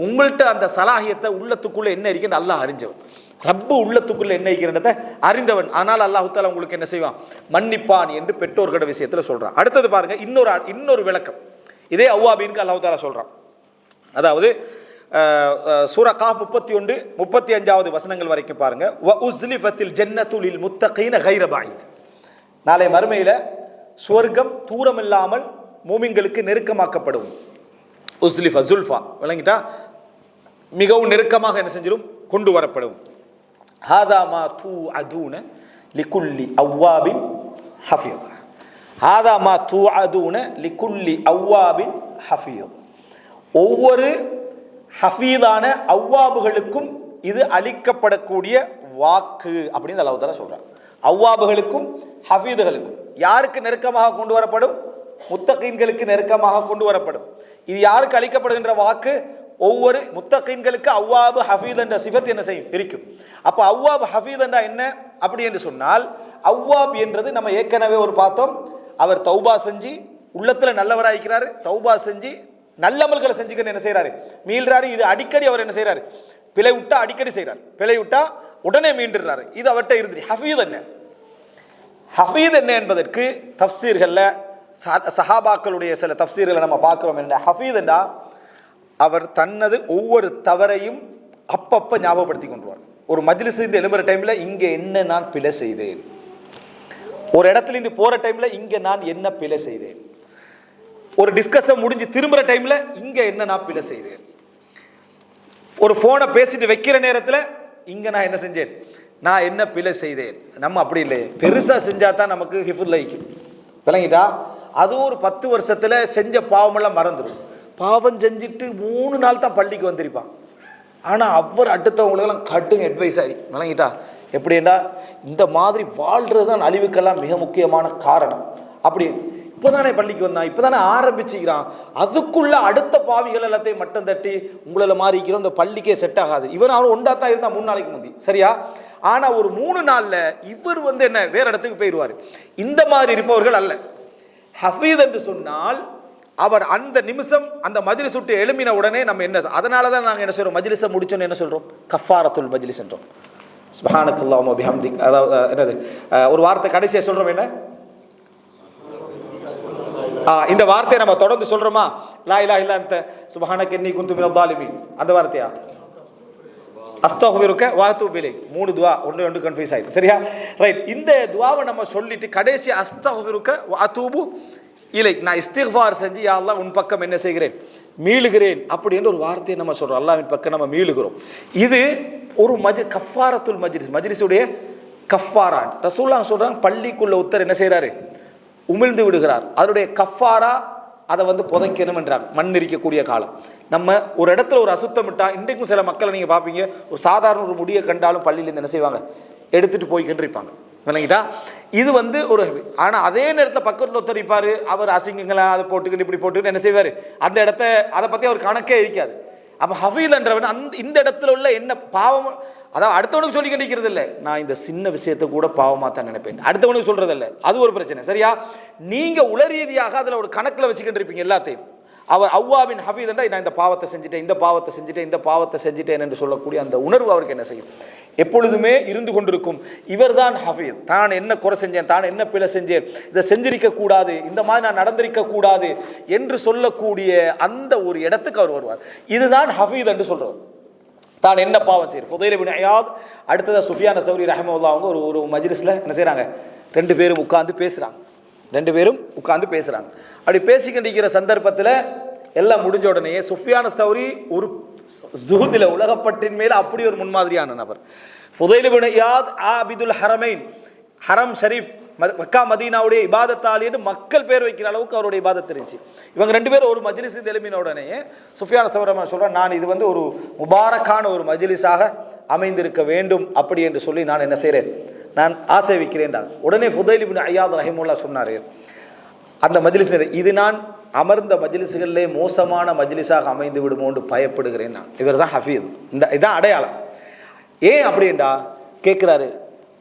உங்கள்கிட்ட அந்த சலாஹியத்தை உள்ளத்துக்குள்ள என்ன இருக்குன்னு அல்லாஹ் அறிஞ்சவன், ரப்பு உள்ளத்துக்குள்ள என்ன இருக்கிறத அறிந்தவன். ஆனால் அல்லாஹ் தஆலா உங்களுக்கு என்ன செய்வான், மன்னிப்பான் என்று பெற்றோர்களோட விஷயத்துல சொல்றான். அடுத்தது பாருங்க, இன்னொரு விளக்கம் இதே அவ்வாபீனுக்கு அல்லாஹ் தஆலா சொல்றான். அதாவது சூரா காஃப் 31 35வது வசனங்கள் வரைக்கும் பாருங்க. வ உஸ்லிஃபத்தில் ஜன்னத்து லில் முத்தகீன கைர பஈத், நாளை மறுமையில சுவர்க்கம் தூரமில்லாமல் மூமின்களுக்கு நெருக்கமாக்கப்படும். உஸ்லிஃப ஜுல்ஃபா விளங்கிட்டா, மிகவும் நெருக்கமாக என்ன செஞ்சிடும், கொண்டு வரப்படும். ஹாதா மா தூஅதூன லிகுல்லி அவ்வாபின் ஹஃபீஸ், ஹாதா மா தூஅதூன லிகுல்லி அவ்வாபின் ஹஃபீஸ், ஒவ்வொரு ஹஃபீதான அவ்வாபுகளுக்கும் இது அளிக்கப்படக்கூடிய வாக்கு அப்படின்னு அல்லாஹ் தஆலா சொல்றார். அவ்வாபுகளுக்கும் ஹஃபீதுகளுக்கும் யாருக்கு நெருக்கமாக கொண்டு வரப்படும், முத்தகீன்களுக்கு நெருக்கமாக கொண்டு வரப்படும். இது யாருக்கு அளிக்கப்படுகின்ற வாக்கு, ஒவ்வொரு முத்தகீன்களுக்கு அவ்வாபு ஹஃபீத் என்ற சிஃபத் என்ன செய்யும், இருக்கும். அப்போ அவ்வாப் ஹஃபீத் என்றா என்ன அப்படி என்று சொன்னால், அவ்வாப் என்றது நம்ம ஏற்கனவே ஒரு பார்த்தோம், அவர் தௌபா செஞ்சு உள்ளத்தில் நல்லவராயிருக்கிறாரு, தௌபா செஞ்சு நல்லமல்களை செஞ்சுக்கன்னு என்ன செய்யறாரு, மீள்றாரு. இது அடிக்கடி அவர் என்ன செய்யறாரு, பிழை விட்டா அடிக்கடி செய்யறாரு, பிழை விட்டா உடனே மீண்டுறாரு. இது அவர்கிட்ட இருந்து. ஹஃபீத் என்ன, ஹஃபீத் என்ன என்பதற்கு தஃப்சீர்கள்ல சஹாபாக்களுடைய சில தஃப்சீர்களை நம்ம பார்க்கிறோம். என்ன ஹஃபீத் என்றா, அவர் தனது ஒவ்வொரு தவறையும் அப்பப்ப ஞாபகப்படுத்தி கொண்டுவார். ஒரு மஜ்லிஸ் இருந்து எழும்புற டைம்ல இங்க என்ன நான் பிழை செய்தேன், ஒரு இடத்துல இருந்து போற டைம்ல இங்க நான் என்ன பிழை செய்தேன், ஒரு டிஸ்கஷன் முடிஞ்சு திரும்புற டைம்ல இங்க என்ன நான் பிழை செய்தேன், ஒரு போனை பேசிட்டு வைக்கிற நேரத்தில் இங்க நான் என்ன செஞ்சேன், நான் என்ன பிழை செய்தேன். நம்ம அப்படி இல்லை, பெருசா செஞ்சா தான் நமக்கு ஹிஃபுல் லைக்கும் விளங்கிட்டா. அது ஒரு 10 வருஷத்துல செஞ்ச பாவமெல்லாம் மறந்துடும். பாவம் செஞ்சுட்டு 3 நாள் தான் பள்ளிக்கு வந்திருப்பான், ஆனா அவர் அடுத்தவங்களுக்கெல்லாம் கட்டுங்க அட்வைஸ் ஆகி விளங்கிட்டா. எப்படின்னா இந்த மாதிரி வாழ்றது தான் அழிவுக்கெல்லாம் மிக முக்கியமான காரணம். அப்படி இப்போதானே பள்ளிக்கு வந்தான், இப்போதானே ஆரம்பிச்சுக்கிறான், அதுக்குள்ள அடுத்த பாவிகள் எல்லாத்தையும் மட்டம் தட்டி உங்களை மாறிக்கிறோம், இந்த பள்ளிக்கே செட் ஆகாது. இவன் அவன் ஒண்டாத்தான் இருந்தான் 3 நாளைக்கு முந்தி, சரியா. ஆனா ஒரு 3 நாள்ல இவர் என்ன வேற இடத்துக்கு போயிடுவார். இந்த மாதிரி இருப்பவர்கள் அல்ல. ஹஃபீத் என்று சொன்னால் அவர் அந்த நிமிஷம் அந்த மஜ்லிஸ் விட்டு எழுமின உடனே நம்ம என்ன, அதனால தான் நாங்கள் என்ன சொல்றோம், மஜ்லிஸை முடிச்சோன்னு என்ன சொல்றோம், கஃபாரத்துல் மஜ்லிஸ் என்றோம். சுப்ஹானக்கல்லாஹு வ பிஹம்திக், அதாவது என்னது ஒரு வார்த்தை கடைசியா சொல்றோம், என்ன இந்த வார்த்தையை நம்ம தொடர்ந்து சொல்றோமா, லா இலாஹ இல்லா அன்த சுப்ஹானக இன்னி குன்து மினல் ஸாலிமீன், அந்த வார்த்தையா அஸ்தக்ஃபிருக வ அத்தூபு இலைக், 3 துஆ, ஒன்று கன்ஃபியூஸ் ஆயிடும், சரியா. ரைட், இந்த துஆவை நம்ம சொல்லிட்டு கடைசி அஸ்தக்ஃபிருக வ அத்தூபு இலைக், நான் இஸ்திக்ஃபார் செஞ்சு யா அல்லாஹ் உன் பக்கம் என்ன செய்கிறேன், மீளுகிறேன் அப்படின்னு ஒரு வார்த்தையை நம்ம சொல்றோம். அல்லாஹ்வின் பக்கம் நம்ம மீளுகிறோம். இது ஒரு கஃபாரத்துல் மஜ்லிஸ், மஜ்லிஸுடைய கஃபாரா. ரசூலுல்லாஹ் சொல்றாங்க, பள்ளிக்குள்ள ஒருத்தர் என்ன செய்யறாரு, உமிழ்ந்து விடுகிறார், அதனுடைய கஃபாரா அதை புதைக்கணும் என்றாங்க. மண் இருக்கக்கூடிய காலம், நம்ம ஒரு இடத்துல ஒரு அசுத்தம் விட்டா, இன்றைக்கும் சில மக்களை நீங்க பார்ப்பீங்க, ஒரு சாதாரண ஒரு முடியை கண்டாலும் பள்ளியிலேருந்து என்ன செய்வாங்க, எடுத்துட்டு போய்கிட்டு இருப்பாங்க விளங்கிட்டா. இது ஒரு, ஆனால் அதே நேரத்தில் பக்கத்தில் ஒருத்தர் இருப்பார், அவர் அசிங்கங்களா அதை போட்டுக்கிட்டு இப்படி போட்டுக்கிட்டு என்ன செய்வார், அந்த இடத்த அதை பற்றி அவர் கணக்கே இருக்காது. அப்போ ஹஃபீல் என்றவன் இந்த இடத்துல உள்ள என்ன பாவம், அதாவது அடுத்தவனுக்கு சொல்லி கண்டிக்கிறது இல்லை, நான் இந்த சின்ன விஷயத்தை கூட பாவமாக தான் நினைப்பேன், அடுத்தவனுக்கு சொல்றது இல்லை, அது ஒரு பிரச்சனை, சரியா. நீங்க உளரீதியாக அதில் ஒரு கணக்கில் வச்சுக்கிட்டு இருப்பீங்க எல்லாத்தையும். அவர் அவ்வாபின் ஹஃபீத் என்றால் நான் இந்த பாவத்தை செஞ்சுட்டேன், இந்த பாவத்தை செஞ்சுட்டேன், இந்த பாவத்தை செஞ்சுட்டேன் என்று சொல்லக்கூடிய அந்த உணர்வு அவருக்கு என்ன செய்யும்? எப்பொழுதுமே இருந்து கொண்டிருக்கும். இவர் தான் ஹஃபீத். தான் என்ன குறை செஞ்சேன், தான் என்ன பிழை செஞ்சேன், இதை செஞ்சிருக்க கூடாது, இந்த மாதிரி நான் நடந்திருக்க கூடாது என்று சொல்லக்கூடிய அந்த ஒரு இடத்துக்கு அவர் வருவார். இதுதான் ஹஃபீத் என்று சொல்றவர். தான் என்ன பாவம் செய்யற ஃபுதைல் இப்னு இயாத், அடுத்ததாக சுஃபியான் தௌரி ரஹ்மத்துல்லாஹி அவங்க ஒரு மஜ்லிஸில் என்ன செய்கிறாங்க, ரெண்டு பேரும் உட்கார்ந்து பேசுகிறாங்க. அப்படி பேசிக்கிண்டிருக்கிற சந்தர்ப்பத்தில் எல்லாம் முடிஞ்ச உடனே சுஃபியான் தௌரி ஒரு ஜுஹுதில் உலகப்பட்டின் மேலே அப்படி ஒரு முன்மாதிரியான நபர். ஃபுதைல் இப்னு இயாத் ஆபிதுல் ஹரமைன், ஹரம் ஷரீஃப் மக்கா மதீனாவுடைய இபாதத்தாளி என்று மக்கள் பேர் வைக்கிற அளவுக்கு அவருடைய இபாதத் இருந்துச்சு. இவங்க ரெண்டு பேரும் ஒரு மஜ்லிஸ் எழுப்பின உடனே சுஃபியான் தௌரி சொல்கிறார், நான் இது ஒரு முபாரக்கான ஒரு மஜ்லிஸாக அமைந்திருக்க வேண்டும் அப்படி என்று சொல்லி நான் என்ன செய்கிறேன், நான் ஆசை வைக்கிறேன். உடனே ஃபுதைல் இப்னு இயாத் ரஹிமஹுல்லாஹ் சொன்னார், அந்த மஜ்லிஸ் இது நான் அமர்ந்த மஜ்லிஸ்களிலே மோசமான மஜ்லிஸாக அமைந்து விடுமோன்னு பயப்படுகிறேன். நான் இவர் தான் ஹஃபீத், இதுதான் அடையாளம். ஏன் அப்படின்டா கேட்குறாரு,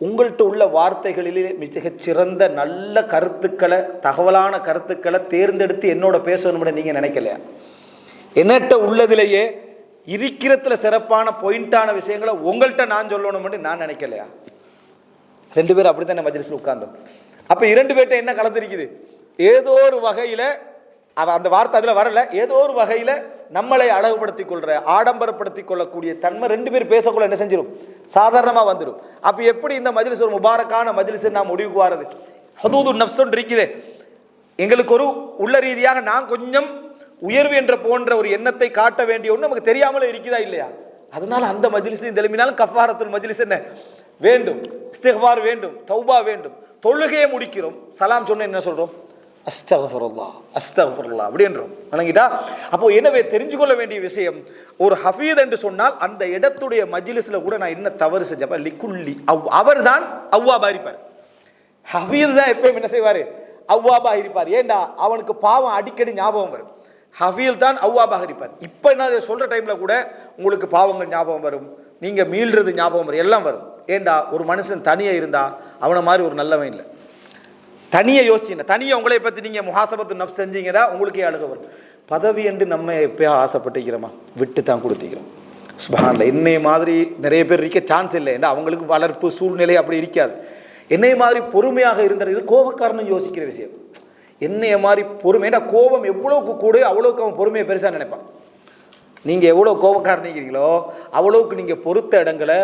உங்கள்கிட்ட உள்ள வார்த்தைகளிலே மிகச் சிறந்த நல்ல கருத்துக்களை, தகவலான கருத்துக்களை தேர்ந்தெடுத்து என்னோட பேசணும்னு நீங்கள் நினைக்கலையா? என்னட்ட உள்ளதிலேயே இருக்கிறதுல சிறப்பான பாயிண்டான விஷயங்களை உங்கள்கிட்ட நான் சொல்லணும்னு நான் நினைக்கலையா? ரெண்டு பேரும் அப்படி தான் மஜ்லிஸில் உட்கார்ந்தோம். அப்போ இரண்டு பேர்கிட்ட என்ன கலந்துருக்குது? ஏதோ ஒரு வகையில் அந்த வார்த்தை அதில் வரல, ஏதோ ஒரு வகையில் நம்மளை அழகுபடுத்தி கொள்கிற, ஆடம்பரப்படுத்தி கொள்ளக்கூடிய தன்மை ரெண்டு பேர் பேசக்குள்ள என்ன செஞ்சிடும், சாதாரணமாக வந்துடும். அப்போ எப்படி இந்த மஜ்லிஸ் ஒரு முபாரக்கான மஜ்லிஸ் நான் முடிவுக்கு வாரது? ஹுதூது நஃப்ஸ் ஒன்று இருக்குது எங்களுக்கு, ஒரு உள்ள ரீதியாக நான் கொஞ்சம் உயர்வு என்ற போன்ற ஒரு எண்ணத்தை காட்ட வேண்டிய ஒன்று நமக்கு தெரியாமலே இருக்குதா இல்லையா? அதனால அந்த மஜ்லிஸ்லையும் தெளிவினாலும் கஃபாரத்துல் மஜ்லிஸ் என்ன வேண்டும், இஸ்திக்ஃபார் வேண்டும், தௌபா வேண்டும். தொழுகையை முடிக்கிறோம், சலாம் சொன்ன என்ன சொல்கிறோம், அஸ்தக்ஃபிருல்லாஹ் அஸ்தக்ஃபிருல்லாஹ் அப்படின்றோம். வணங்கிட்டா? அப்போ எனவே தெரிஞ்சு கொள்ள வேண்டிய விஷயம், ஒரு ஹஃபீத் என்று சொன்னால் அந்த இடத்துடைய மஜ்லிஸில் கூட நான் என்ன தவறு செஞ்சப்ப லிக்குல்லி அவர் தான் அவ்வாபா இருப்பார். ஹஃபீத் தான் எப்பயும் என்ன செய்வார், அவ்வாபா இருப்பார். ஏண்டா அவனுக்கு பாவம் அடிக்கடி ஞாபகம் வரும். ஹஃபீல் தான் அவ்வாபாக இருப்பார். இப்போ என்ன சொல்கிற டைமில் கூட உங்களுக்கு பாவங்கள் ஞாபகம் வரும், நீங்கள் மீள்றது ஞாபகம் வரும், எல்லாம் வரும். ஏண்டா ஒரு மனுஷன் தனியாக இருந்தால் அவனை மாதிரி ஒரு நல்லவன் இல்லை. தனியை யோசிச்சிங்க, தனியை உங்களை பற்றி நீங்கள் முஹாசபத்து நஃப்ஸ் செஞ்சீங்கன்னா உங்களுக்கே அழுக வரும். பதவி என்று நம்ம எப்போயா ஆசைப்பட்டுக்கிறோமா, விட்டு தான் கொடுத்திக்கிறோம். சுப்ஹானல்லாஹ், என்னைய மாதிரி நிறைய பேர் இருக்க சான்ஸ் இல்லை. ஏன்னா அவங்களுக்கு வளர்ப்பு சூழ்நிலை அப்படி இருக்காது. என்னைய மாதிரி பொறுமையாக இருந்தது, இது கோபக்காரன்னு யோசிக்கிற விஷயம். என்னைய மாதிரி பொறுமை, ஏன்னா கோபம் எவ்வளோக்கு கூட அவ்வளோக்கு அவன் பொறுமையை பெருசாக நினைப்பான். நீங்கள் எவ்வளோ கோபக்காரனிக்கிறீங்களோ அவ்வளோக்கு நீங்கள் பொறுத்த இடங்களை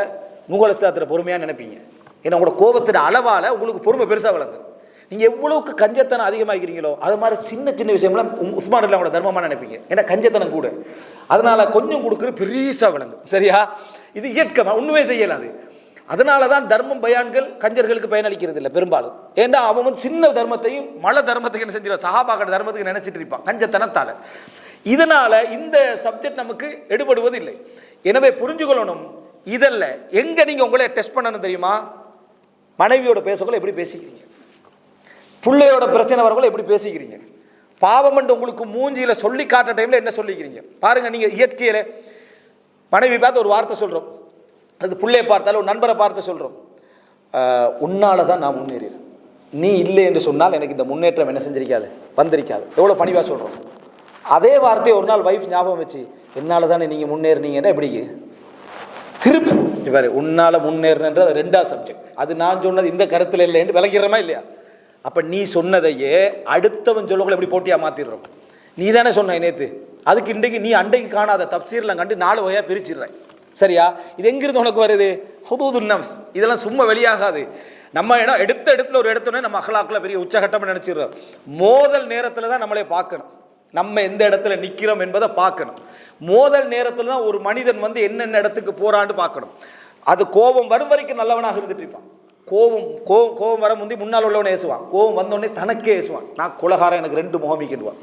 முகலஸ்தாத்தில் பொறுமையாக நினைப்பீங்க. ஏன்னா உங்களோட கோபத்தின் அளவால் உங்களுக்கு பொறுமை பெருசாக வளர்ந்து. நீங்கள் எவ்வளோக்கு கஞ்சத்தனம் அதிகமாகிறீங்களோ அது மாதிரி சின்ன சின்ன விஷயம்லாம் உஸ்மான் அல்லாஹ் தர்மமாக நினைப்பீங்க. ஏன்னா கஞ்சத்தனம் கூட, அதனால் கொஞ்சம் கொடுக்குற பெருசாக விளங்கும். சரியா? இது இயற்கமாக ஒன்றுமே செய்யலாது. அதனால தான் தர்மம் பயான்கள் கஞ்சர்களுக்கு பயனளிக்கிறது இல்லை பெரும்பாலும். ஏன்னா அவன் சின்ன தர்மத்தையும் மழை தர்மத்துக்கு என்ன செஞ்சிருவான், சஹாபாக்கள் தர்மத்துக்கு நினைச்சிட்டு இருப்பான் கஞ்சத்தனத்தால். இதனால் இந்த சப்ஜெக்ட் நமக்கு எடுபடுவது இல்லை. எனவே புரிஞ்சுக்கொள்ளணும், இதல்ல எங்கே நீங்கள் உங்களை டெஸ்ட் பண்ணணும் தெரியுமா? மனைவியோட பேசக்குள்ள எப்படி பேசிக்கிறீங்க, பிள்ளையோட பிரச்சனை வரக்குள்ள எப்படி பேசிக்கிறீங்க, பாவம் என்று உங்களுக்கு மூஞ்சியில் சொல்லி காட்டுற டைமில் என்ன சொல்லிக்கிறீங்க பாருங்க. நீங்கள் இயற்கையில் மனைவி பார்த்து ஒரு வார்த்தை சொல்கிறோம், அது பிள்ளையை பார்த்தாலும் ஒரு நண்பரை பார்த்து சொல்கிறோம், உன்னால தான் நான் முன்னேறேன், நீ இல்லை என்று சொன்னால் எனக்கு இந்த முன்னேற்றம் என்ன செஞ்சிருக்காது, வந்திருக்காது. எவ்வளோ பணிவாக சொல்கிறோம். அதே வார்த்தையை ஒரு நாள் வைஃப் ஞாபகம் வச்சு, என்னால் தானே நீங்கள் முன்னேறினீங்கன்னா எப்படிங்க திருப்பி பாரு, உன்னால் முன்னேறினன்ற அது ரெண்டாவது சப்ஜெக்ட். அது நான் சொன்னது இந்த கருத்தில் இல்லைன்னு விளக்கிறோமா இல்லையா? அப்போ நீ சொன்னதையே அடுத்தவன் சொல்லக்குள்ள எப்படி போட்டியாக மாற்றிடுறோம். நீ தானே சொன்ன நேற்று, அதுக்கு இன்றைக்கு நீ அன்றைக்கு காணாத தப்சீர்லாம் கண்டு 4 வகையாக பிரிச்சிடுறேன். சரியா? இது எங்கிருந்து உனக்கு வருது? ஹுதூதுன் நஃப்ஸ். இதெல்லாம் சும்மா வெளியாகாது. நம்ம இடம் எடுத்த இடத்துல ஒரு இடத்துல நம்ம அஹ்லாக்கில் பெரிய உச்சகட்டமாக நினச்சிடுறோம். மோதல் நேரத்தில் தான் நம்மளே பார்க்கணும், நம்ம எந்த இடத்துல நிற்கிறோம் என்பதை பார்க்கணும். மோதல் நேரத்தில் தான் ஒரு மனிதன் வந்து என்னென்ன இடத்துக்கு போகிறான்னு பார்க்கணும். அது கோபம் வரும் வரைக்கும் நல்லவனாக இருந்துட்டு இருப்பான். கோபம் வர முந்தி முன்னால் உள்ளவனை ஏசுவான். கோபம் வந்தோடனே தனக்கே ஏசுவான், நான் குலகாரன், எனக்கு 2 முகமிக்கிடுவான்.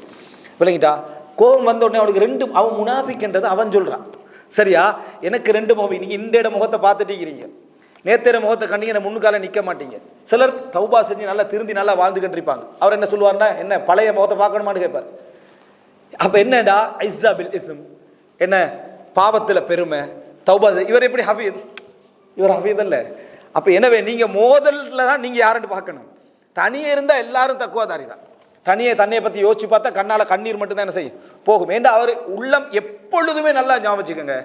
விளங்கிட்டா? கோபம் வந்தோடனே அவனுக்கு 2, அவன் முனாபிக்கின்றது அவன் சொல்கிறான். சரியா? எனக்கு 2 முகமி. நீங்கள் இந்த இட முகத்தை பார்த்துட்டு இருக்கிறீங்க, நேத்திர முகத்தை கண்டிங்க முன்னுக்கால நிற்க மாட்டீங்க. சிலர் தௌபா செஞ்சு நல்லா திருந்தி நல்லா வாழ்ந்துக்கிட்டு இருப்பாங்க. அவர் என்ன சொல்லுவார்னா, என்ன பழைய முகத்தை பார்க்கணுமான்னு கேட்பார். அப்போ என்னடா ஐஸா பில் இஸ்ம், என்ன பாவத்தில் பெருமை, தௌபா. இவர் எப்படி ஹஃபீத்? இவர் ஹஃபீத் அல்ல. அப்போ எனவே நீங்கள் மோதலில் தான் நீங்கள் யாருன்னு பார்க்கணும். தனியே இருந்தால் எல்லாரும் தக்குவாதாரி தான். தன்னையை பற்றி யோசிச்சு பார்த்தா கண்ணால் கண்ணீர் மட்டும்தான் என்ன செய்யும் போகும். ஏன்னா அவர் உள்ளம் எப்பொழுதுமே நல்லா ஞாபகம் வச்சுக்கோங்க,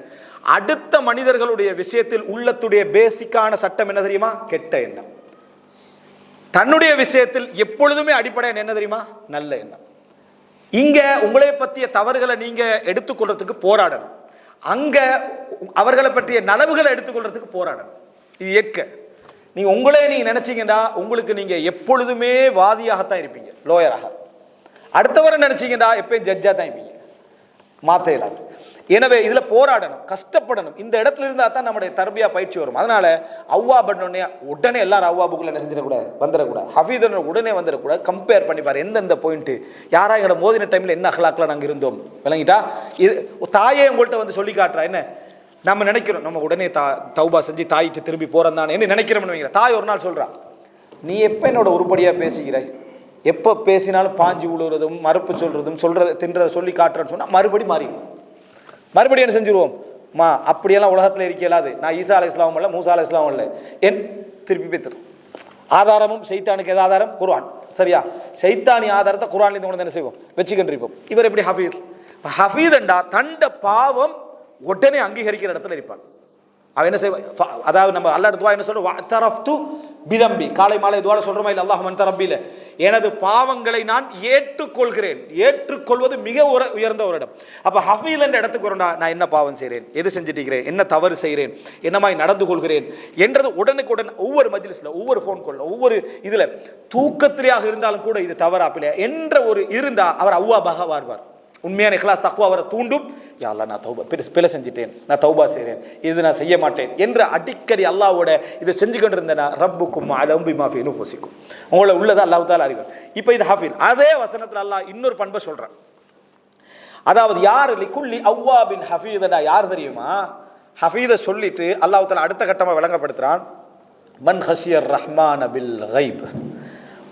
அடுத்த மனிதர்களுடைய விஷயத்தில் உள்ளத்துடைய பேசிக்கான சட்டம் என்ன தெரியுமா? கெட்ட எண்ணம். தன்னுடைய விஷயத்தில் எப்பொழுதுமே அடிப்படை என்ன தெரியுமா? நல்ல எண்ணம். இங்க உங்களை பற்றிய தவறுகளை நீங்க எடுத்துக்கொள்றதுக்கு போராடணும், அங்க அவர்களை பற்றிய நலவுகளை எடுத்துக்கொள்றதுக்கு போராடணும். இது ஏற்க நீங்க நீங்க நினைச்சீங்கன்னா உங்களுக்கு நீங்க எப்பொழுதுமே வாதியாகத்தான் இருப்பீங்க, லோயராக. அடுத்தவரை நினைச்சீங்கன்னா எப்பயும் ஜட்ஜா தான் இருப்பீங்க, மாத்த இயலாது. எனவே இதுல போராடணும், கஷ்டப்படணும். இந்த இடத்துல இருந்தா தான் நம்முடைய தர்பியா பயிற்சி வரும். அதனால அவ்வா பண்ணோடனே உடனே எல்லாரும் அவ்வாபுக்குள்ள என்ன செஞ்சிடக்கூடாது, வந்துடக்கூடாது. ஹஃபீதன் உடனே வந்துடக்கூடாது. கம்பேர் பண்ணிப்பாரு எந்தெந்த பாயிண்ட், யாரா எங்களோட மோதின டைம்ல என்ன அகலாக்கில் நாங்கள் இருந்தோம், விளங்கிட்டா? இது தாயே உங்கள்கிட்ட வந்து சொல்லி காட்டுறா. என்ன நம்ம நினைக்கிறோம், நம்ம உடனே தௌபா செஞ்சு தாயிட்டு திரும்பி போறோம் தானே என்ன நினைக்கிறோம்னு. தாய் ஒரு நாள் சொல்றா, நீ எப்ப என்னோட உருப்படியா பேசுகிறாய், எப்போ பேசினாலும் பாஞ்சு விழுறதும் மறுப்பு சொல்றதும் தின்றதை சொல்லி காட்டுறேன்னு சொன்னா மறுபடியும் என்ன செஞ்சிருவோம், அப்படியெல்லாம் உலகத்தில் இருக்க இயலாது. நான் ஈசா அலை இஸ்லாம் இல்லை, மூசா அலை இஸ்லாம் இல்லை, என் திருப்பி பேத்துறோம். ஆதாரமும் சைத்தானுக்கு எது ஆதாரம்? குர்ஆன். சரியா? சைத்தானி ஆதாரத்தை குர்ஆன்ல கொண்டு என்ன செய்வோம், வச்சுக்கின்றிருப்போம். இவர் எப்படி ஹஃபீதண்டா தண்ட பாவம் உடனே அங்கீகரிக்கிற இடத்துல இருப்பான். அவன் என்ன செய்வான், அதாவது நம்ம அல்லாஹ் துஆ என்ன சொல்றோம், தரஃப்து பிதம்பி, காலை மாலை துஆல சொல்றோமா இல்ல, அல்லாஹ் மன் தரப்பில, எனது பாவங்களை நான் ஏற்றுக்கொள்கிறேன். ஏற்றுக்கொள்வது மிக உயர்ந்த ஒரு இடம். அப்ப ஹஃபீல் என்ற இடத்துக்கு வரண்டா, நான் என்ன பாவம் செய்கிறேன், எது செஞ்சுட்டிருக்கிறேன், என்ன தவறு செய்கிறேன், என்ன மாதிரி நடந்து கொள்கிறேன் என்றது உடனுக்குடன் ஒவ்வொரு மஜ்லிஸ்ல, ஒவ்வொரு ஃபோன் கால்ல, ஒவ்வொரு இதுல தூக்கத்திலேயாக இருந்தாலும் கூட இது தவறா பிள்ளையா என்ற ஒரு இருந்தா அவர் அவ்வாபாக வாழ்வார். உண்மையான இக்லாஸ் தக்வா அவரை தூண்டும். யா அல்லாஹ், நான் தௌபா பிழை செஞ்சிட்டேன், நான் தௌபா செய்கிறேன், இது நான் செய்ய மாட்டேன் என்று அடிக்கடி அல்லாஹ்வோட இதை செஞ்சு கொண்டு இருந்தேன்னா ரப்புக்கும் அலம் பிமா ஃபீ நுஃபுசிக்கும், உங்களை உள்ளதை அல்லாஹ் தஆலா அறிவார். இப்போ இது ஹஃபீல். அதே வசனத்தில் அல்லாஹ் இன்னொரு பண்பை சொல்றான். அதாவது யார் லிகுல்லி அவ்வாபின் ஹஃபீதா, யார் தெரியுமா? ஹஃபீதை சொல்லிட்டு அல்லாஹ் தஆலா அடுத்த கட்டமாக விளங்கப்படுத்துறான். மன் ஹஷியர் ரஹ்மான பில் கைப்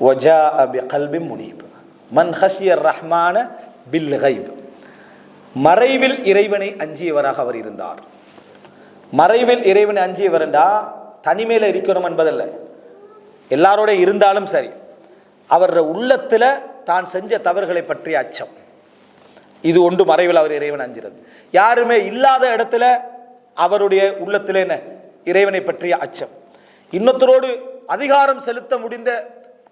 வஜாஅ பிகல்பின் முனீப். மன் ஹஷியர் ரஹ்மான பில் கைப், மறைவில் இறைவனை அஞ்சியவராக அவர் இருந்தார். மறைவில் இறைவனை அஞ்சியவர்ண்டா தனிமையில் இருக்கணும் என்பதல்ல, எல்லாரோட இருந்தாலும் சரி, அவர் உள்ளத்தில் தான் செஞ்ச தவறுகளை பற்றிய அச்சம், இது ஒன்று மறைவில் அவர் இறைவன் அஞ்சுறது. யாருமே இல்லாத இடத்துல அவருடைய உள்ளத்தில் என்ன, இறைவனை பற்றிய அச்சம். இன்னொருத்தரோடு அதிகாரம் செலுத்த முடிந்த,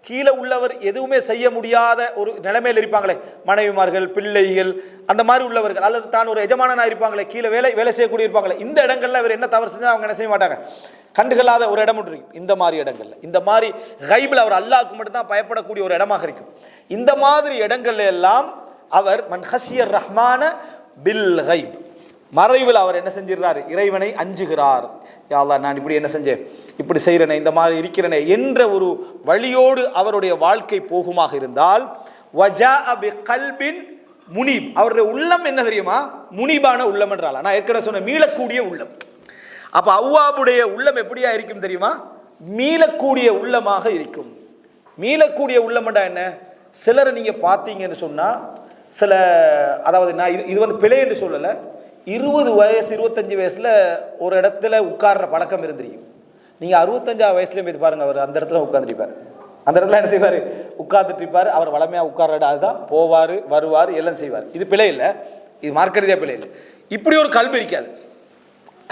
கீழே உள்ளவர் எதுவுமே செய்ய முடியாத ஒரு நிலைமையில் இருப்பாங்களே, மனைவிமார்கள், பிள்ளைகள், அந்த மாதிரி உள்ளவர்கள், அல்லது தான் ஒரு எஜமானனாக இருப்பாங்களே, கீழே வேலை செய்யக்கூடிய இருப்பாங்களே, இந்த இடங்கள்ல அவர் என்ன தவறு செஞ்சால் அவங்க என்ன செய்ய மாட்டாங்க, கண்டுகளாத ஒரு இடம் இருக்கும். இந்த மாதிரி இடங்கள்ல, இந்த மாதிரி கைபில் அவர் அல்லாஹ்வுக்கு மட்டும்தான் பயப்படக்கூடிய ஒரு இடமாக இருக்கும். இந்த மாதிரி இடங்கள்ல எல்லாம் அவர் மன் ஹஷியர் ரஹ்மான பில் கைப், மறைவில் அவர் என்ன செஞ்சிடறாரு, இறைவனை அஞ்சுகிறார். யா அல்லாஹ், நான் இப்படி என்ன செஞ்சேன், இப்படி செய்கிறேனே, இந்த மாதிரி இருக்கிறேனே என்ற ஒரு வழியோடு அவருடைய வாழ்க்கை போகுமாக இருந்தால், வஜாஅ பிகல்பின் முனீப், அவருடைய உள்ளம் என்ன தெரியுமா, முனீபான உள்ளம் என்றால், நான் ஏற்கனவே சொன்ன மீளக்கூடிய உள்ளம். அப்ப அவ்வாபுடைய உள்ளம் எப்படியா இருக்கும் தெரியுமா, மீளக்கூடிய உள்ளமாக இருக்கும். மீளக்கூடிய உள்ளம் என்றா என்ன, சிலரை நீங்க பார்த்தீங்கன்னு சொன்னா, சில, அதாவது நான் இது வந்து பிழை என்று சொல்லலை, 20 வயசு 25 வயசுல ஒரு இடத்துல உட்கார்ற பழக்கம் இருந்திருக்கும். நீங்க 65 வயசுலயும் போய் பாருங்க, அவர் அந்த இடத்துல உட்கார்ந்துருப்பார். அந்த இடத்துல என்ன செய்வார், உட்கார்ந்துட்டு இருப்பார். அவர் வளமையா உட்கார்ற இடம் அதுதான், போவார் வருவார் எல்லாம் செய்வார். இது பிழை இல்லை, இது மார்க்க ரீதியா பிழை இல்லை. இப்படி ஒரு கல்வி இருக்காது.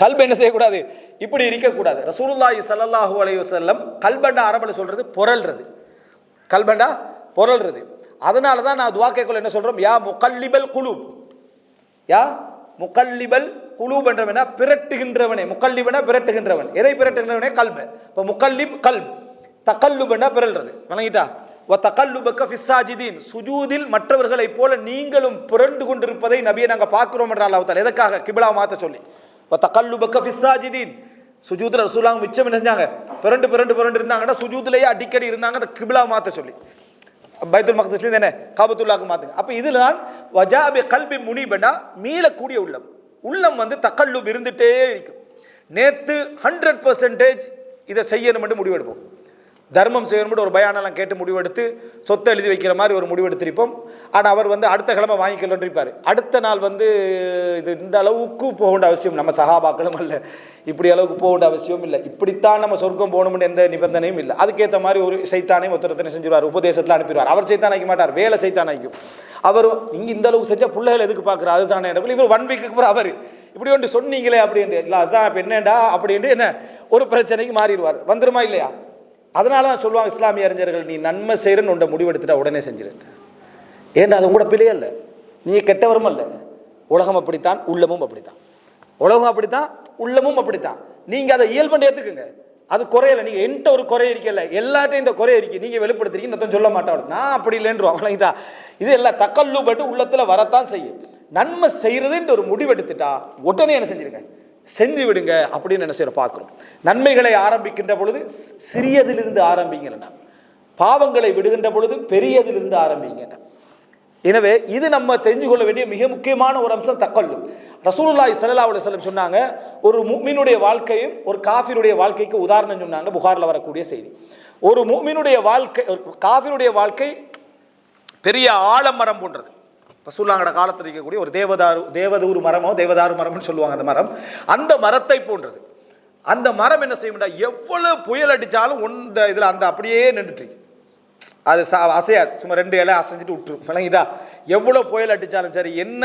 கல்வி என்ன செய்யக்கூடாது, இப்படி இருக்கக்கூடாது. ரசூலுல்லாஹி ஸல்லல்லாஹு அலைஹி வஸல்லம் கல்பண்டா அரபுல சொல்றது பொறல்றது, கல்பண்டா பொறல்றது. அதனால தான் நான் துஆ கேட்கல என்ன சொல்றோம், யா முகல்லிபல் குலூப், யா முகல்லிபல் குலூப் என்றவனா பிரட்டுகின்றவனே, முகல்லிபனா பிரட்டுகின்றவன், எதை பிரட்டுகின்றவனே கல்ப. இப்போ முகல்லிப் கல்ப், தகல்லுபனா பிறல்றது, வணங்கிட்டா. வ தகல்லுபக ஃபிஸ் சாஜிதீன், சுஜூதில் மற்றவர்களை போல நீங்களும் புரண்டு கொண்டிருப்பதை நபியை நாங்கள் பார்க்கிறோம் என்ற அல்லாஹ் தஆலா எதற்காக, கிப்லா மாற்ற சொல்லி. வ தகல்லுபக ஃபிஸ் சாஜிதீன், சுஜூதுல ரசூலுல்லாஹ் மிச்சம் என்ன செஞ்சாங்க, புரண்டு புரண்டு புரண்டு இருந்தாங்கன்னா சுஜூதுலேயே அடிக்கடி இருந்தாங்க, அந்த கிப்லா மாற்ற சொல்லி. பைத்துல் மக்திஸ்ல என்ன காபத்துல்லாஹ்க்கு மாத்துங்க. அப்ப இதுல தான் வஜா பி கல்பி முனீபனா, மீளக்கூடிய உள்ளம். உள்ளம் வந்து தகல்லுப் இருந்துட்டே இருக்கும். நேத்து 100% இதை செய்யணும் என்று முடிவெடுப்போம். தர்மம் செய்யணும்னு ஒரு பயானெல்லாம் கேட்டு முடிவெடுத்து சொத்தை எழுதி வைக்கிற மாதிரி ஒரு முடிவெடுத்திருப்போம். ஆனால் அவர் அடுத்த கிழமை வாங்கிக்கலன்னு இருப்பார். அடுத்த நாள் இது இந்த அளவுக்கு போக வேண்டிய அவசியம் நம்ம சகாபாக்களும் இல்லை, இப்படி அளவுக்கு போக வேண்டிய அவசியம் இல்லை, இப்படித்தான் நம்ம சொர்க்கம் போகணும்னு எந்த நிபந்தனையும் இல்லை. அதுக்கேற்ற மாதிரி ஒரு சைத்தானையும் ஒருத்தரத்தனை செஞ்சுருவார், உபதேசத்தில் அனுப்பிடுவார். அவர் சைத்தான் ஆகிக்க மாட்டார், வேலை சைத்தான் ஆகிக்கும். அவர் இங்கே இந்த அளவுக்கு செஞ்சால் பிள்ளைகள் எதுக்கு பார்க்குற அதுதானே இவர் 1 வீக்கு அப்புறம் அவர் இப்படி ஒன்று சொன்னீங்களே அப்படின்ட்டு இல்லை அதுதான் இப்போ என்னடா அப்படின்ட்டு என்ன ஒரு பிரச்சனைக்கு மாறிடுவார். வந்துருமா இல்லையா? அதனால தான் சொல்லுவாங்க இஸ்லாமிய அறிஞர்கள், நீ நன்மை செய்கிறன்னு உண்ட முடிவெடுத்துட்டா உடனே செஞ்சிரு. ஏன்னா அது கூட பிழையே இல்லை, நீ கெட்டவரும் அல்ல. உலகம் அப்படித்தான், உள்ளமும் அப்படித்தான். உலகம் அப்படித்தான், உள்ளமும் அப்படித்தான். நீங்கள் அதை இயல்பண்டு ஏற்றுக்குங்க, அது குறையலை. நீங்கள் என்கிட்ட ஒரு குறை இருக்கல, எல்லாத்தையும் இந்த குறை இருக்கு, நீங்கள் வெளிப்படுத்துறீங்க, இன்னும் சொல்ல மாட்டான், நான் அப்படி இல்லைன்றோம். இது எல்லாம் தக்கல்லு பட்டு உள்ளத்தில் வரத்தான் செய்யும். நன்மை செய்கிறதுன்ற ஒரு முடிவெடுத்துட்டா உடனே என்ன செஞ்சிருங்க, செஞ்சு விடுங்க அப்படின்னு என்ன செய்ய பார்க்குறோம். நன்மைகளை ஆரம்பிக்கின்ற பொழுது சிறியதிலிருந்து ஆரம்பிங்கன்னா, பாவங்களை விடுகின்ற பொழுது பெரியதிலிருந்து ஆரம்பிங்க. எனவே இது நம்ம தெரிஞ்சு கொள்ள வேண்டிய மிக முக்கியமான ஒரு அம்சம் தக்கல்லு. ரசூலுல்லாஹி ஸல்லல்லாஹு அலைஹி வஸல்லம் சொன்னாங்க, ஒரு முஃமினுடைய வாழ்க்கையும் ஒரு காஃபிருடைய வாழ்க்கைக்கு உதாரணம் சொன்னாங்க. புகாரில் வரக்கூடிய செய்தி. ஒரு முஃமினுடைய வாழ்க்கை, ஒரு காஃபிருடைய வாழ்க்கை பெரிய ஆலமரம் போன்றது. ரசூலுல்லாஹ்வோட காலத்தில் இருக்கக்கூடிய ஒரு தேவதூர் மரமோ தேவதாரு மரம்னு சொல்லுவாங்க. அந்த மரம் அந்த மரத்தை போன்றது. அந்த மரம் என்ன செய்யும்டா, எவ்வளவு புயல் அடித்தாலும் இதில் அப்படியே நின்றுட்டு அது அசையாது, சும்மா 2 இலை அசைஞ்சிட்டு விட்டுரும். விளங்கிட்டா? எவ்வளோ புயல் அடித்தாலும் சரி, என்ன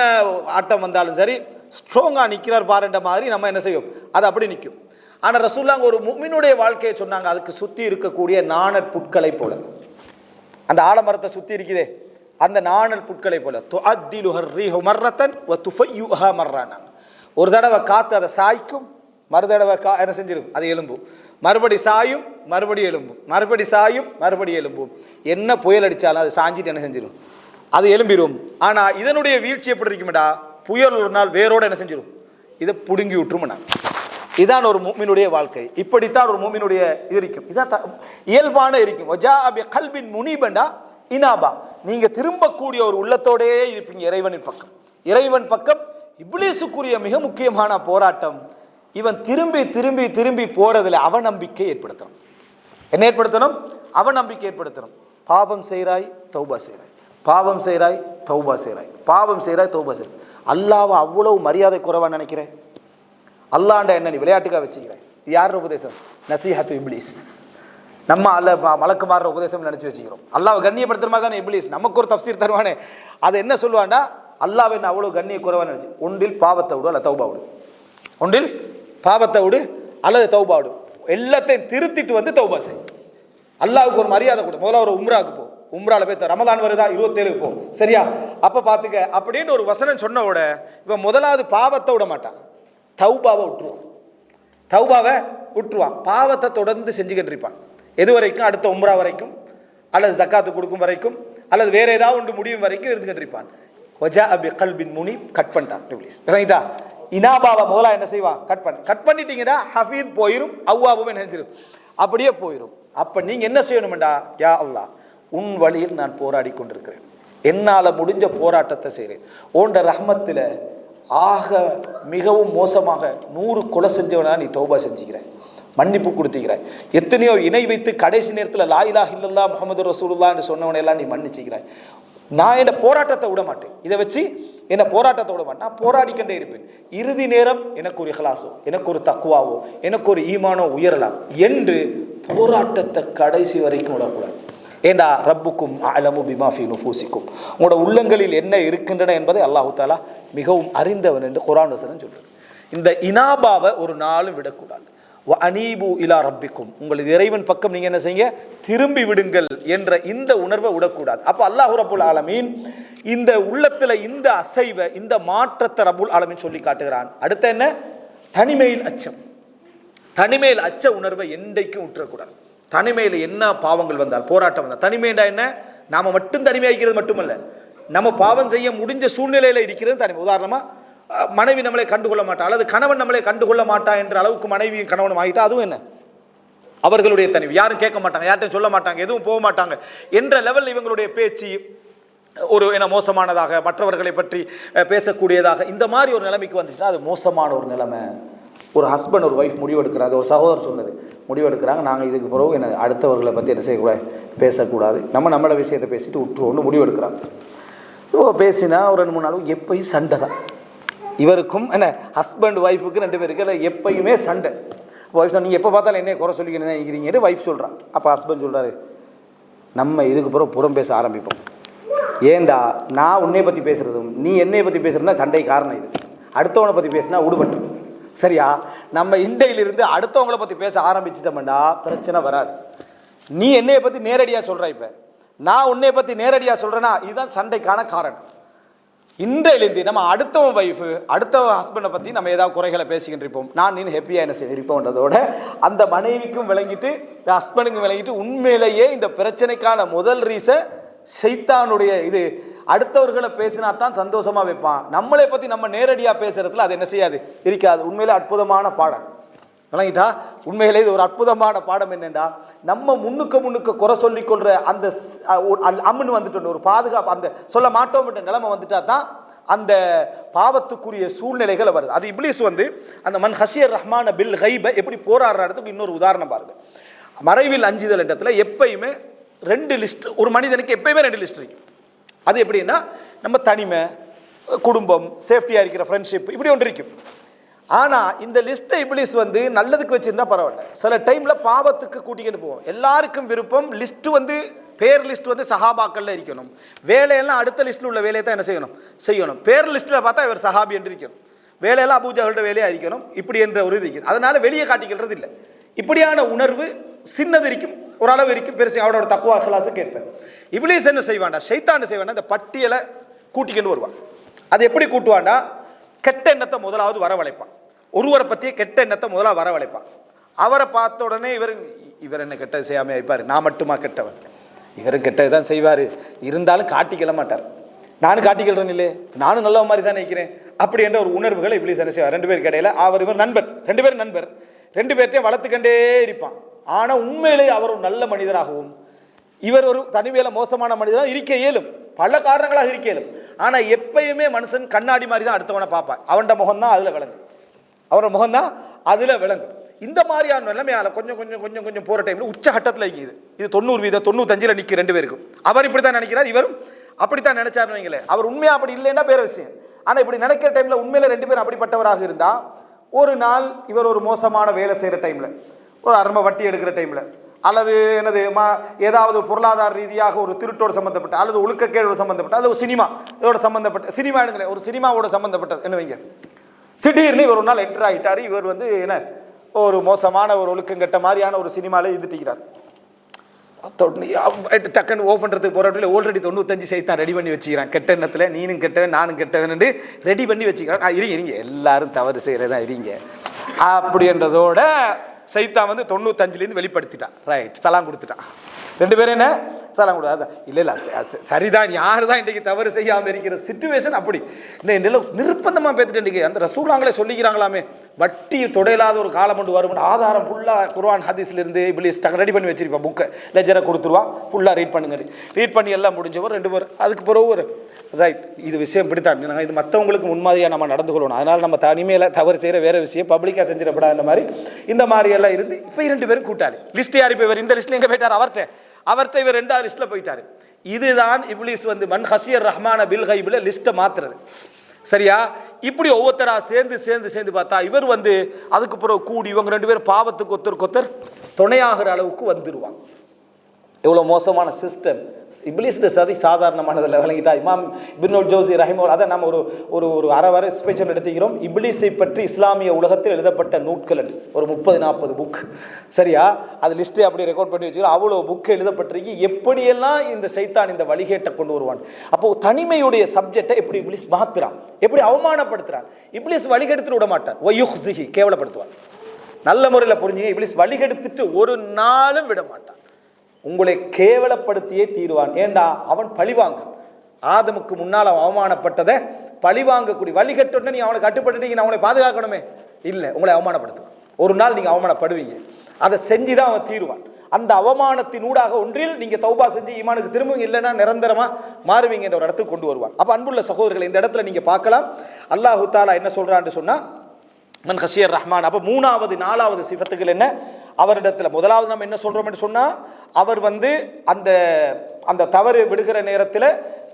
ஆட்டம் வந்தாலும் சரி, ஸ்ட்ராங்காக நிற்கிறார் பாருன்ற மாதிரி நம்ம என்ன செய்யும், அது அப்படி நிற்கும். ஆனால் ரசூலுல்லாஹ் ஒரு முஃமினுடைய வாழ்க்கையை சொன்னாங்க, அதுக்கு சுற்றி இருக்கக்கூடிய நாணல் புட்களை போல, அந்த ஆலமரத்தை சுற்றி இருக்குதே அந்த நாணல் புட்களை போல, துஅத்திலுஹர் ரீஹு மர்ரத்தன் வ துஃபய்யுஹா மர்ரானா. ஒரு தடவை காற்று அதை சாய்க்கும், மறு தடவை என்ன செஞ்சிடும், அது எலும்பும், மறுபடி சாயும் மறுபடி எலும்பும், மறுபடி சாயும் மறுபடி எலும்பும். என்ன புயல் அடித்தாலும் அது சாஞ்சிட்டு என்ன செஞ்சிடும், அது எலும்பிடும். ஆனால் இதனுடைய வீழ்ச்சி எப்படி இருக்குமேடா, புயல் ஒரு நாள் வேரோடு என்ன செஞ்சிடும், இதை பிடுங்கி விட்டுருமண்ணா. இதான் ஒரு முஃமினுடைய வாழ்க்கை. இப்படித்தான் ஒரு முஃமினுடைய இது இருக்கும். இதான் இயல்பான இருக்கும். கல்பின் முனிபண்டா இனாபா, நீங்க திரும்பக்கூடிய ஒரு உள்ளத்தோடே இருப்பீங்க இறைவனின் பக்கம். இறைவன் பக்கம் இப்லீசுக்குரிய மிக முக்கியமான போராட்டம், இவன் திரும்பி திரும்பி திரும்பி போறதுல அவநம்பிக்கை ஏற்படுத்தணும். என்ன ஏற்படுத்தணும்? அவநம்பிக்கை ஏற்படுத்தணும். பாவம் செய்கிறாய் தௌபா செய்கிறாய், பாவம் செய்கிறாய் தௌபா செய்கிறாய், பாவம் செய்கிறாய் தௌபா செய்கிறாய். அல்லாஹ்வை அவ்வளவு மரியாதை குறைவா நினைக்கிறேன். அல்லாண்ட என்ன நீ விளையாட்டுக்காக வச்சுக்கிறேன். இது யாரோட உபதேசம்? நசீஹத்து இப்லீஸ். நம்ம மலக்கு மாறுற உபதேசம் நினைச்சு வச்சுக்கிறோம். அல்லாஹ் கண்ணியப்படுத்துற மாதிரி தானே இப்லீஸ். நமக்கு ஒரு தஃப்சீர் தருவானே, அது என்ன சொல்லுவான்டா, அல்லாஹ் என்ன அவ்வளவு கண்ணிய குறைவா நினைச்சு, ஒன்றில் பாவத்தை விடு அல்ல தௌபா விடு, ஒன்றில் பாவத்தை விடு அல்லது தௌபா விடு, எல்லாத்தையும் திருத்திட்டு தௌபா செய். அல்லாஹ்வுக்கு ஒரு மரியாதை கொடு. முதல்ல ஒரு உம்ராவுக்கு போ, உம்ரால போய் ரமதான் வருதா 27க்கு போ, சரியா? அப்ப பாத்துக்க அப்படின்னு ஒரு வசனம் சொன்ன உட இவன் முதலாவது பாவத்தை விட மாட்டான், தௌபாவை விட்டுருவான். தௌபாவை விட்டுருவான், பாவத்தை தொடர்ந்து செஞ்சுக்கிட்டு இருப்பான். எது வரைக்கும்? அடுத்த உம்ரா வரைக்கும், அல்லது ஜக்காத்து கொடுக்கும் வரைக்கும், அல்லது வேற ஏதாவது ஒன்று முடியும் வரைக்கும் இருந்துகிட்டு இருப்பான். கட் பண்ணிட்டான் இப்லீஸ். ரைட்டா? இனாபாவை முதலா என்ன செய்வான்? கட் பண்ணிட்டீங்கன்னா ஹஃபீஸ் போயிடும், அவ்வாவும் என்ன செஞ்சிடும், அப்படியே போயிடும். அப்ப நீங்க என்ன செய்யணும்டா, யா அல்லாஹ் உன் வழியில் நான் போராடி கொண்டிருக்கிறேன், என்னால முடிஞ்ச போராட்டத்தை செய்கிறேன். ஓண்ட ரஹ்மத்துல ஆக மிகவும் மோசமாக 100 கொலை செஞ்சவனா நீ தௌபா செஞ்சுக்கிறேன், மன்னிப்பு கொடுத்துக்கிறாய். எத்தனையோ இணை வைத்து கடைசி நேரத்தில் லா இலாஹ இல்லல்லாஹ் முஹம்மது ரசூலுல்லாஹ் என்று சொன்னவனையெல்லாம் நீ மன்னிச்சுக்கிறாய். நான் என்ன போராட்டத்தை விட மாட்டேன், இதை வச்சு என்ன போராட்டத்தை விட மாட்டேன், நான் போராடிக்கொண்டே இருப்பேன். இறுதி நேரம் எனக்கு ஒரு இஹ்லாஸோ, எனக்கு ஒரு தக்வாவோ, எனக்கு ஒரு ஈமானோ உயரலாம் என்று போராட்டத்தை கடைசி வரைக்கும் விடக்கூடாது. ஏண்டா ரப்புக்கும் அலமு பிமா ஃபீ நுஃபூசிக்கும், உங்களோட உள்ளங்களில் என்ன இருக்கின்றன என்பதை அல்லாஹ் தஆலா மிகவும் அறிந்தவன் என்று குர்ஆன் வசனம் சொல்றார். இந்த இனாபாவை ஒரு நாளும் விடக்கூடாது. வ அனீபு இலா ரப்பிக்கும், உங்களது இறைவன் பக்கம் நீங்க என்ன செய்யுங்க, திரும்பி விடுங்கள் என்ற இந்த உணர்வை விடக்கூடாது. அப்ப அல்லாஹ் ரப்புல் ஆலமீன் இந்த உள்ளத்துல இந்த அசைவை, இந்த மாற்றத்தை ரப்புல் ஆலமீன் சொல்லி காட்டுகிறான். அடுத்து என்ன? தனிமையில் அச்சம். தனிமையில் அச்ச உணர்வை என்றைக்கும் விட்டுறக்கூடாது. தனிமையில் என்ன பாவங்கள் வந்தால், போராட்டம் வந்தால், தனிமைண்டா என்ன, நாம மட்டும் தனிமையாகிறது மட்டுமல்ல, நம்ம பாவம் செய்ய முடிஞ்ச சூழ்நிலையில இருக்கிறது தனிமை. உதாரணமா மனைவி நம்மளை கண்டுகொள்ள மாட்டா, அல்லது கணவன் நம்மளை கண்டுகொள்ள மாட்டா என்ற அளவுக்கு மனைவியும் கணவனும் ஆகிட்டா, அதுவும் என்ன, அவர்களுடைய தனிமை. யாரும் கேட்க மாட்டாங்க, யார்ட்டும் சொல்ல மாட்டாங்க, எதுவும் போக மாட்டாங்க என்ற லெவலில் இவங்களுடைய பேச்சு ஒரு என்ன மோசமானதாக, மற்றவர்களை பற்றி பேசக்கூடியதாக, இந்த மாதிரி ஒரு நிலைமைக்கு வந்துச்சுன்னா அது மோசமான ஒரு நிலைமை. ஒரு ஹஸ்பண்ட் ஒரு ஒய்ஃப் முடிவெடுக்கிறாரு, ஒரு சகோதரர் சொன்னது முடிவெடுக்கிறாங்க, நாங்கள் இதுக்கு பிறகு என்ன அடுத்தவர்களை பற்றி என்ன செய்யக்கூடாது, பேசக்கூடாது, நம்மளோட விஷயத்தை பேசிட்டு விட்டுருவோன்னு முடிவெடுக்கிறாங்க. ஸோ பேசினா ஒரு 2-3 நாளும் எப்பயும் சண்டை தான். இவருக்கும் என்ன ஹஸ்பண்ட் ஒய்ஃபுக்கு 2 பேருக்கு எப்பயுமே சண்டை. ஒய்ஃப் சொன்ன நீங்கள் எப்போ பார்த்தாலும் என்னைய குறை சொல்லிக்கிட்டு தான் இருக்கிறீங்கன்னு ஒய்ஃப் சொல்கிறான். அப்போ ஹஸ்பண்ட் சொல்கிறாரு, நம்ம இதுக்கு பிறகு புறம் பேச ஆரம்பிப்போம். ஏண்டா நான் உன்னை பற்றி பேசுகிறதும் நீ என்னை பற்றி பேசுகிறதா சண்டை காரணம். இது அடுத்தவனை பற்றி பேசினா விடுபட்டு சரியா, நம்ம இண்டையிலிருந்து அடுத்தவங்களை பற்றி பேச ஆரம்பிச்சிட்டோம்டா பிரச்சனை வராது. நீ என்னையை பற்றி நேரடியாக சொல்கிற, இப்போ நான் உன்னை பற்றி நேரடியாக சொல்கிறேன்னா இதுதான் சண்டைக்கான காரணம். இன்றையிலேருந்து நம்ம அடுத்தவன் ஒய்ஃபு அடுத்த ஹஸ்பண்டை பற்றி நம்ம ஏதாவது குறைகளை பேசிக்கிட்டு இருப்போம், நான் நீ ஹாப்பியாக என்ன இருப்போன்றதோட அந்த மனைவிக்கும் விளங்கிட்டு இந்த ஹஸ்பண்டுக்கும் விளங்கிட்டு உண்மையிலேயே இந்த பிரச்சனைக்கான முதல் ரீசன் ஷைத்தானுடைய இது. அடுத்தவர்களை பேசினா தான் சந்தோஷமாக வைப்பான், நம்மளை பற்றி நம்ம நேரடியாக பேசுகிறதுல அது என்ன செய்யாது இருக்காது. உண்மையிலே அற்புதமான பாடம் விளங்கிட்டா. உண்மையிலே இது ஒரு அற்புதமான பாடம். என்னென்னா நம்ம முன்னுக்க குறை சொல்லிக்கொள்கிற அந்த அம்முன்னு வந்துட்டு ஒரு பாதுகாப்பு அந்த சொல்ல மாட்டோம் நிலைமை வந்துட்டா தான் அந்த பாவத்துக்குரிய சூழ்நிலைகள் வருது. அது இப்லீஸ் அந்த மன் ஹஷியர் ரஹ்மான பில் ஹைபை எப்படி போராடுறதுக்கு இன்னொரு உதாரணம் பாருங்க. மறைவில் அஞ்சுதல் இடத்துல எப்பயுமே 2 லிஸ்ட், ஒரு மனிதனுக்கு எப்பயுமே 2 லிஸ்ட் இருக்கு. அது எப்படின்னா நம்ம தனிமை, குடும்பம், சேஃப்டியாக இருக்கிற ஃப்ரெண்ட்ஷிப், இப்படி ஒன்று இருக்கும். ஆனால் இந்த லிஸ்ட்டை இப்லீஸ் நல்லதுக்கு வச்சுருந்தா பரவாயில்ல, சில டைமில் பாவத்துக்கு கூட்டிக்கிட்டு போவோம். எல்லாருக்கும் விருப்பம் லிஸ்ட்டு பேர் லிஸ்ட் சஹாபாக்கள்ல இருக்கணும், வேலையெல்லாம் அடுத்த லிஸ்ட்டில் உள்ள வேலையை தான் என்ன செய்யணும். பேர் லிஸ்ட்டில் பார்த்தா இவர் சஹாபி என்று இருக்கணும், வேலையெல்லாம் அபூஜஹல்ட வேலையாக இருக்கணும், இப்படி என்ற ஒரு இது இருக்குது. அதனால் வெளியே காட்டிக்கிறது இல்லை. இப்படியான உணர்வு சின்னது இருக்கும், ஒரு அளவு இருக்கும், பெருசு அவரோட தக்குவா கிளாஸு கேட்பேன். இப்லீஸ் என்ன செய்வான்டா, ஷைத்தான் என்ன செய்வான்டா, இந்த பட்டியலை கூட்டிக்கிட்டு வருவான். அது எப்படி கூட்டுவான்டா, கெட்ட எண்ணத்தை முதலாவது வரவழைப்பான். ஒருவரை பற்றிய கெட்ட எண்ணத்தை முதலாக வரவழைப்பான். அவரை பார்த்த உடனே இவர் என்ன கெட்டது செய்யாமல் வைப்பார், நான் மட்டுமா கெட்டவன், இவரும் கெட்டது தான் செய்வார், இருந்தாலும் காட்டிக்கல மாட்டார். நானும் காட்டிக்கிறேன் இல்லையே, நானும் நல்ல மாதிரி தான் நினைக்கிறேன், அப்படி என்ற ஒரு உணர்வுகளை இப்லீஸ் என்ன செய்வார். 2 பேருக்கு இடையில இவர் நண்பர், 2 பேரும் நண்பர், 2 பேர்ட்டையும் வளர்த்துக்கண்டே இருப்பான். ஆனால் உண்மையிலே அவர் ஒரு நல்ல மனிதராகவும் இவர் ஒரு தனிமையில மோசமான மனிதராக இருக்க இயலும், பல காரணங்களாக இருக்க இயலும். ஆனால் எப்பயுமே மனுஷன் கண்ணாடி மாதிரி தான் அடுத்தவனை பார்ப்பான், அவனோட முகம்தான் அதில் விளங்கும், அவரோட முகம்தான் அதில் விளங்கும். இந்த மாதிரியான நிலைமையால் கொஞ்சம் போகிற டைமில் உச்சகட்டத்தில் இருக்குது. இது 90% 95% நிற்க 2 பேருக்கும். அவர் இப்படி தான் நினைக்கிறார், இவரும் அப்படித்தான் நினைச்சாருன்னு வைங்களேன். அவர் உண்மையாக அப்படி இல்லைன்னா வேற விஷயம். ஆனால் இப்படி நினைக்கிற டைமில் உண்மையில 2 பேரும் அப்படிப்பட்டவராக இருந்தால், ஒரு நாள் இவர் ஒரு மோசமான வேலை செய்கிற டைமில், ஒரு அருமை வட்டி எடுக்கிற டைமில், அல்லது என்னது ஏதாவது பொருளாதார ரீதியாக ஒரு திருட்டோடு சம்மந்தப்பட்ட, அல்லது ஒழுக்கக்கேடோடு சம்மந்தப்பட்ட, அல்லது ஒரு சினிமா இதோட சம்மந்தப்பட்ட, சினிமா எடுங்களேன், ஒரு சினிமாவோட சம்மந்தப்பட்டது என்ன வைங்க, திடீர்னு இவர் ஒரு நாள் என்டர் ஆகிட்டார். இவர் என்ன ஒரு மோசமான ஒரு ஒழுக்கங்கட்ட மாதிரியான ஒரு சினிமாவில் இருந்துட்டிக்கிறார். டக்குன்னு ஓஃப் பண்ணுறதுக்கு போகிற ஆல்ரெடி 95 சைத்தான் ரெடி பண்ணி வச்சுக்கிறான். கெட்ட எண்ணத்தில் நீனும் கெட்டவன் நானும் கெட்டவன் ரெடி பண்ணி வச்சுக்கிறான். இருங்க எல்லாரும் தவறு செய்கிறதா இருங்க அப்படின்றதோட சைத்தான் 95லேருந்து வெளிப்படுத்திட்டான். ரைட், சலாம் கொடுத்துட்டான். 2 பேரும் என்ன சலாம் கொடுத்தா இல்லை சரிதான், யார் தான் இன்றைக்கு தவறு செய்யாமல் இருக்கிற சிச்சுவேஷன் அப்படி இல்லை நிர்பந்தமாக பேத்துட்டு இன்றைக்கி அந்த ரசூலாங்களே சொல்லிக்கிறாங்களாமே, வட்டி தொடையில்லாத ஒரு காலம் கொண்டு வரும், ஆதாரம் ஃபுல்லாக குர்ஆன் ஹதீஸ்லேருந்து இப்லீஸ் ரெடி பண்ணி வச்சிருப்பான், புக்கை லெஜரை கொடுத்துருவான், ஃபுல்லாக ரீட் பண்ணுங்க. ரீட் பண்ணி எல்லாம் முடிஞ்சவர் 2 பேர் அதுக்கு பிறகு ஒரு ரைட் இது விஷயம் இப்படித்தான், நாங்கள் இது மற்றவங்களுக்கு முன்மாதிரியாக நம்ம நடந்து கொள்ளணும், அதனால் நம்ம தனிமையில் தவறு செய்கிற வேறு விஷயம் பப்ளிக்காக செஞ்சிடப்படாத மாதிரி இந்த மாதிரி எல்லாம் இருந்து இப்போ 2 பேரும் கூட்டாளி. லிஸ்ட் யார் இப்போ இவர் இந்த லிஸ்ட்டில் எங்கே போயிட்டார், அவர்கிட்ட இவர் 2வது லிஸ்ட்டில் போயிட்டார். இதுதான் இப்லீஸ் மன் ஹஷியர் ரஹ்மான பில் ஹைபில் லிஸ்ட்டை மாற்றுறது. சரியா, இப்படி ஒவ்வொருத்தராக சேர்ந்து பார்த்தா இவர் அதுக்கு பிறகு கூடி இவங்க 2 பேரும் பாவத்துக்கு ஒருத்தர் துணையாகிற அளவுக்கு வந்துடுவாங்க. எவ்வளோ மோசமான சிஸ்டம். இப்லீஸ் சதி சாதாரணமானதில் விளங்கிட்டா. இமாம் இப்னுல் ஜௌசி ரஹிமஹுல்லாஹ், அதை நம்ம ஒரு அரை ஸ்பெஷல் எடுத்துக்கிறோம். இப்லீஸை பற்றி இஸ்லாமிய உலகத்தில் எழுதப்பட்ட நூட்கள் ஒரு 30-40 புக். சரியா, அது லிஸ்ட்டு அப்படி ரெக்கார்ட் பண்ணி வச்சுக்கிறோம். அவ்வளோ புக்கு எழுதப்பட்டிருக்கு, எப்படியெல்லாம் இந்த சைத்தான் இந்த வழிகேட்டை கொண்டு வருவான். அப்போது தனிமையுடைய சப்ஜெக்டை எப்படி இப்லீஸ் மாத்துறான், எப்படி அவமானப்படுத்துறான். இப்லீஸ் வழிகெடுத்துட்டு விட மாட்டான், வயுஹ்ஸிஹி கேவலப்படுத்துவான். நல்ல முறையில் புரிஞ்சுங்க, இப்லீஸ் வழிகெடுத்துட்டு ஒரு நாளும் விட மாட்டான், உங்களை கேவலப்படுத்தியே தீருவான். ஏண்டா அவன் பழிவாங்க, ஆதமுக்கு முன்னால் அவன் அவமானப்பட்டதை பழிவாங்கக்கூடிய வழிகட்டோன்னு நீ அவனை கட்டுப்பட்டுட்டீங்க, அவனை பாதுகாக்கணுமே இல்லை, உங்களை அவமானப்படுத்துவான். ஒரு நாள் நீங்கள் அவமானப்படுவீங்க, அதை செஞ்சு தான் அவன் தீருவான். அந்த அவமானத்தினூடாக ஒன்றில் நீங்கள் தௌபா செஞ்சு ஈமானுக்கு திரும்புங்க, இல்லைன்னா நிரந்தரமாக மாறுவீங்க என்ற ஒரு இடத்துக்கு கொண்டு வருவான். அப்போ அன்புள்ள சகோதரர்களை, இந்த இடத்துல நீங்கள் பார்க்கலாம் அல்லாஹு தாலா என்ன சொல்கிறான்னு சொன்னால், மன் ஹஷியர் ரஹ்மான். அப்போ மூணாவது நாலாவது சிஃபத்துகள் என்ன? அவரிடத்தில் முதலாவது நம்ம என்ன சொல்கிறோம் என்று சொன்னால், அவர் அந்த அந்த தவறு விடுகிற நேரத்தில்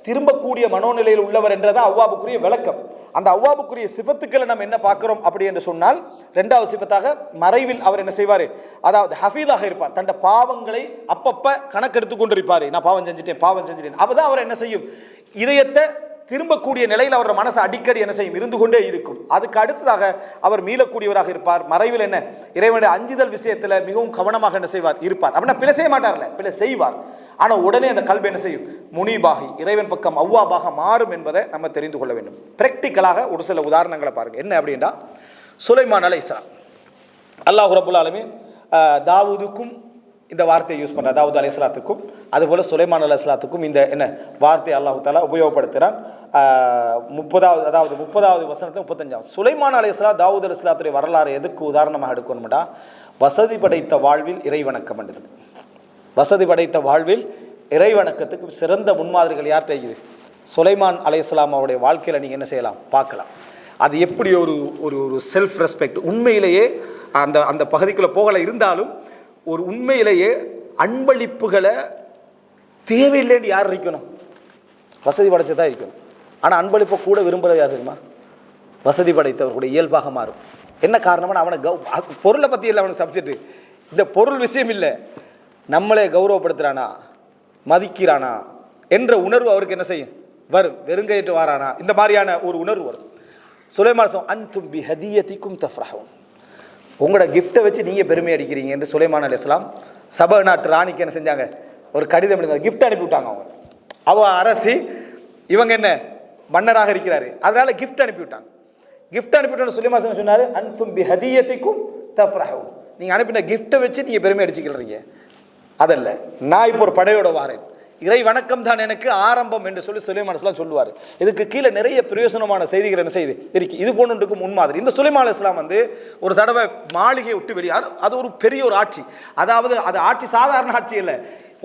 திரும்பக்கூடிய மனோநிலையில் உள்ளவர் என்றதான் அவ்வாபுக்குரிய விளக்கம். அந்த அவ்வாபுக்குரிய சிஃபத்துக்களை நம்ம என்ன பார்க்குறோம் அப்படி என்று சொன்னால், ரெண்டாவது சிஃபத்தாக மறைவில் அவர் என்ன செய்வார், அதாவது ஹஃபீதாக இருப்பார். தன் பாவங்களை அப்பப்போ கணக்கெடுத்து கொண்டிருப்பார். நான் பாவம் செஞ்சுட்டேன். அப்போதான் அவர் என்ன செய்யும், இதயத்தை திரும்பக்கூடிய நிலையில் அவரோட மனசு அடிக்கடி என்ன செய்யும், இருந்து கொண்டே இருக்கும். அதுக்கு அடுத்ததாக அவர் மீளக்கூடியவராக இருப்பார். மறைவில் என்ன, இறைவனுடைய அஞ்சுதல் விஷயத்தில் மிகவும் கவனமாக என்ன செய்வார், இருப்பார். அப்படின்னா பிழை செய்ய மாட்டார்ல, பிழை செய்வார். ஆனால் உடனே அந்த கல்வி என்ன செய்யும், முனீபாகி இறைவன் பக்கம் அவ்வாபாக மாறும் என்பதை நம்ம தெரிந்து கொள்ள வேண்டும். பிராக்டிக்கலாக ஒரு சில உதாரணங்களை பாருங்க. என்ன அப்படின்னா, சுலைமான் அலைஹிஸ்ஸலாம், அல்லாஹ் ரப்புல் ஆலமீன் தாவூதுக்கும் இந்த வார்த்தையை யூஸ் பண்ணுறார், தாவூத் அலைஹிஸ்ஸலாத்துக்கும் அதுபோல் சுலைமான் அலைஹிஸ்ஸலாத்துக்கும் இந்த என்ன வார்த்தையை அல்லாஹ் தஆலா உபயோகப்படுத்துகிறான். 30வது வசனத்தில் 35. சுலைமான் அலைஹிஸ்ஸலாம் தாவூத் அலைஹிஸ்ஸலாத்துடைய வரலாறு எதுக்கு உதாரணமாக எடுக்கணும்டா, வசதி படைத்த வாழ்வில் இறைவணக்கம் என்றது. வசதி படைத்த வாழ்வில் இறைவணக்கத்துக்கு சிறந்த முன்மாதிரிகள் யார்கிட்ட இருக்குது? சுலைமான் அலைஹிஸ்ஸலாம் அவருடைய வாழ்க்கையில் நீங்கள் என்ன செய்யலாம், பார்க்கலாம். அது எப்படி ஒரு ஒரு ஒரு செல்ஃப் ரெஸ்பெக்ட், உண்மையிலேயே அந்த அந்த பகுதிக்குள்ளே போகலை இருந்தாலும் ஒரு உண்மையிலேயே அன்பளிப்புகளை தேவையில்லைன்னு யார் இருக்கணும், வசதி படைச்சதான் இருக்கணும். ஆனால் அன்பளிப்பை கூட விரும்புகிறது யார் தெரியுமா, வசதி படைத்தவர்களுடைய இயல்பாக மாறும். என்ன காரணம்னா, அவனை பொருளை பற்றி இல்லை அவனுக்கு சப்ஜெக்ட், இந்த பொருள் விஷயம் இல்லை, நம்மளே கௌரவப்படுத்துகிறானா, மதிக்கிறானா என்ற உணர்வு அவருக்கு என்ன செய்யும், வரும். வெறுங்கையிட்டு வாரானா, இந்த மாதிரியான ஒரு உணர்வு வரும். சுலைமான் அன்தும் பி ஹதியதிக்கும் தஃப்ரஹூன், உங்களோட கிஃப்ட்டை வச்சு நீங்கள் பெருமை அடிக்கிறீங்க என்று சுலைமான் அலைஹிஸ்ஸலாம் சபா நாட்டு ராணிக்கு என்ன செஞ்சாங்க, ஒரு கடிதம் எழுதி கிஃப்ட் அனுப்பிவிட்டாங்க. அவ அரசி, இவங்க என்ன மன்னராக இருக்கிறாரு, அதனால கிஃப்ட் அனுப்பிவிட்டாங்க. கிஃப்ட் அனுப்பிவிட்டோன்னு சுலைமான் சொன்னார், அன்தும் பி ஹதியதிக்கும் தஃப்ரஹூன், நீங்கள் அனுப்பின கிஃப்ட்டை வச்சு நீங்கள் பெருமை அடிச்சுக்கிறீங்க. அதல்ல, நான் இப்போ ஒரு படையோட வாரேன், இறை வணக்கம் தான் எனக்கு ஆரம்பம் என்று சொல்லி சுலைமான் அலைஹிஸ்ஸலாம் சொல்லுவார். இதுக்கு கீழே நிறைய பிரயோசனமான செய்திகள் என்ன செய்யுது இருக்கு. இது போன்றுக்கு முன்மாதிரி இந்த சுலைமான் அலைஹிஸ்ஸலாம் ஒரு தடவை மாளிகையை விட்டு வெளியார். அது ஒரு பெரிய ஒரு ஆட்சி, அதாவது அது ஆட்சி சாதாரண ஆட்சி இல்லை.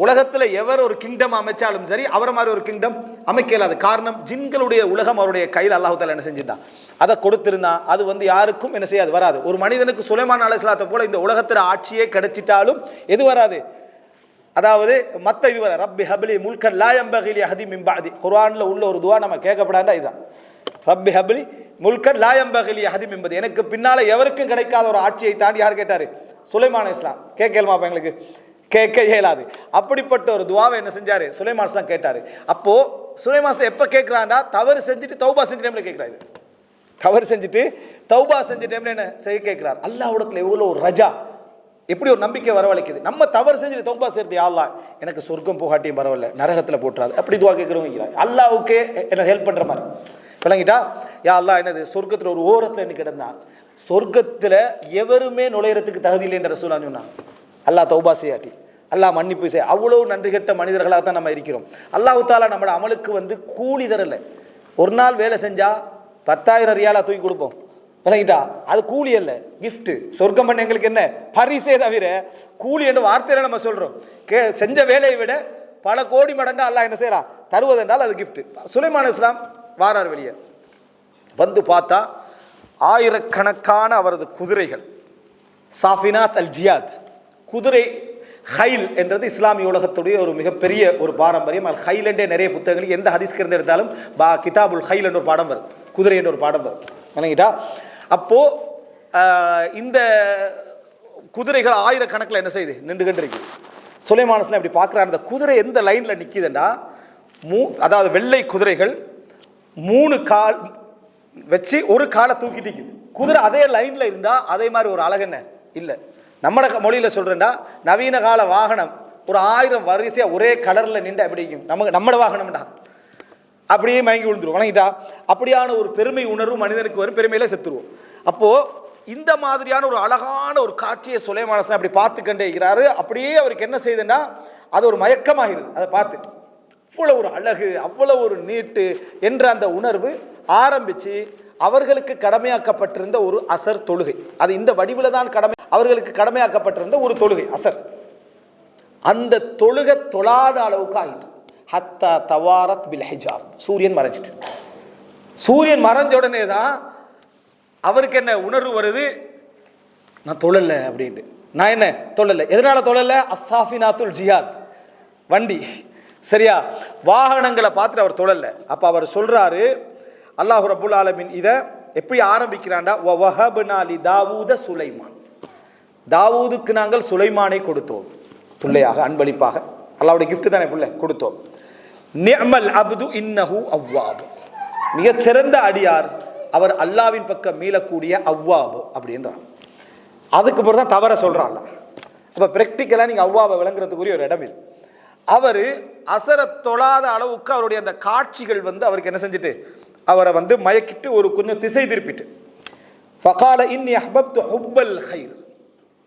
உலகத்தில் எவர் ஒரு கிங்டம் அமைச்சாலும் சரி, அவரை மாதிரி ஒரு கிங்டம் அமைக்க இயலாது. காரணம், ஜின்களுடைய உலகம் அவருடைய கையில் அல்லாஹ் தஆலா என்ன செஞ்சிருந்தான், அதை கொடுத்திருந்தான். அது யாருக்கும் என்ன செய்யாது, வராது. ஒரு மனிதனுக்கு சுலைமான் அலைஹிஸ்ஸலாத்தை போல இந்த உலகத்தில் ஆட்சியே கிடைச்சிட்டாலும் எது வராது, அதாவது மற்ற இது வர ரப்பி ஹப்லி முல்கன் லா யம்பகி லி அஹதி மின் பஅதி. குர்ஆனில் உள்ள ஒரு துஆ நம்ம கேட்கப்படாண்டா இதுதான், ரப்பி ஹப்லி முல்கன் லா யம்பகி லி அஹதி மின் பஅதி. எனக்கு பின்னால் எவருக்கும் கிடைக்காத ஒரு ஆட்சியை தாண்டி யார் கேட்டார், சுலைமான் அலைஹிஸ்ஸலாம். கேட்கலாமா எங்களுக்கு, கேட்க இயலாது. அப்படிப்பட்ட ஒரு துவாவை என்ன செஞ்சார், சுலைமான் அலைஹிஸ்ஸலாம் கேட்டார். அப்போது சுலைமான் எப்போ கேட்குறாண்டா, தவறு செஞ்சுட்டு தௌபா செஞ்ச டைமில் கேட்குறாரு. தவறு செஞ்சுட்டு தௌபா செஞ்ச டைமில் என்ன செய்ய கேட்குறாரு. அல்லாஹ்விடத்தில் எவ்வளோ ஒரு ரஜா, எப்படி ஒரு நம்பிக்கை வரவழைக்குது. நம்ம தவறு செஞ்சுட்டு தௌபா செய்யறது, யா அல்லாஹ் எனக்கு சொர்க்கம் போகாட்டியும் பரவாயில்ல, நரகத்தில் போட்டுறாது, அப்படி துவா கேட்குறவங்க அல்லாஹ்வுக்கே என்ன ஹெல்ப் பண்ணுற மாதிரி விளங்கிட்டா. யா அல்லாஹ் என்னது, சொர்க்கத்தில் ஒரு ஓரத்தில் என்ன கிடந்தா, சொர்க்கத்தில் எவருமே நுழையிறதுக்கு தகுதி இல்லைன்ற ரசூலுல்லாஹ் சொன்னான். அல்லாஹ் தௌபா செய்யாட்டி, அல்லாஹ் மன்னிப்பு செய்ய, அவ்வளோ நன்றி கெட்ட மனிதர்களாக தான் நம்ம இருக்கிறோம். அல்லாஹ் தஆலா நம்மளோட அமலுக்கு கூலி தரல. ஒரு நாள் வேலை செஞ்சால் 10,000 ரியாலா தூக்கி கொடுப்போம், விளங்கிட்டா. அது கூலி அல்ல, கிஃப்ட். சொர்க்கம் பண்ண எங்களுக்கு என்ன பரிசே தவிர கூலி என்ற வார்த்தையில நம்ம சொல்றோம். செஞ்ச வேலையை விட பல கோடி மடங்கு அல்லாஹ் என்ன செய்யறான், தருவது என்றால் அது கிஃப்ட். சுலைமான் அலைஹிஸ்ஸலாம் வாரார் வெளியே, பார்த்தா ஆயிரக்கணக்கான அவரது குதிரைகள், சாஃபினாத் அல் ஜியாத் குதிரை. ஹைல் என்றது இஸ்லாமிய உலகத்துடைய ஒரு மிகப்பெரிய ஒரு பாரம்பரியம். அல் ஹைல் என்றே நிறைய புத்தகங்கள் எந்த ஹதீஸ்க்கு இருந்து எடுத்தாலும் கிதாபுல் ஹைல் என்ற ஒரு பாடம் வரும், குதிரை என்ற ஒரு பாடம் வரும், விளங்கிட்டா. அப்போது இந்த குதிரைகள் ஆயிரக்கணக்கில் என்ன செய்யுது, நின்று கண்டிருக்கு. சுலைமான் அலைஹிஸ்ஸலாம் இப்படி பார்க்குறாரு, அந்த குதிரை எந்த லைனில் நிற்கிதுண்டா, அதாவது வெள்ளை குதிரைகள் 3 கால் வச்சு ஒரு காலை தூக்கிட்டு நிற்கிது. குதிரை அதே லைனில் இருந்தால் அதே மாதிரி ஒரு அழகு என்ன இல்லை. நம்மட மொழியில் சொல்கிறேன்டா, நவீன கால வாகனம் ஒரு 1000 வரிசையாக ஒரே கலரில் நின்று எப்படி இருக்கும், நம்மட வாகனம்டா அப்படியே மயங்கி விழுந்துருவோம், வணங்கிட்டா. அப்படியான ஒரு பெருமை உணர்வு மனிதனுக்கு வரும், பெருமையில செத்துருவோம். அப்போது இந்த மாதிரியான ஒரு அழகான ஒரு காட்சியை சுலைமான் அலைஹிஸ்ஸலாம் அப்படி பார்த்து கண்டே இருக்கிறாரு. அப்படியே அவருக்கு என்ன செய்யுதுன்னா, அது ஒரு மயக்கமாகிறது. அதை பார்த்து அவ்வளோ ஒரு அழகு, அவ்வளோ ஒரு நீட்டு என்ற அந்த உணர்வு ஆரம்பித்து அவர்களுக்கு கடமையாக்கப்பட்டிருந்த ஒரு அசர் தொழுகை, அது இந்த வடிவில் தான் அவர்களுக்கு கடமையாக்கப்பட்டிருந்த ஒரு தொழுகை அசர். அந்த தொழுகை தொழாத அளவுக்கு ஆயிட்டு, ஹத்தா தவாரத் பில் ஹிஜாப், சூரியன் மறைஞ்சிட்டு. சூரியன் மறைஞ்ச உடனே தான் அவருக்கு என்ன உணர்வு வருது, நான் தொழல அப்படின்ட்டு. நான் என்ன தொழல, எதனால தொழல? அஸ்ஸாஃபினாத்துல் ஜிஹாத், வண்டி சரியா, வாகனங்களை பார்த்துட்டு அவர் தொழல. அப்போ அவர் சொல்றாரு, அல்லாஹ் ரப்புல் ஆலமீன் இதை எப்படி ஆரம்பிக்கிறான்டா, வஹப்னா லி தாவூத சுலைமான், தாவூதுக்கு நாங்கள் சுலைமானை கொடுத்தோம், பிள்ளையாக அன்பளிப்பாக, அல்லாஹ்வுடைய கிஃப்ட் தானே பிள்ளை, கொடுத்தோம். நிஅமல் அப்து இன்னஹு அவ்வாப், மிகச்சிறந்த அடியார் அவர், அல்லாவின் பக்கம் மீளக்கூடிய அவ்வாப் அப்படின்றான். அதுக்கு பிறகு தான் தவற சொல்றான். அப்போ ப்ராக்டிக்கலாக நீங்கள் அவ்வாபை விளங்குறதுக்குரிய ஒரு இடம் இது. அவர் அசர தொழாத அளவுக்கு அவருடைய அந்த காட்சிகள் அவருக்கு என்ன செஞ்சுட்டு, அவரை மயக்கிட்டு ஒரு கொஞ்சம் திசை திருப்பிட்டு, ஃபகால இன்னி அஹ்பப்து ஹுப்பல் ஹைர்,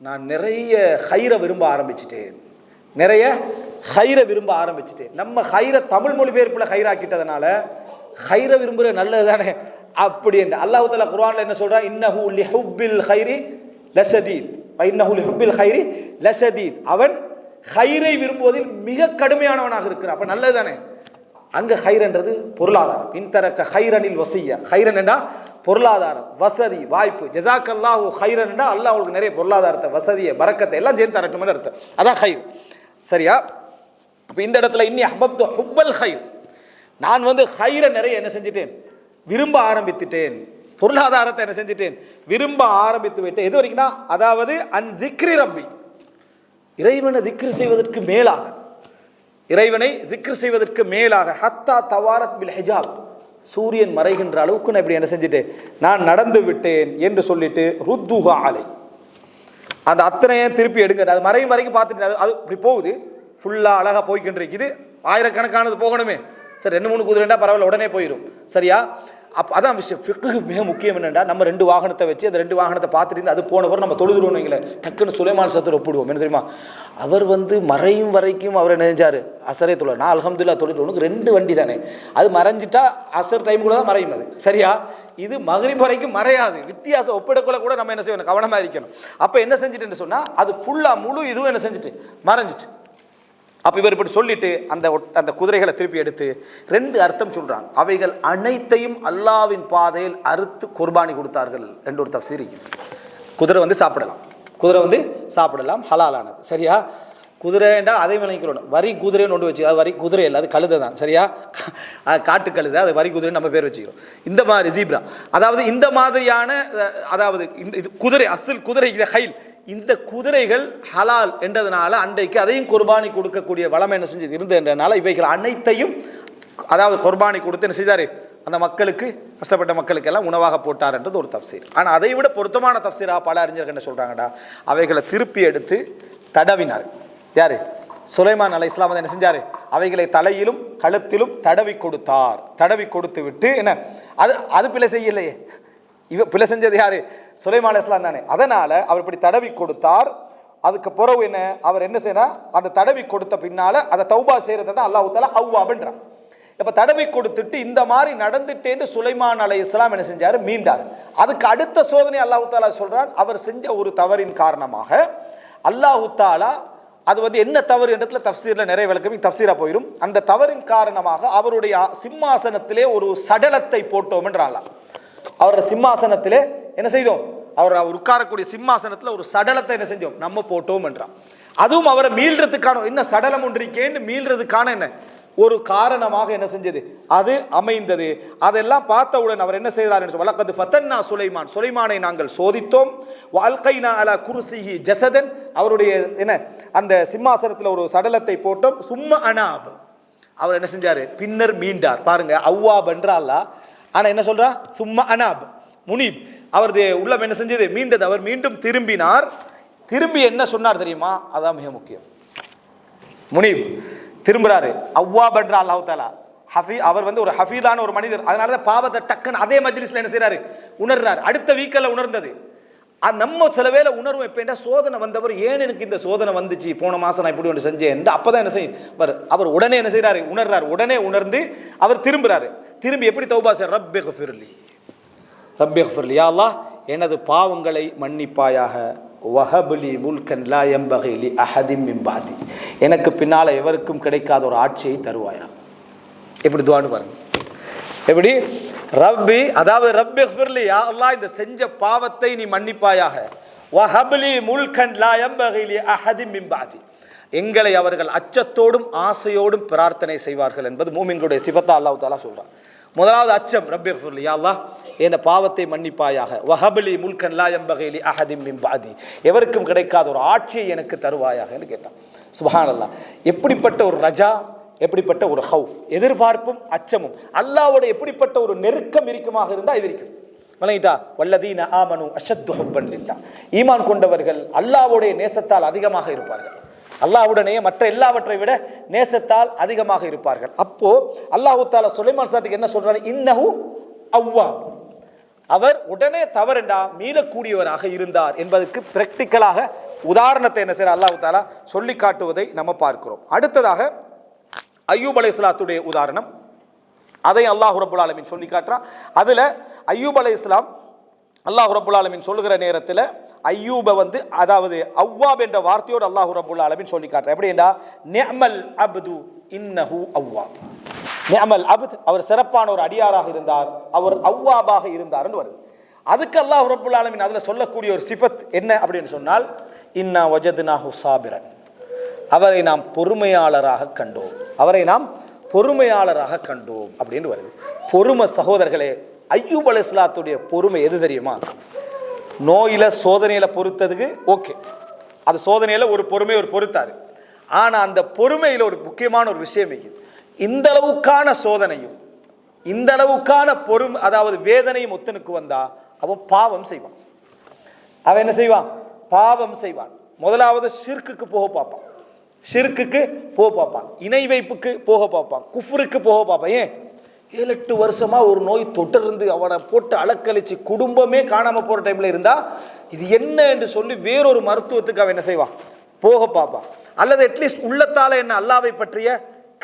நான் நிறைய ஹைரை விரும்ப ஆரம்பிச்சிட்டேன், நிறைய ஹைரை விரும்ப ஆரம்பிச்சிட்டேன். நம்ம ஹைரை தமிழ் மொழிபெயர்ப்பில் ஹைராக்கிட்டதுனால ஹைரை விரும்புகிற நல்லது தானே அப்படி என்று அல்லாஹ் தஆலா குர்ஆனில் என்ன சொல்றான், இன்னஹு லிஹுப்பில் ஹைரி லஷதீத், இன்னஹு லிஹுப்பில் ஹைரி லஷதீத், அவன் ஹைரை விரும்புவதில் மிக கடுமையானவனாக இருக்கிறான். அப்போ நல்லது தானே. அங்கே ஹைரன்றது பொருளாதாரம், இன்தரக்க ஹைரனில் வசிய, ஹைரன் என்றா பொருளாதாரம், வசதி, வாய்ப்பு. ஜஸாக்கல்லாஹு ஹைரன் என்றா அல்லாஹ் உங்களுக்கு நிறைய பொருளாதாரத்தை, வசதியை, பரக்கத்தை எல்லாம் சேர்த்து தரட்டும்னு அர்த்தம். அதான் ஹைர், சரியா. இப்போ இந்த இடத்துல இன்னி அஹ்பப்து ஹுப்பல் ஹைர், நான் ஹைரை நிறைய என்ன செஞ்சிட்டேன், விரும்ப ஆரம்பித்துட்டேன், பொருளாதாரத்தை என்ன செஞ்சிட்டேன், விரும்ப ஆரம்பித்து விட்டேன். எது வரைக்கும்னா, அதாவது அன் திக்ரி ரப்பி, இறைவனை திக்ரு செய்வதற்கு மேலாக, இறைவனை திக்ரு செய்வதற்கு மேலாக, ஹத்தா தவாரத் பில் ஹிஜாப், சூரியன் மறைகின்ற அளவுக்கு நான் இப்படி என்ன செஞ்சுட்டேன், நான் நடந்து விட்டேன் என்று சொல்லிட்டு, ருத்துஹா அலை, அந்த அத்தனையும் திருப்பி எடுங்க, அது மறையும் வரைக்கும் பார்த்துட்டு அது இப்படி போகுது, ஃபுல்லாக அழகாக போய்கிட்டு இருக்குது, ஆயிரக்கணக்கானது போகணுமே, சரி 2-3 குதிரைண்டா பரவாயில்ல, உடனே போயிடும், சரியா. அப்போ அதான் விஷயம். ஃபிக்ஹ் மிக முக்கியம் என்னென்னா, நம்ம 2 வாகனத்தை வச்சு அந்த 2 வாகனத்தை பார்த்துட்டு அது போனவர் நம்ம தொழுதுருவோம் வைங்கள, டக்குன்னு சுலைமான் சத்தர் ஒப்பிடுவோம். என்ன தெரியுமா, அவர் மறையும் வரைக்கும் அவர் என்ன செஞ்சார், அசரே தொழ, நான் அல்ஹம்துலில்லாஹ் தொழுது, உனக்கு 2 வண்டி தானே, அது மறைஞ்சிட்டா அசர் டைமுக்குள்ள தான் மறையும், அது சரியா. இது மகரிப் வரைக்கும் மறையாது, வித்தியாசம் ஒப்பிடக்குள்ள கூட நம்ம என்ன செய்யணும், கவனமாக இருக்கணும். அப்போ என்ன செஞ்சுட்டுன்னு சொன்னால், அது ஃபுல்லாக முழு இதுவும் என்ன செஞ்சுட்டு மறைஞ்சிட்டு. அப்போ இவர் இப்படி சொல்லிட்டு அந்த குதிரைகளை திருப்பி எடுத்து 2 அர்த்தம் சொல்றாங்க. அவைகள் அனைத்தையும் அல்லாவின் பாதையில் அறுத்து குர்பானி கொடுத்தார்கள் என்று ஒரு தஃசீர். குதிரை சாப்பிடலாம், குதிரை சாப்பிடலாம், ஹலாலானது, சரியா. குதிரைண்டா அதை விளங்கிக்கணும், வரி குதிரைன்னு ஒன்று வச்சு, அது வரி குதிரை இல்லை, அது கழுதை தான், சரியா. காட்டு கழுதை, அது வரி குதிரை நம்ம பேர் வச்சுக்கிறோம். இந்த மாதிரி ஜீப்ரா, அதாவது இந்த மாதிரியான, அதாவது இது குதிரை, அசல் குதிரை, இது ஹைல், இந்த குதிரைகள் ஹலால் என்றதுனால அன்றைக்கு அதையும் குர்பானி கொடுக்கக்கூடிய வளம் என்ன செஞ்சது இருந்ததுன்றனால இவைகள் அனைத்தையும், அதாவது குர்பானி கொடுத்து என்ன செய்தார், அந்த மக்களுக்கு, கஷ்டப்பட்ட மக்களுக்கு எல்லாம் உணவாக போட்டார் என்றது ஒரு தஃசீர். ஆனால் அதை விட பொருத்தமான தஃசீராக பல அறிஞர்கள் என்ன சொல்கிறாங்கடா, அவைகளை திருப்பி எடுத்து தடவினார். யார், சுலைமான் அலைஹிஸ்ஸலாம் என்ன செஞ்சார், அவைகளை தலையிலும் கழுத்திலும் தடவி கொடுத்தார். தடவி கொடுத்து விட்டு என்ன, அது பிழை செய்யலையே, பிழை செஞ்சது யாரு, சுலைமான் அலைஹிஸ்ஸலாம் தானே. அதனால அவர் இப்படி தடவி கொடுத்தார். அதுக்கு பிறகு என்ன, அவர் என்ன செய்யணும், அந்த தடவி கொடுத்த பின்னால அதை தௌபா செய்யறதை தான் அல்லாஹ் தஆலா அவ்வாப்ன்றான். இப்போ தடவி கொடுத்துட்டு இந்த மாதிரி நடந்துட்டேன்னு சுலைமான் அலைஹிஸ்ஸலாம் என்ன செஞ்சார், மீண்டார். அதுக்கு அடுத்த சோதனை அல்லாஹ் தஆலா சொல்றான், அவர் செஞ்ச ஒரு தவறின் காரணமாக அல்லாஹ் தஆலா, அது என்ன தவறு என்றதுல தஃசீர்ல நிறைய விளக்கம், தஃசீரா போயிடும். அந்த தவறின் காரணமாக அவருடைய சிம்மாசனத்திலே ஒரு சடலத்தை போட்டோம் என்றான். அவரோட சிம்மாசனத்திலே என்ன செய்தோம், அவர் உட்காரக்கூடிய சிம்மாசனத்தில் ஒரு சடலத்தை என்ன செஞ்சோம், நம்ம போட்டோம் என்றான். அதுவும் அவரை மீள்றதுக்கான, என்ன சடலம் ஒன்றிருக்கேன்னு மீள்றதுக்கான என்ன ஒரு காரணமாக என்ன செஞ்சது, அது அமைந்தது. அதெல்லாம் பார்த்தவுடன் அவர் என்ன செய்தார் என்று வலக்கது ஃபதன்னா சுலைமான், சுலைமானை நாங்கள் சோதித்தோம். வல்கைனா அலா குர்சிஹி ஜஸதன், அவருடைய என்ன அந்த சிம்மாசனத்தில் ஒரு சடலத்தை போட்டோம். சும்ம அனாப், அவர் என்ன செஞ்சார், பின்னர் மீண்டார். பாருங்க, அவ்வாப் என்றால், ஆனால் என்ன சொல்றா, சும்மா அனாப் முனீப், அவருடைய உள்ளம் என்ன செஞ்சது, மீண்டது. அவர் மீண்டும் திரும்பினார். திரும்பி என்ன சொன்னார் தெரியுமா, அதான் மிக முக்கியம். முனீப் திரும்புறாரு. அவ்வாப் என்ற அல்லாஹ் தஆலா அவர் ஒரு ஹஃபீதான ஒரு மனிதர். அதனால தான் பாவத்தை டக்குன்னு அதே மஜ்லிஸ்ல என்ன செய்யறாரு, உணர்றாரு. அடுத்த வீக்கல்ல உணர்ந்தது. நம்ம சில வேளை உணர்வு எப்படின்னா, சோதனை வந்தவர் ஏன் எனக்கு இந்த சோதனை வந்துச்சு, போன மாசம் நான் இப்படி ஒன்று செஞ்சேன், அப்பதான் என்ன செய்யும் அவர் உடனே என்ன செய்யறாரு, உணர்றாரு. உடனே உணர்ந்து அவர் திரும்புறாரு. திரும்பி எப்படி தௌபா செய்ய, ரப்பி ஃபிர்லி, ரப்பி ஃபிர்லி, யா அல்லாஹ் எனது பாவங்களை மன்னிப்பாயாக, வஹப்லி முல்கன் லா யம்பகி லி அஹதின் மின் பாதி, எனக்கு பின்னால எவருக்கும் கிடைக்காத ஒரு ஆட்சியை தருவாயா. எப்படி துஆன்னு பாருங்க, எப்படி ரப்பி, அதாவது ரப்பி ஃபிர்லி, யா அல்லாஹ் இந்த செஞ்ச பாவத்தை நீ மன்னிப்பாயாக. வஹப்லி முல்கன் லா யம்பகி லி அஹதின் மின் பஅதி, எங்களை அவர்கள் அச்சத்தோடும் ஆசையோடும் பிரார்த்தனை செய்வார்கள் என்பது மூமின்களுடைய சிஃபத்தா அல்லாஹ் தஆலா சொல்றான். முதலாவது அச்சம், ரப்பி ஃபிர்லி, யா அல்லாஹ் என் பாவத்தை மன்னிப்பாயாக. வஹப்லி முல்கன் லா யம்பகி லி அஹதின் மின் பஅதி, எவருக்கும் கிடைக்காத ஒரு ஆட்சியை எனக்கு தருவாயாக என்று கேட்டான். சுப்ஹானல்லாஹ், எப்படிப்பட்ட ஒரு ரஜா, எப்படிப்பட்ட ஒரு ஹவுஃப், எதிர்பார்ப்பும் அச்சமும். அல்லாஹ்வோட எப்படிப்பட்ட ஒரு நெருக்கம் இருக்குமாக இருந்தால் இது இருக்கும். வணங்கிட்டா, வல்லதீன ஆமனு அஷத்து ஹுப்பன் லில்லாஹ், ஈமான் கொண்டவர்கள் அல்லாஹ்வுடைய நேசத்தால் அதிகமாக இருப்பார்கள். அல்லாஹ்வுடனே மற்ற எல்லாவற்றை விட நேசத்தால் அதிகமாக இருப்பார்கள். அப்போ அல்லாஹ் தஆலா சுலைமான் சாத்துக்கு என்ன சொல்றாரு? இன்னஹு அவ்வாப், அவர் உடனே தவறுண்டா மீளக்கூடியவராக இருந்தார் என்பதற்கு பிராக்டிக்கலாக உதாரணத்தை என்ன செய்யற அல்லாஹ் தஆலா சொல்லி காட்டுவதை நம்ம பார்க்கிறோம். அடுத்ததாக அய்யூப் அலைஹிஸ்ஸலாத்துடைய உதாரணம், அதை அல்லாஹ் ரப்பல் ஆலமீன் சொல்லி காட்டுறான். அதில் அய்யூப் அலைஹிஸ்ஸலாம் அல்லாஹ் ரப்பல் ஆலமீன் சொல்லுகிற நேரத்தில் அய்யூபை அதாவது அவ்வாப் என்ற வார்த்தையோடு அல்லாஹ் ரப்பல் ஆலமீன் சொல்லி காட்டுறான். எப்படின்னா, நிஅமல் அப்து இன்னஹு அவ்வாப், நிஅமல் அப்த், அவர் சிறப்பான ஒரு அடியாராக இருந்தார், அவர் அவ்வாபாக இருந்தார்னு வருது. அதுக்கு அல்லாஹ் ரப்பல் ஆலமீன் அதில் சொல்லக்கூடிய ஒரு சிஃபத் என்ன அப்படின்னு சொன்னால், இன்னா வஜத்னாஹு சாபிரன், அவரை நாம் பொறுமையாளராக கண்டோம், அவரை நாம் பொறுமையாளராக கண்டோம் அப்படின்னு வருது. பொறுமை சகோதரர்களே, அய்யூப் அலைஹிஸ்ஸலாத்துடைய பொறுமை எது தெரியுமா? நோயில சோதனையில பொறுத்ததுக்கு ஓகே, அது சோதனையில ஒரு பொறுமை ஒரு பொறுத்தாரு. ஆனால் அந்த பொறுமையில் ஒரு முக்கியமான ஒரு விஷயம் இருக்குது. இந்த அளவுக்கான சோதனையும் இந்த அளவுக்கான பொறுமை, அதாவது வேதனையும் ஒத்தனுக்கு வந்தா அவன் பாவம் செய்வான். அவன் என்ன செய்வான்? பாவம் செய்வான். முதலாவது ஷிர்க்குக்கு போக பார்ப்பான், ஷிர்க்குக்கு போக பார்ப்பான், இணை வைப்புக்கு போக பார்ப்பான், குஃப்ருக்கு போக பார்ப்பான். ஏன் 7-8 வருஷமா ஒரு நோய் தொட்டிருந்து அவனை போட்டு அலக்கழிச்சு குடும்பமே காணாமல் போகிற டைமில் இருந்தால் இது என்ன என்று சொல்லி வேறொரு மருத்துவத்துக்கு அவன் என்ன செய்வான்? போக பார்ப்பான். அல்லது அட்லீஸ்ட் உள்ளத்தால் என்ன அல்லாவை பற்றிய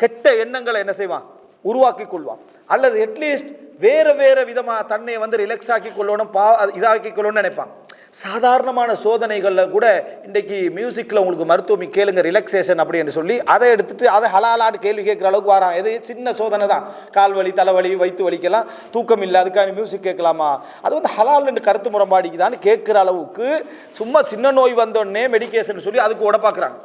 கெட்ட எண்ணங்களை என்ன செய்வான்? உருவாக்கி கொள்வான். அல்லது அட்லீஸ்ட் வேறு வேறு விதமாக தன்னை ரிலாக்ஸ் ஆக்கி கொள்ளணும், இதாக்கி கொள்ளணும்னு நினைப்பான். சாதாரணமான சோதனைகளில் கூட இன்றைக்கி மியூசிக்கில் உங்களுக்கு மருத்துவம் கேளுங்க ரிலாக்ஸேஷன் அப்படின்னு சொல்லி அதை எடுத்துகிட்டு அதை ஹலாலான்னு கேள்வி கேட்குற அளவுக்கு வரான். எது சின்ன சோதனை தான், கால் வலி தலைவலி வயிற்று வலிக்கெல்லாம் தூக்கம் இல்லை, அதுக்கான மியூசிக் கேட்கலாமா, அது ஹலால்னு கருத்து முரண்பாடிக்குதான்னு கேட்குற அளவுக்கு சும்மா சின்ன நோய் வந்தோடனே மெடிக்கேஷன் சொல்லி அதுக்கு உட பார்க்குறாங்க.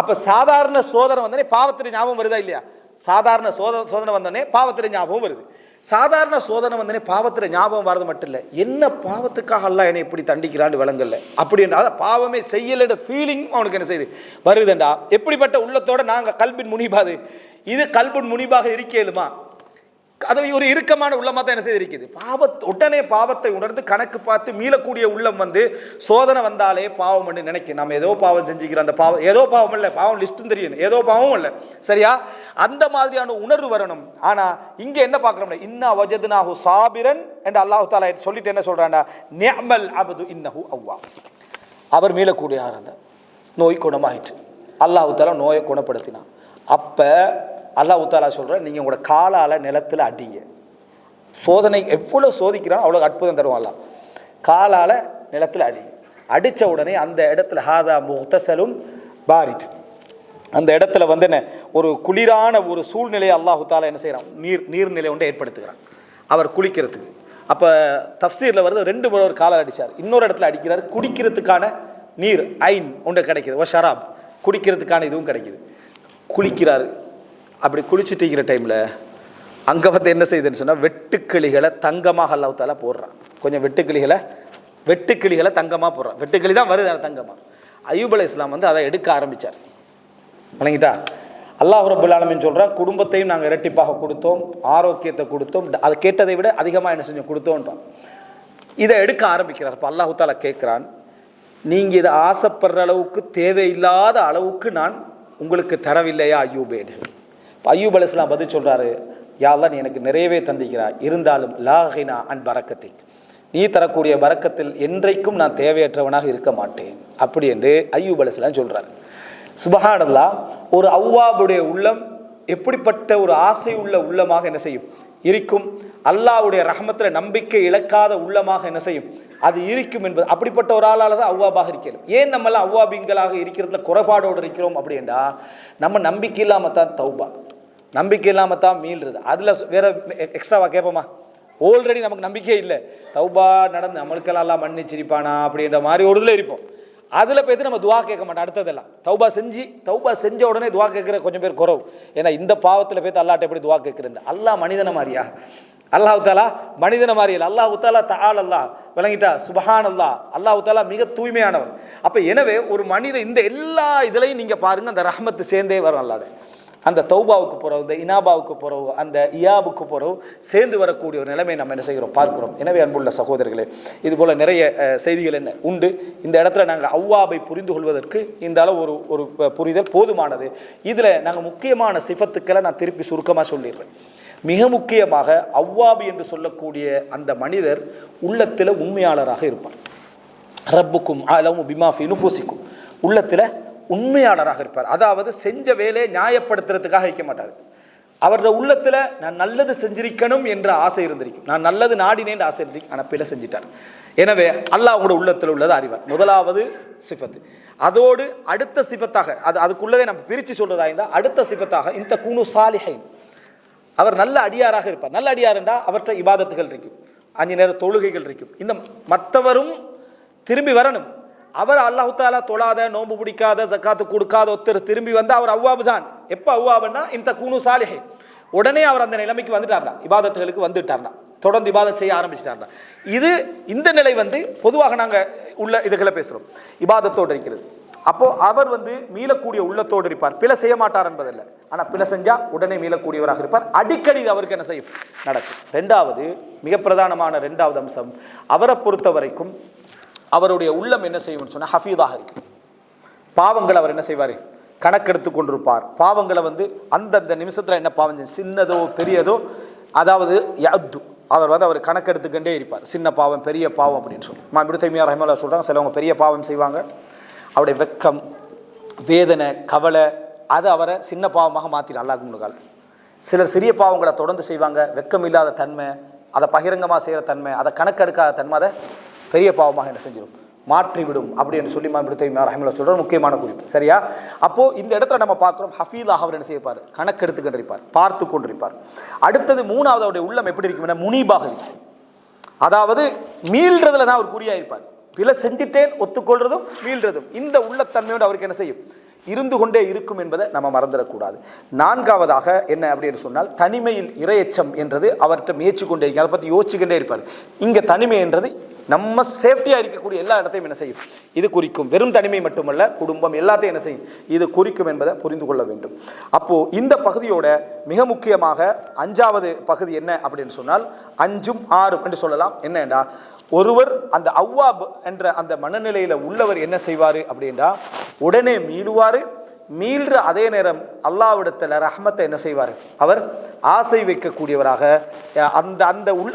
அப்போ சாதாரண சோதனை வந்தோடனே பாவத்திற்கு ஞாபகம் வருதா இல்லையா? சாதாரண சோதனை வந்தோடனே பாவத்திற்கு ஞாபகம் வருது. சாதாரண சோதனை வந்தனே பாவத்தில் ஞாபகம் வரது மட்டும் இல்லை, என்ன பாவத்துக்காக அல்லாஹ் என்னை இப்படி தண்டிக்கிறான்னு விளங்கல அப்படின்றா பாவமே செய்யலைன்ற ஃபீலிங் அவனுக்கு என்ன செய்யுது? வருதுண்டா. எப்படிப்பட்ட உள்ளத்தோட நாங்கள் கல்பின் முனிபாது, இது கல்பின் முனிபாக இருக்கேலுமா? அது ஒரு இறுக்கமான உள்ளமாக தான் என்ன செய்து இருக்குது. உடனே பாவத்தை உணர்ந்து கணக்கு பார்த்து மீளக்கூடிய உள்ளம் சோதனை வந்தாலே பாவம் என்று நினைக்க, நம்ம ஏதோ பாவம் செஞ்சுக்கிறோம், அந்த பாவம் ஏதோ பாவம் இல்லை, பாவம் லிஸ்ட்டும் தெரியும், ஏதோ பாவமும் இல்லை, சரியா? அந்த மாதிரியான உணர்வு வரணும். ஆனால் இங்கே என்ன பார்க்குறோம்னா, இன்னா வஜத்னாஹு சாபிரன் என்று அல்லாஹ் தஆலா சொல்லிட்டு என்ன சொல்கிறான்டா, நிஅமல் அப்து இன்னஹு அவ்வாப், அவர் மீளக்கூடிய ஆனந்த நோய் குணமாயிற்று. அல்லாஹ் தஆலா நோயை குணப்படுத்தினான். அப்போ அல்லாஹ் தஆலா சொல்கிறேன், நீங்கள் உங்களோட காலால் நிலத்தில் அடிங்க. சோதனை எவ்வளோ சோதிக்கிறான் அவ்வளோ அற்புதம் தருவான். அல்லாஹ் காலால் நிலத்தில் அடி, அடித்த உடனே அந்த இடத்துல ஹாதா முஹ்தஸலும் பாரித், அந்த இடத்துல என்ன ஒரு குளிரான ஒரு சூழ்நிலையை அல்லாஹ் தஆலா என்ன செய்கிறான்? நீர்நிலை ஒன்றை ஏற்படுத்துகிறான் அவர் குளிக்கிறதுக்கு. அப்போ தஃப்சீரில் வருது, 2 முறை ஒரு காலால் அடித்தார், இன்னொரு இடத்துல அடிக்கிறார், குடிக்கிறதுக்கான நீர் ஐன் ஒன்று கிடைக்கிது, ஓ ஷராப், குடிக்கிறதுக்கான இதுவும் கிடைக்கிது. குளிக்கிறாரு. அப்படி குளிச்சுட்டு இருக்கிற டைமில் அங்கே என்ன செய்யுதுன்னு சொன்னால், வெட்டுக்கிளிகளை தங்கமாக அல்லாஹ் தஆலா போடுறான். கொஞ்சம் வெட்டுக்கிளிகளை தங்கமாக போடுறான். வெட்டுக்கிளி தான் வருது தங்கமாக. அய்யூப் அலைஹிஸ்ஸலாம் அதை எடுக்க ஆரம்பித்தார். வணங்கிட்டா, அல்லாஹ் ரப்பல் ஆலமீன் சொல்கிறான், குடும்பத்தையும் நாங்கள் இரட்டிப்பாக கொடுத்தோம், ஆரோக்கியத்தை கொடுத்தோம், அதை கேட்டதை விட அதிகமாக என்ன செஞ்சோம்? கொடுத்தோன்றோம். இதை எடுக்க ஆரம்பிக்கிறார். இப்போ அல்லாஹ் தஆலா கேட்குறான், நீங்கள் இதை ஆசைப்படுற அளவுக்கு தேவையில்லாத அளவுக்கு நான் உங்களுக்கு தரவில்லையா அய்யூபே? அய்யூப் அலைஹிஸ்ஸலாம் பதில் சொல்கிறாரு, யா அல்லாஹ் நீ எனக்கு நிறையவே தந்திக்கிறாய், இருந்தாலும் லா கினா அன் பரக்கத்திக், நீ தரக்கூடிய பரக்கத்தில் என்றைக்கும் நான் தேவையற்றவனாக இருக்க மாட்டேன் அப்படி என்று அய்யூப் அலைஹிஸ்ஸலாம் சொல்கிறார். சுப்ஹானல்லாஹ், ஒரு அவ்வாபுடைய உள்ளம் எப்படிப்பட்ட ஒரு ஆசை உள்ள உள்ளமாக என்ன செய்யும்? இருக்கும். அல்லாஹ்வுடைய ரஹ்மத்தில் நம்பிக்கை இழக்காத உள்ளமாக என்ன செய்யும்? அது இருக்கும் என்பது. அப்படிப்பட்ட ஒரு ஆளால் தான் அவ்வாபாக இருக்கிறோம். ஏன் நம்மளாம் அவ்வாபிங்களாக இருக்கிறதுல குறைபாடோடு இருக்கிறோம் அப்படின்னா, நம்ம நம்பிக்கை இல்லாமல் தான் தௌபா, நம்பிக்கை இல்லாமல் தான் மீள்றது. அதில் வேற எக்ஸ்ட்ராவாக கேட்போமா? ஆல்ரெடி நமக்கு நம்பிக்கை இல்லை, தௌபா நடந்து நம்மளுக்கெல்லாம் எல்லாம் மன்னிச்சிருப்பானா அப்படின்ற மாதிரி ஒரு இதில் இருப்போம். அதில் போய்த்து நம்ம துவா கேட்க மாட்டோம். அடுத்ததெல்லாம் தௌபா செஞ்ச உடனே துவா கேட்குற கொஞ்சம் பேர் குறவு. ஏன்னா இந்த பாவத்தில் போய்த்து அல்லாட்ட எப்படி துவா கேட்குறேன்? அல்லாஹ் மனிதனை மாதிரியா? அல்லாஹு தாலா மனிதனை மாதிரி இல்லை. அல்லாஹு தாலா தஆல் அல்லாஹ், விளங்கிட்டா? சுபஹான் அல்லாஹ், அல்லாஹு தாலா மிக தூய்மையானவன். அப்போ எனவே ஒரு மனித இந்த எல்லா இதுலையும் நீங்கள் பாருங்கள், அந்த ரஹ்மத்து சேர்ந்தே வரும். அல்லாட அந்த தௌபாவுக்கு போகிறோம், இந்த இனாபாவுக்கு போகிறோம், அந்த இயாபுக்கு போகிறோம், சேர்ந்து வரக்கூடிய ஒரு நிலைமை நம்ம என்ன செய்கிறோம், பார்க்கிறோம். எனவே அன்புள்ள சகோதரர்களே, இது போல் நிறைய செய்திகள் என்ன உண்டு. இந்த இடத்துல நாங்கள் அவ்வாபை புரிந்து கொள்வதற்கு இந்த அளவு ஒரு புரிதல் போதுமானது. இதில் நாங்கள் முக்கியமான சிஃபத்துக்களை நான் திருப்பி சுருக்கமாக சொல்லிடுறேன். மிக முக்கியமாக அவ்வாபி என்று சொல்லக்கூடிய அந்த மனிதர் உள்ளத்தில் உண்மையாளராக இருப்பார். ரப்புக்கும் அலமு பிமா ஃபீ நுஃபூசிக்கும், உள்ளத்தில் உண்மையாளராக இருப்பார். அதாவது செஞ்ச வேலையை நியாயப்படுத்துறதுக்காக வைக்க மாட்டார். அவரோட உள்ளத்தில் நான் நல்லது செஞ்சிருக்கணும் என்ற ஆசை இருந்திருக்கும், நான் நல்லது நாடினேன் ஆசை இருந்திருக்கும், ஆனால் பிழை செஞ்சிட்டார். எனவே அல்லாஹ் உங்களோட உள்ளத்தில் உள்ளது அறிவார். முதலாவது சிஃபத்து. அதோடு அடுத்த சிஃபத்தாக அதுக்குள்ளதே நம்ம பிரித்து சொல்றதா இருந்தால் அடுத்த சிஃபத்தாக இந்த கூனு சாலிஹைன், அவர் நல்ல அடியாராக இருப்பார். நல்ல அடியார் என்றால் அவற்றை இபாதத்துகள் இருக்கும், 5 நேர தொழுகைகள் இருக்கும். இந்த மற்றவரும் திரும்பி வரணும். அவர் அல்லாஹு தாலா தொழாத, நோன்பு பிடிக்காத, ஜக்காத்து கொடுக்காத ஒருத்தர் திரும்பி வந்தால் அவர் அவ்வாபு தான். எப்போ அவ்வாபுன்னா இந்த கூனு சாலிஹை, உடனே அவர் அந்த நிலைமைக்கு வந்துட்டார்னா, இபாதத்துகளுக்கு வந்துட்டார்னா, தொடர்ந்து இபாதத் செய்ய ஆரம்பிச்சிட்டார்னா. இந்த நிலை பொதுவாக நாங்கள் உள்ள இதுகளை பேசுகிறோம், இபாதத்தோடு இருக்கிறது. அப்போது அவர் மீளக்கூடிய உள்ளத்தோடு இருப்பார். பிழை செய்ய மாட்டார் என்பதில்லை, ஆனால் பிழை செஞ்சால் உடனே மீளக்கூடியவராக இருப்பார். அடிக்கடி அவருக்கு என்ன செய்யும், நடக்கும். ரெண்டாவது, மிக பிரதானமான ரெண்டாவது அம்சம், அவரை பொறுத்த வரைக்கும் அவருடைய உள்ளம் என்ன செய்யும்னு சொன்னால் ஹஃபீதாக இருக்கும். பாவங்கள் அவர் என்ன செய்வார், கணக்கெடுத்து கொண்டிருப்பார். பாவங்களை அந்தந்த நிமிஷத்தில் என்ன பாவம், சின்னதோ பெரியதோ, அதாவது யஅத்து, அவர் கணக்கெடுத்துக்கொண்டே இருப்பார். சின்ன பாவம், பெரிய பாவம் அப்படின்னு சொல்லி இப்னு தைமியா ரஹ்மத்துல்லாஹி சொல்கிறாங்க. சிலவங்க பெரிய பாவம் செய்வாங்க, அவருடைய வெக்கம், வேதனை, கவலை, அது அவரை சின்ன பாவமாக மாற்றிடும் அல்லாஹ்வுக்கு முன்னால். சிலர் சிறிய பாவங்களை தொடர்ந்து செய்வாங்க, வெக்கம் இல்லாத தன்மை, அதை பகிரங்கமாக செய்கிற தன்மை, அதை கணக்கெடுக்காத தன்மை அதை பெரிய பாவமாக என்ன செஞ்சிடும், மாற்றிவிடும் அப்படின்னு சொல்லி இப்னு தைமியா ரஹ்மத்துல்லாஹி சொல்கிற முக்கியமான குறிப்பு. சரியா? அப்போது இந்த இடத்துல நம்ம பார்க்குறோம், ஹஃபீலாக அவர் என்ன செய்வார், கணக்கெடுத்து கொண்டிருப்பார், பார்த்து கொண்டிருப்பார். அடுத்தது மூணாவது, அவருடைய உள்ளம் எப்படி இருக்கும்னா முனீபாக இருக்கும். அதாவது மீள்றதுல தான் அவர் குறியாக இருப்பார். பிழை செஞ்சிட்டேன் ஒத்துக்கொள்றதும் மீள்றதும் இந்த உள்ளத்தன்மையோடு அவருக்கு என்ன செய்யும், இருந்து கொண்டே இருக்கும் என்பதை நம்ம மறந்துடக்கூடாது. நான்காவதாக என்ன அப்படின்னு சொன்னால், தனிமையில் இரையச்சம் என்றது அவர்கிட்ட முயற்சி கொண்டே இருக்கு, அதை பற்றி யோசிச்சுக்கிட்டே இருப்பார். இங்கே தனிமை என்றது நம்ம சேஃப்டியாக இருக்கக்கூடிய எல்லா இடத்தையும் என்ன செய்யும், இது குறிக்கும். வெறும் தனிமை மட்டுமல்ல, குடும்பம் எல்லாத்தையும் என்ன செய்யும், இது குறிக்கும் என்பதை புரிந்து கொள்ள வேண்டும். அப்போது இந்த பகுதியோட மிக முக்கியமாக 5வது பகுதி என்ன அப்படின்னு சொன்னால், 5ம் 6ம் என்று சொல்லலாம். என்னண்டா, ஒருவர் அந்த அவ்வாப் என்ற அந்த மனநிலையில் உள்ளவர் என்ன செய்வார் அப்படின்னா, உடனே மீளுவார். மீள்ற அதே நேரம் அல்லாஹ்விடத்தில் ரஹ்மத்தை என்ன செய்வார், அவர் ஆசை வைக்கக்கூடியவராக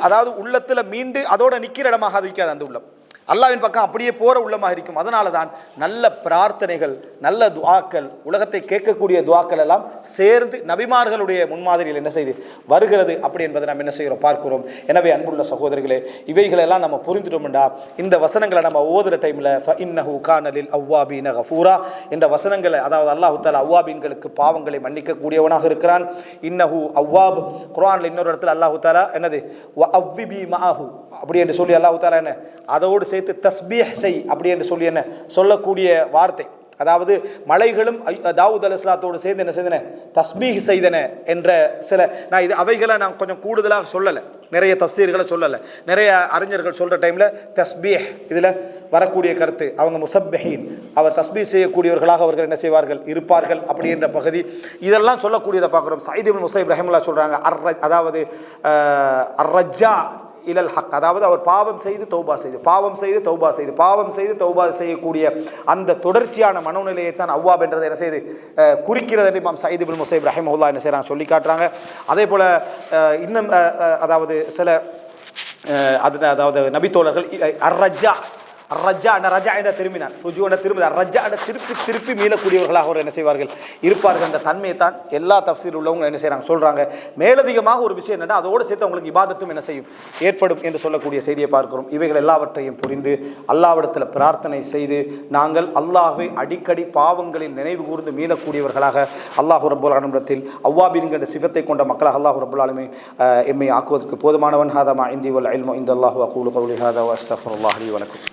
அதாவது உள்ளத்தில் மீண்டு அதோட நிற்கிற இடமாக இருக்காது அந்த உள்ளம், அல்லாஹ்வின் பக்கம் அப்படியே போகிற உள்ளமாக இருக்கும். அதனால தான் நல்ல பிரார்த்தனைகள், நல்ல துஆக்கள், உலகத்தை கேட்கக்கூடிய துஆக்கள் எல்லாம் சேர்ந்து நபிமார்களுடைய முன்மாதிரியில் என்ன செய்து வருகிறது அப்படி என்பதை நம்ம என்ன செய்கிறோம், பார்க்கிறோம். எனவே அன்புள்ள சகோதரர்களே, இவைகளெல்லாம் நம்ம புரிந்துட்டோம்டா, இந்த வசனங்களை நம்ம ஓதுற டைமில் ஃபஇன்னஹு கான லில் அவ்வாபீன கஃபூரா என்ற வசனங்களை, அதாவது அல்லாஹ் தஆலா அவ்வாபீன்களுக்கு பாவங்களை மன்னிக்கக்கூடியவனாக இருக்கிறான். இன்னஹு அவ்வாப், குர்ஆனில் இன்னொரு இடத்துல அல்லாஹ் தஆலா என்னது வ அவ்விபி மஅஹு அப்படி என்று சொல்லி அல்லாஹ் தஆலா என்ன அதோடு சேர்த்து தஸ்பீஹ் செய் அப்படி என்று சொல்லி என்ன சொல்லக்கூடிய வார்த்தை. அதாவது மலைகளும் தாவூத் அலைஹிஸ்ஸலாத்தோடு சேர்ந்து என்ன செய்தன, தஸ்பீஹ் செய்தன என்ற சில, நான் இது அவைகளை நான் கொஞ்சம் கூடுதலாக சொல்லலை, நிறைய தஃசீர்களை சொல்லலை, நிறைய அறிஞர்கள் சொல்கிற டைமில் தஸ்பீஹ் இதில் வரக்கூடிய கருத்து, அவங்க முஸப்பிஹீன், அவர் தஸ்பீஹ் செய்யக்கூடியவர்களாக அவர்கள் என்ன செய்வார்கள், இருப்பார்கள் அப்படி என்ற பகுதி, இதெல்லாம் சொல்லக்கூடியதை பார்க்குறோம். சயீத் இப்னு முஸைப் ரஹிமஹுல்லாஹ் சொல்கிறாங்க, அதாவது அர்ரஜா இலல் ஹக், அதாவது அவர் பாவம் செய்து தௌபா செய்து, பாவம் செய்து தௌபா செய்து, பாவம் செய்து தௌபா செய்யக்கூடிய அந்த தொடர்ச்சியான மனோநிலையை தான் அவ்வாப் என்றதை என்ன செய்து குறிக்கிறது இமாம் சயீத் இப்னு முஸைப் ரஹிமஹுல்லாஹ் என்ன செய்கிறாங்க, சொல்லி காட்டுறாங்க. அதே போல் இன்னும் அதாவது சில அதாவது நபித்தோழர்கள் அர்ரஜா ரஜா என்ற திரும்பினான், ருஜு என்ற திரும்பி, ரஜா என்ற திருப்பி திருப்பி மீளக்கூடியவர்களாக அவர் என்ன செய்வார்கள் இருப்பார்கள். அந்த தன்மையை தான் எல்லா தஃப்சீர் உள்ளவங்க என்ன செய்கிறாங்க சொல்கிறாங்க. மேலதிகமாக ஒரு விஷயம் என்னென்னா அதோடு சேர்த்து அவங்களுக்கு இபாதத்தும் என்ன செய்யும் ஏற்படும் என்று சொல்லக்கூடிய செய்தியை பார்க்கிறோம். இவைகள் எல்லாவற்றையும் புரிந்து அல்லாஹ்விடத்தில் பிரார்த்தனை செய்து நாங்கள் அல்லாஹ்வை அடிக்கடி பாவங்களில் நினைவு கூர்ந்து மீளக்கூடியவர்களாக அல்லாஹ் ரப்பல் ஆலமீனிடத்தில் அவ்வாபீன் என்ற சிவத்தை கொண்ட மக்களாக அல்லாஹ் ரப்பல் ஆலமீன் எம்மை ஆக்குவதற்கு போதுமானவன். ஹாதா மா இந்தி வல் இல்மு இந்தல்லாஹு அகூலு கௌலி ஹாதா வ அஸ்தக்ஃபிருல்லாஹ் லி வ லக்கும்.